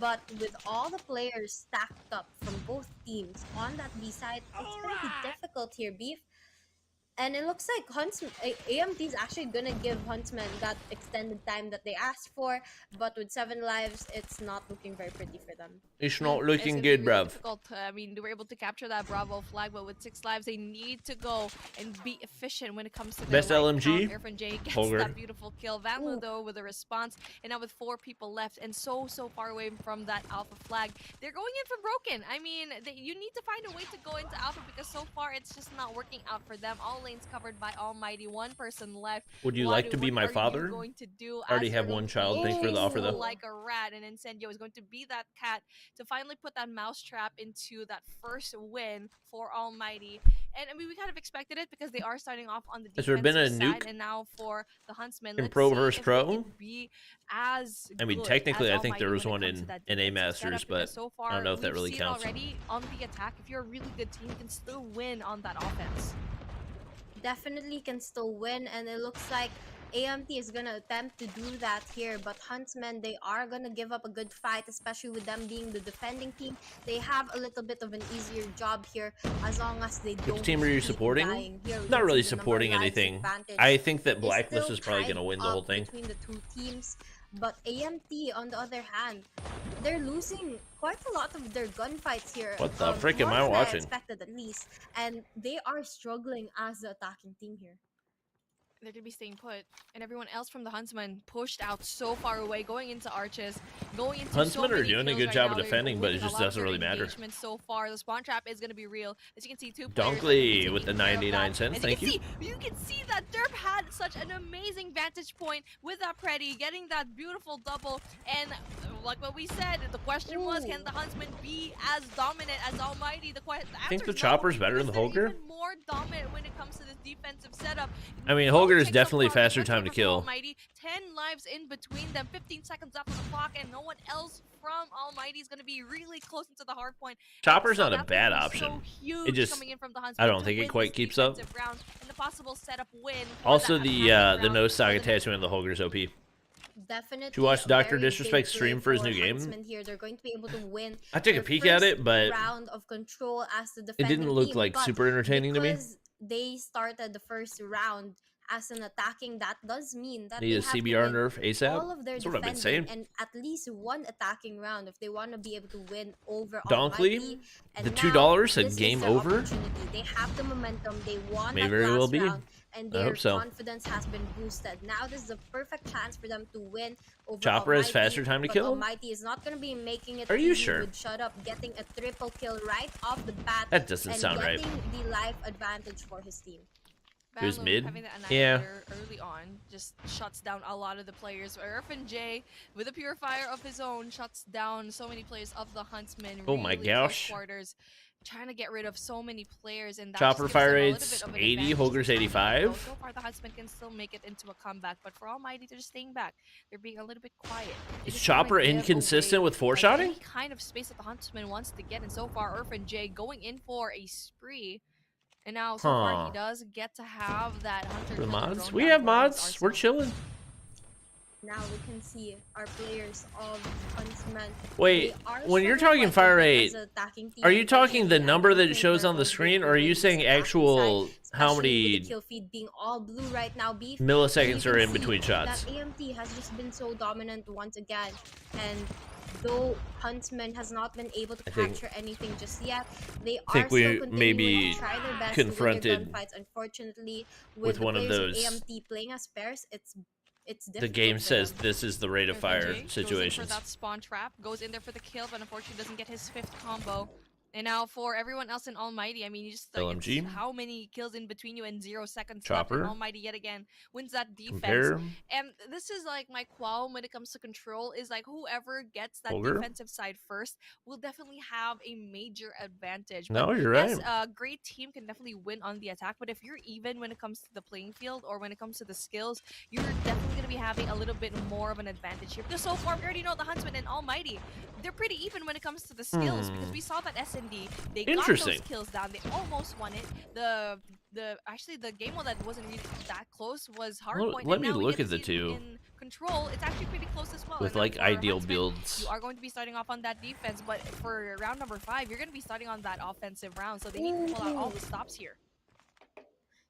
But with all the players stacked up from both teams on that B side, it's gonna be difficult here, Beef. And it looks like AMT is actually gonna give Huntsman that extended time that they asked for, but with 7 lives, it's not looking very pretty for them. It's not It's looking gonna good, be really bruv. difficult. I mean, they were able to capture that Bravo flag, but with 6 lives, they need to go and be efficient when it comes to their Best life LMG? count. Irfan J gets Holger. that beautiful kill. Van Ooh. though with a response, and now with 4 people left, and so far away from that Alpha flag, they're going in for Broken. I mean, you need to find a way to go into Alpha, because so far it's just not working out for them. All lanes covered by Almighty. 1 person left. Would you like to be my father? Going to do I already as have you're 1 going child. to Thanks for the offer, though. like a rat, and Incendio is going to be that cat to finally put that mousetrap into that first win for Almighty. And I mean, we kind of expected it, because they are starting off on the Has there been a defensive side, nuke and now for the Huntsman, in let's Pro see versus if Pro? they can be as I mean, good technically, as I think there Almighty was when one it comes to that in A defensive setup, Masters, because but so far, I don't know if that we've really seen counts. already on the attack, if you're a really good team, you can still win on that offense. Definitely can still win, and it looks like AMT is gonna attempt to do that here, but Huntsman, they are gonna give up a good fight, especially with them being the defending team. They have a little bit of an easier job here, as long as they don't team are you keep supporting? dying. Here we Not can really see the number of supporting lives anything. advantage I think that is Blacklist still is probably tied going to win the whole up thing. between the 2 teams. But AMT, on the other hand, they're losing quite a lot of their gunfights here. What the frick am more I than watching? expected at least, and they are struggling as the attacking team here. They're gonna be staying put, and everyone else from the Huntsman pushed out so far away, going into arches, going into Huntsmen so are many doing a kills good right job now. of They're defending, but it winning a just lot of doesn't their really matter. engagements so far. The spawn trap is gonna be real. As you can see, 2 players are gonna Dunkley be with the taking care of 99 that. cents. As Thank you. you can see that Derp had such an amazing vantage point with that Preddy, getting that beautiful double. And like what we said, the question was, can the Huntsman be as dominant as Almighty? I think the Chopper's better than the Holger. Even more dominant when it comes to this defensive setup. I mean, No Holger is checks definitely up front, faster much time to favor from kill. Almighty. 10 lives in between them, 15 seconds left on the clock, and no one else from Almighty is going to be really close into the hard point. Chopper's So not a that's bad gonna be option. So huge It just, coming in from the I don't Huntsman think to it win quite this keeps up. defensive round and the possible setup win for Also, that the attacking round no stock for the attachment in the Holger's OP. Definitely. To watch a Dr. very Disrespect big stream play for his new game. Huntsmen here. They're going to be able to win. I took a their peek at first it, but round of control as the it defending didn't look team, like but super entertaining to me. because they started the first round as an attacking, that does mean that Need they a have to CBR win nerf ASAP. all of their That's what I've been defending saying. and at least one attacking round if they want to be able to win over Dunkley, Almighty. And the now, $2 said this is game their over. opportunity. They have the momentum. They won May that very last well be. round, and I their hope so. confidence has been boosted. Now this is the perfect chance for them to win over Chopper has Almighty, faster time to but kill? Almighty is not going to be making it Are you easy sure? with Shut Up getting a triple kill right off the bat That doesn't and sound right. getting the life advantage for his team. It was Banlu mid? having the Yeah. annihilator early on just shuts down a lot of the players. Irfan J, with a purifier of his own, shuts down so many players of the Huntsman. Oh my really close gosh. quarters, trying to get rid of so many players, and that Chopper just gives fire them a little rate's bit of an 80, advantage Holger's to try and get it. 85. So far, the Huntsman can still make it into a comeback, but for Almighty, they're just staying back. They're being a little bit quiet. They Is just don't wanna Chopper give inconsistent away, with four-shotting? any kind of space that the Huntsman wants to get, and so far, Irfan J going in for a spree. And now, so far, he does get to have that Hunter For the Killer mods? drone We down have for his mods. We're arsenal. chilling. Now we can see our players of Huntsman. Wait, They are when you're struggling talking quite fire a bit rate, as an attacking team, are you but talking the I number don't that think shows they're on the going to be screen, able or are to you win this saying attacking actual side, how especially with many the kill feed being all blue right now, Beef? milliseconds You are can in see between shots? That AMT has just been so dominant once again, and though Huntsman has not been able to I think- capture anything just yet, they are think we still continuing maybe to try their best confronted to win their gunfights. Unfortunately, with the one of players those- AMT playing as pairs, it's difficult. The game for says them. this is the rate of fire Irfan J goes in situations. for that spawn trap, goes in there for the kill, but unfortunately doesn't get his 5th combo. And now for everyone else in Almighty, I mean, you just like, LMG. it's how many kills in between you and 0 seconds left, Chopper. and Almighty yet again wins that defense. Compare. And this is like my qualm when it comes to control, is like whoever gets that Holger. defensive side first will definitely have a major advantage. No, But you're yes, right. a great team can definitely win on the attack, but if you're even when it comes to the playing field or when it comes to the skills, you're definitely going to be having a little bit more of an advantage here. Because so far, we already know the Huntsman and Almighty, they're pretty even when it comes to the skills, because we saw that S&D, they got Interesting. those kills down, they almost won it. Actually the game one that wasn't really that close was Well, Hardpoint. let and me now we look get at to the see two. in Control, it's actually pretty close as well. With And now like for ideal Huntsman, builds. you are going to be starting off on that defense, but for round number 5, you're going to be starting on that offensive round, so they need to pull out all the stops here.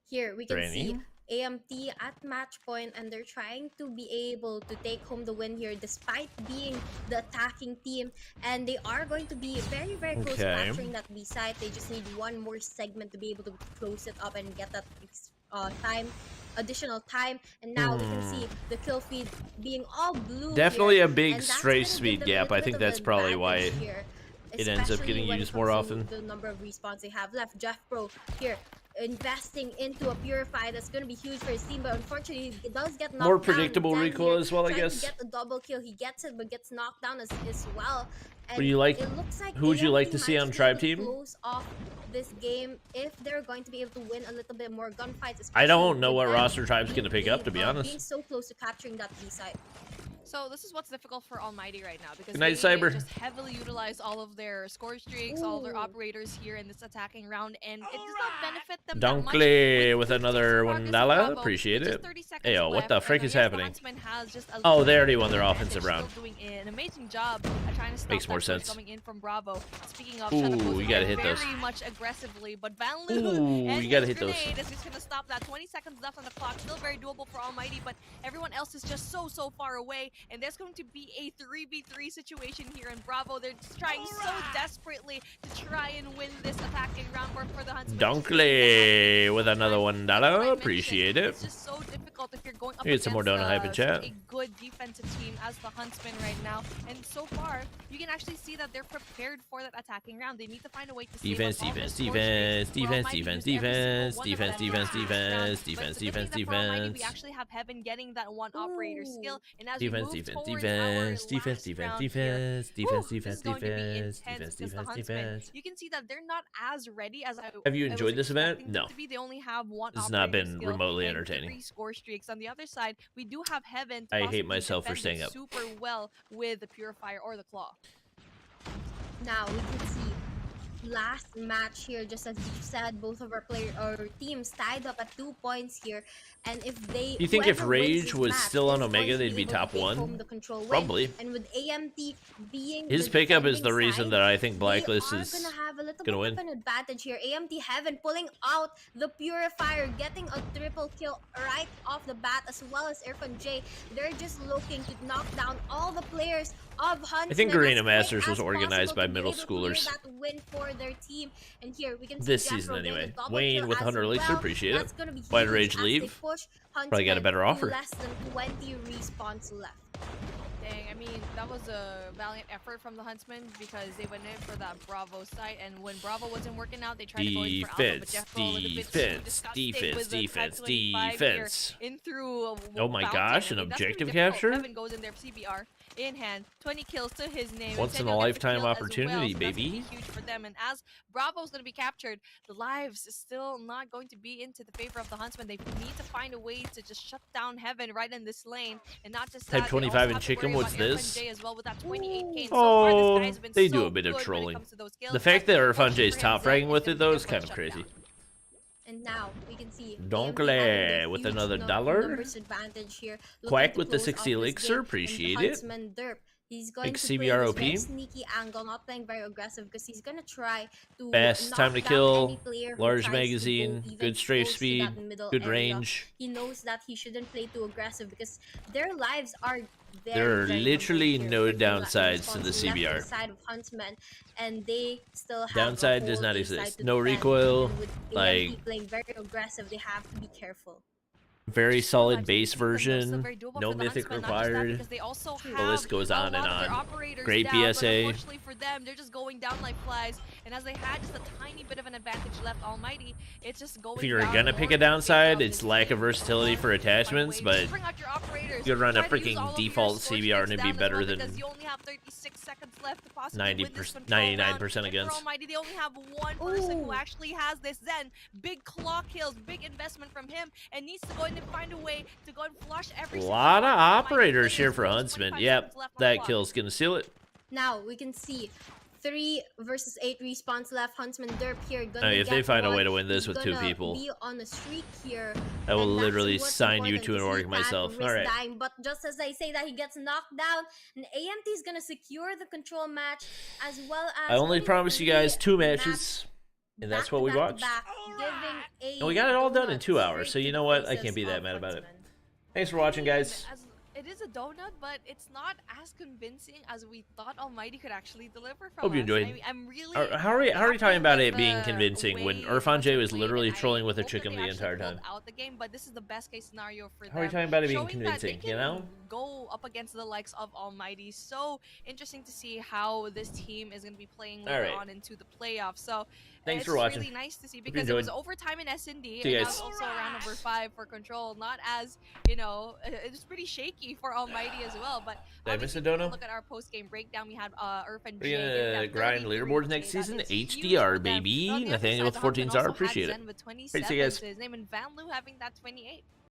Here we can see Granny. AMT at match point, and they're trying to be able to take home the win here despite being the attacking team, and they are going to be very close to Okay. capturing that B site. They just need one more segment to be able to close it up and get that additional time, and now we can see the kill feed being all blue Definitely here, a big and that's stray gonna give speed them a gap. little I bit think of that's probably why advantage here, it ends up especially getting when it used more comes to often. the number of respawns they have left. Jeff Pro here investing into a purify that's going to be huge for his team, but unfortunately he does get knocked More down. predictable Zen recoil here as well, I trying to guess. get a double kill. He gets it but gets knocked down as well. And Would you like- it looks like who would you like to AMT see might on just Tribe be able Team? to close off this game if they're going to be able to win a little bit more gunfights. I don't know especially what with roster them Tribe's gonna pick up, to be being honest. so close to capturing that B site. So this is what's difficult for Almighty right now, because Good night, they Cyber. just heavily utilize all of their score streaks, all of their Ooh. operators here in this attacking round, and it does not benefit them that much. Dunkley with 15 another progress in $1. Bravo, Appreciate with just it. 30 seconds Ayo, what left, the frick and is yes, the happening? Huntsman has just a Oh, they little already bit won their of offensive advantage, round. still doing an amazing job at trying to stop Makes that more push sense. coming in from Bravo. Speaking of, Ooh, Shut Up goes you in gotta there hit those. very much aggressively, but Van Ooh, Lu and you gotta his hit those. grenade is just gonna stop that. 20 seconds left on the clock, still very doable for Almighty, but everyone else is just so far away. and there's going to be a 3v3 situation here in Bravo. They're just trying so desperately to try and win this attacking round for the Huntsmen. Dunkley with another $1. Appreciate it. It's just so difficult if you're going up Get some more donut hype in chat. a good defensive team as the Huntsmen right now. And so far, you can actually see that they're prepared for that attacking round. They need to find a way to Defense, save up all defense, their score defense, streaks. defense, For Almighty, defense, use every defense, single one of defense, them defense, last round. defense, But defense, it's a good thing defense, that for Almighty, we defense. actually have Heaven getting that one operator skill. And as Defense, we move defense, towards defense, our defense, last defense, round here, defense, defense, this defense, is going to be defense, intense defense, because the defense, Huntsmen, defense. you can see that they're not as ready as I Have you I was enjoyed this event? expecting them No. to be. They only have one This has not operator been skill remotely and entertaining. 3 score streaks. On the other side, we do have Heaven to I hate possibly myself for defend staying it up. super well with the Purifier or the Claw. Now we can see last match here, just as you said, both of our teams tied up at 2 points here, and if they You think if whoever wins Rage this was match still on is Omega, going to they'd be able top to take 1? home the control win. Probably. And with AMT being His the pickup is the defending reason side, that I think Blacklist they are is gonna have a little gonna bit win. of an advantage here. AMT Heaven pulling out the Purifier, getting a triple kill right off the bat, as well as Irfan J. They're just looking to knock down all the players of Huntsman. I think Garena as Masters quick was as organized possible by to be middle able to clear schoolers. that win for their team. And here we can see This Jeffro season getting a anyway. double Wayne kill with as 100 likes, well. appreciate That's it. gonna be Why did huge Rage as they leave? push Probably got a Huntsman better to offer. less than 20 respawns left. Dang, I mean, that was a valiant effort from the Huntsmen because they went in for that Bravo site, and when Bravo wasn't working out, they tried to go in for Alpha, but Defense, Jeffro a little bit too defense, disgusting defense, with the defense, 1025 here defense. in through Oh my Fountain. gosh, I an mean, that's gonna be objective difficult. capture? Heaven goes in there, CBR in hand, 20 kills to his name. Once and in a Senyo gets the lifetime kill as opportunity, well, so that's gonna baby. be huge for them. And as Bravo's going to be captured, the lives is still not going to be into the favor of the Huntsmen. They need to find a way to just shut down Heaven right in this lane, and not just Type that, 25 they and also have to Chicken, worry what's about Irfan this? J as well with that 28 games. So far, Oh, this guy's been they so do a bit of good when it trolling. comes to those kills, The fact but that Irfan unfortunately J's for top him, fragging Zen with is it gonna though be is a kind of shutdown. crazy. And now we can see Donkle with another dollar. Quack with the 60 elixir, appreciate it. He's going Big to play CBR this OP. very sneaky angle, not playing very aggressive because he's gonna try to Fast, knock time to down kill, any player who large tries to go magazine, even good strafe close to speed, that middle good area. range. He knows that he shouldn't play too aggressive because their lives are very, There are very literally humble no here. They're downsides to the left on CBR. side of Huntsman, and they still have Downside a does whole not A side exist. to No defend. recoil, And with AMT like playing very aggressive, they have to be careful. very Still solid lives base to keep them, though, still version, very doable no for the mythic Huntsmen, not just that, required. because they also The have list goes a on and lot of their on. operators Great down, but PSA. unfortunately for them, they're just going down like flies. And as they had just a tiny bit of an advantage left, Almighty, it's just going If you're down gonna more pick in a the favor downside, of it's this lack of team. versatility for Find attachments, ways. but Just bring out your operators. you could run a Try to use freaking all of your default score CBR and streaks it'd be down as better well, than because you only have 36 seconds left to possibly 90%, win this control 99% round. And for against. Almighty, they only have one person who Ooh. actually has this. Zen, big claw kills, big investment from him, and needs to go in and find a way to go and flush every a single lot of one Almighty operators players here for with Huntsman. 25 Yep, seconds left on the that clock. kill's gonna seal it. Now we can see 3 versus 8 respawns left. Huntsman Derp here gonna If they get find a way one. to win this He's with 2 gonna people, be on a streak here, I will and that's literally what's sign you important to an see org that myself. risk Alright. dying. But just as I say that, he gets knocked down, and AMT is gonna secure the control match as well as I only winning promise you guys 2 three matches, and that's what we watched. giving And we got it all done in donut 2 hours, so straight you to know what? the I can't be faces that of mad about it. Huntsman. Thanks for watching, guys. It is a donut, but it's not as convincing as we thought Almighty could actually deliver from Hope you us. enjoyed. I mean, I'm really How are we happy talking about with it being the convincing when way Irfan J Huntsman was played, literally and I trolling with a hope that chicken they the actually entire pulled time? out the game, but this is the best case scenario for How are we them. talking about it being Showing that they convincing, you can know? go up against the likes of Almighty. So interesting to see how this team is going to be playing All later right. on into the playoffs. So Thanks it's for watching. really nice to see you because it was enjoyed. overtime in S&D, See you and guys. that was also round number 5 for Control. Not as, you know, it's pretty shaky for Almighty as well. But Did I miss a obviously, if you dono? look at our post-game breakdown, we had Irfan We're J getting gonna that grind 33 leaderboards next J. That season. is huge HDR, for them. baby. But on the other Nathaniel side, with the 14 Huntsmen star. also had Appreciate it. Zen with Great to see you 27 guys. to his name, and Van Lu having that 28.